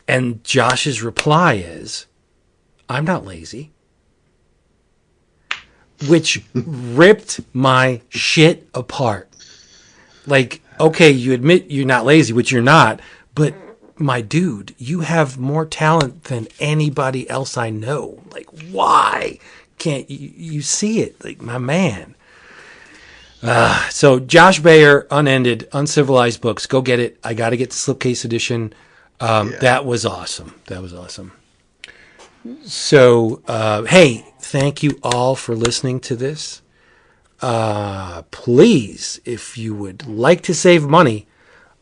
And Josh's reply is, I'm not lazy. Which ripped my shit apart. Like, okay, you admit you're not lazy, which you're not, but my dude, you have more talent than anybody else I know. Like, why can't you see it? Like, my man. So Josh Bayer, Unended, Uncivilized Books. Go get it. I got to get the slipcase edition. That was awesome. So, hey, thank you all for listening to this. Please, if you would like to save money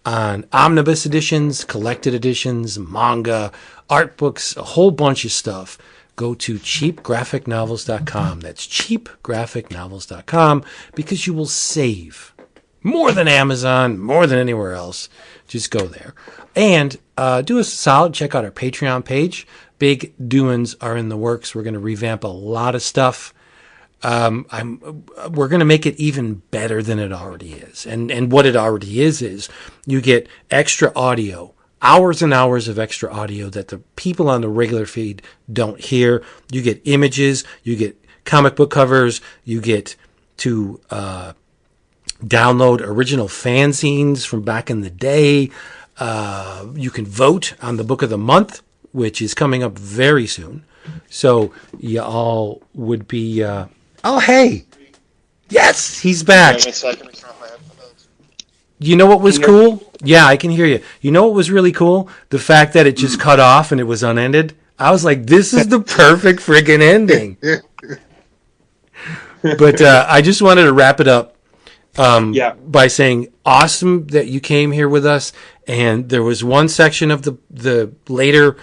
on omnibus editions, collected editions, manga, art books, a whole bunch of stuff, go to cheapgraphicnovels.com. That's cheapgraphicnovels.com, because you will save more than Amazon, more than anywhere else. Just go there. And do us a solid, check out our Patreon page. Big doings are in the works. We're going to revamp a lot of stuff. We're going to make it even better than it already is. And what it already is you get extra audio, hours and hours of extra audio that the people on the regular feed don't hear. You get images, you get comic book covers, you get to download original fanzines from back in the day. You can vote on the book of the month, which is coming up very soon. So you all would be... oh, hey! Yes, he's back. You know what was cool? Yeah, I can hear you. You know what was really cool? The fact that it just cut off and it was unended. I was like, this is the perfect friggin' ending. But I just wanted to wrap it up by saying, awesome that you came here with us. And there was one section of the later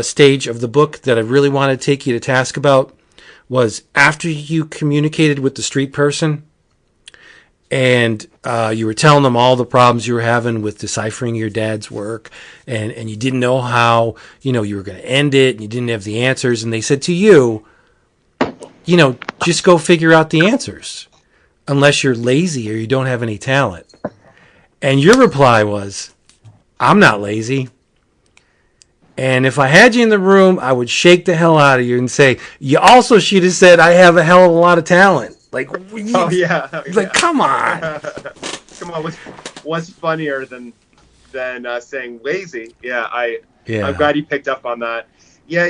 stage of the book that I really wanted to take you to task about, was after you communicated with the street person and you were telling them all the problems you were having with deciphering your dad's work, and you didn't know how, you were going to end it, and you didn't have the answers, and they said to you, just go figure out the answers, unless you're lazy or you don't have any talent. And your reply was, I'm not lazy. And if I had you in the room, I would shake the hell out of you and say, you also should have said, I have a hell of a lot of talent. Like, come on. Come on. What's funnier than saying lazy? Yeah. I'm glad you picked up on that. Yeah.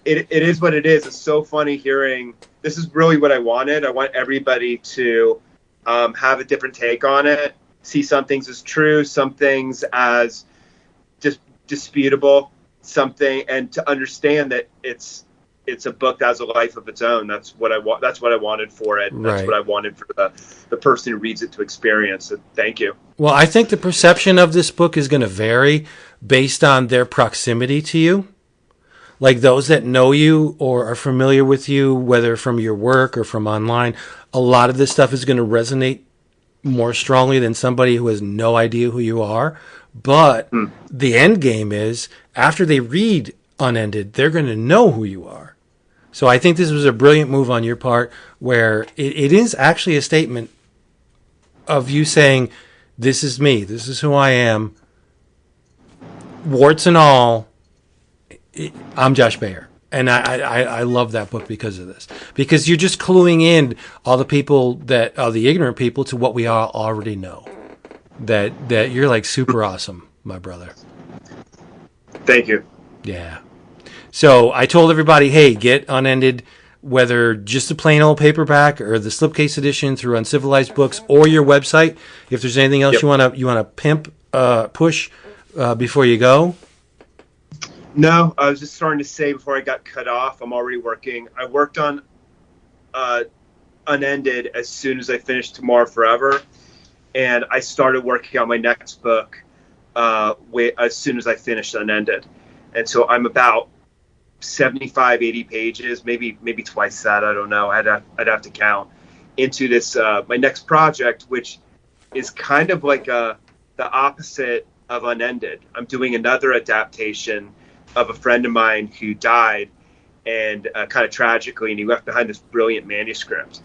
It is what it is. It's so funny hearing, this is really what I wanted. I want everybody to have a different take on it, see some things as true, some things as just disputable, something, and to understand that it's a book that has a life of its own. That's what I want. That's what I wanted for it. That's what I wanted for the person who reads it to experience. So thank you. Well, I think the perception of this book is going to vary based on their proximity to you. Like those that know you or are familiar with you, whether from your work or from online, a lot of this stuff is going to resonate more strongly than somebody who has no idea who you are. But the end game is, after they read Unended, they're going to know who you are. So I think this was a brilliant move on your part, where it is actually a statement of you saying, this is me, this is who I am, warts and all, I'm Josh Bayer. And I love that book because of this. Because you're just cluing in all the people that are the ignorant people to what we all already know. That you're like super awesome, my brother. Thank you. Yeah. So I told everybody, hey, get Unended, whether just a plain old paperback or the slipcase edition through Uncivilized Books or your website. If there's anything else you wanna pimp, push before you go. No, I was just starting to say before I got cut off, I'm already working. I worked on Unended as soon as I finished Tomorrow Forever, and I started working on my next book as soon as I finished Unended. And so I'm about 75, 80 pages, maybe twice that, I don't know. I'd have to count into this my next project, which is kind of like the opposite of Unended. I'm doing another adaptation of a friend of mine who died, and kind of tragically, and he left behind this brilliant manuscript.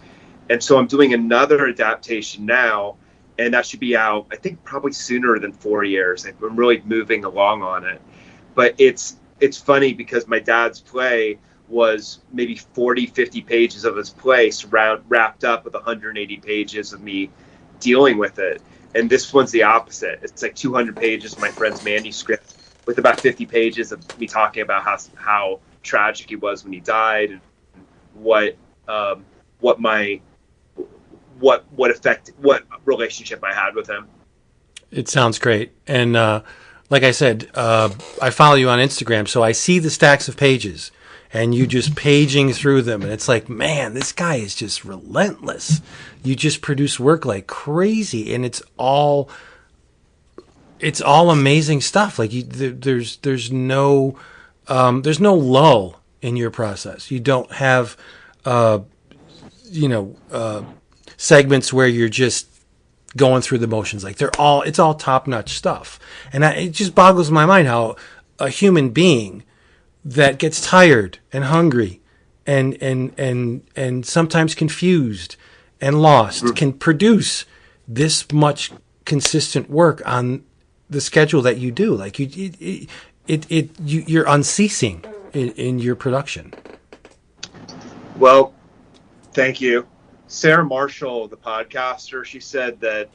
And so I'm doing another adaptation now, and that should be out, I think, probably sooner than 4 years. I'm really moving along on it. But it's funny because my dad's play was maybe 40, 50 pages of his play wrapped up with 180 pages of me dealing with it. And this one's the opposite. It's like 200 pages of my friend's manuscript with about 50 pages of me talking about how tragic he was when he died, and what relationship I had with him. It sounds great. And like I said, I follow you on Instagram, so I see the stacks of pages and you just paging through them. And it's like, man, this guy is just relentless. You just produce work like crazy, and it's all amazing stuff. Like there's no lull in your process. You don't have, segments where you're just going through the motions. Like it's all top notch stuff. And it just boggles my mind how a human being that gets tired and hungry and sometimes confused and lost can produce this much consistent work on the schedule that you do. Like you're unceasing in your production. Well, thank you. Sarah Marshall, the podcaster, she said that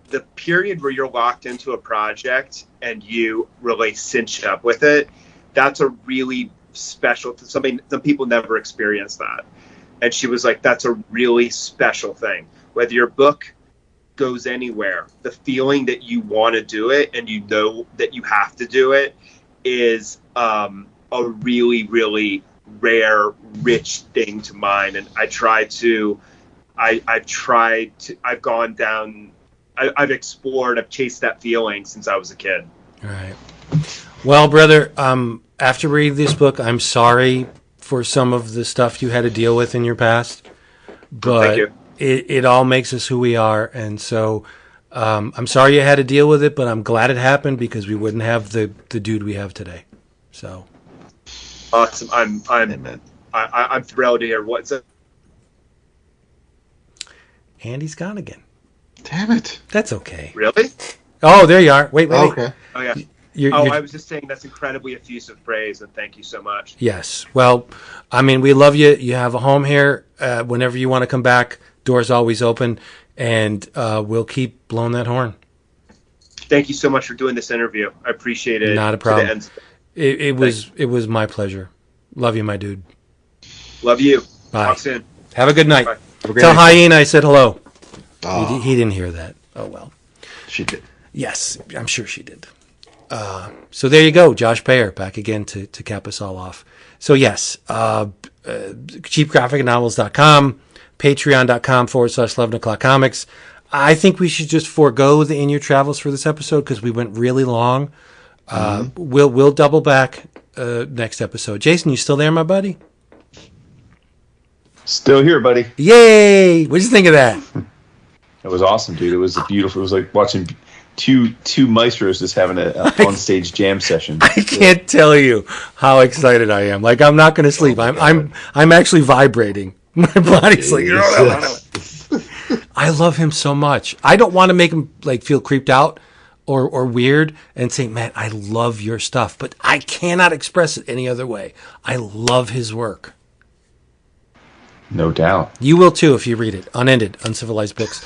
the period where you're locked into a project and you really cinch up with it, that's a really special, something. Some people never experience that. And she was like, that's a really special thing. Whether your book goes anywhere, the feeling that you want to do it and you know that you have to do it is a really, really rare, rich thing to mine. And I've gone down, I've explored, I've chased that feeling since I was a kid. All right. Well, brother, after reading this book, I'm sorry for some of the stuff you had to deal with in your past, but Thank you. It all makes us who we are. And so I'm sorry you had to deal with it, but I'm glad it happened because we wouldn't have the dude we have today. So awesome. I'm thrilled to hear what's it. Andy's gone again. Damn it. That's okay. Really? Oh, there you are. Wait. Okay. Oh, yeah. You're, I was just saying that's incredibly effusive praise, and thank you so much. Yes. Well, I mean, we love you. You have a home here. Whenever you want to come back, door's always open, and we'll keep blowing that horn. Thank you so much for doing this interview. I appreciate it. Not a problem. It was my pleasure. Love you, my dude. Love you. Bye. Talk soon. Have a good night. Bye. Tell Hyena I said hello. Oh, He didn't hear that. Oh, well. she did. Yes, I'm sure she did. So there you go. Josh Bayer back again to cap us all off. So yes, cheapgraphicnovels.com, patreon.com/11o'clockcomics. I think we should just forego the In Your Travels for this episode because we went really long. We'll double back next episode. Jason, you still there, my buddy? Still here, buddy. Yay! What'd you think of that? It was awesome, dude. It was beautiful. It was like watching two maestros just having a on stage jam session. I can't tell you how excited I am. Like, I'm not going to sleep. I'm actually vibrating. My body's like, I love him so much. I don't want to make him like feel creeped out or weird and say, man, I love your stuff, but I cannot express it any other way. I love his work. No doubt. You will too if you read it. Unended, Uncivilized Books.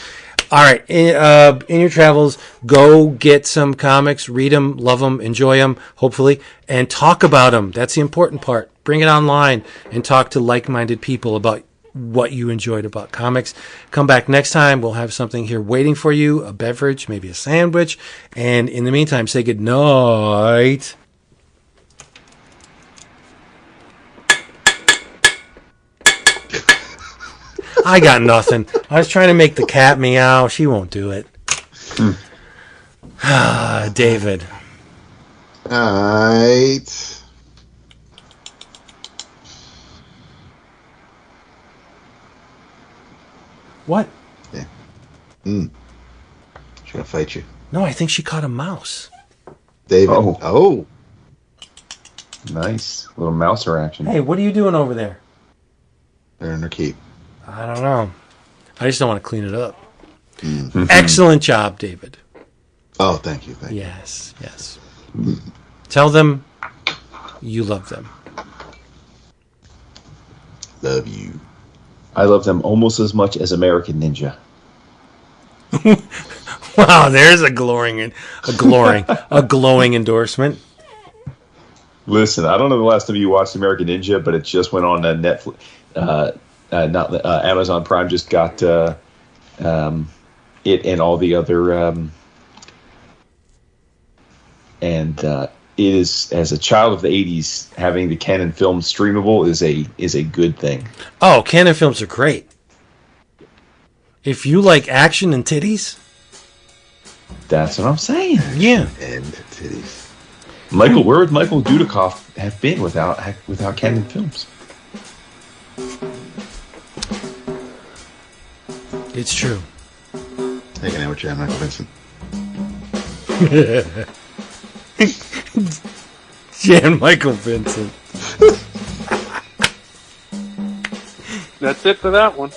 All right. In your travels, go get some comics, read them, love them, enjoy them, hopefully, and talk about them. That's the important part. Bring it online and talk to like-minded people about what you enjoyed about comics. Come back next time. We'll have something here waiting for you, a beverage, maybe a sandwich. And in the meantime, say good night. I got nothing. I was trying to make the cat meow. She won't do it. David. All right. What? Yeah. She's gonna fight you, No, I think she caught a mouse. David. Oh. Oh. Nice little mouser action. Hey, what are you doing over there? They're in her keep. I don't know. I just don't want to clean it up. Excellent job, David. Oh, thank you. Thank you. Yes, yes. Tell them you love them. Love you. I love them almost as much as American Ninja. Wow, there's a glowing endorsement. Listen, I don't know the last time you watched American Ninja, but it just went on Netflix. Amazon Prime just got it and all the other it is, as a child of the 80s, having the Canon film streamable is a good thing. Oh, Canon films are great. If you like action and titties, That's what I'm saying. yeah. And titties. Michael, where would Michael Dudikoff have been without Canon films? It's true. Hanging out with Jan Michael Vincent. Jan Michael Vincent. That's it for that one.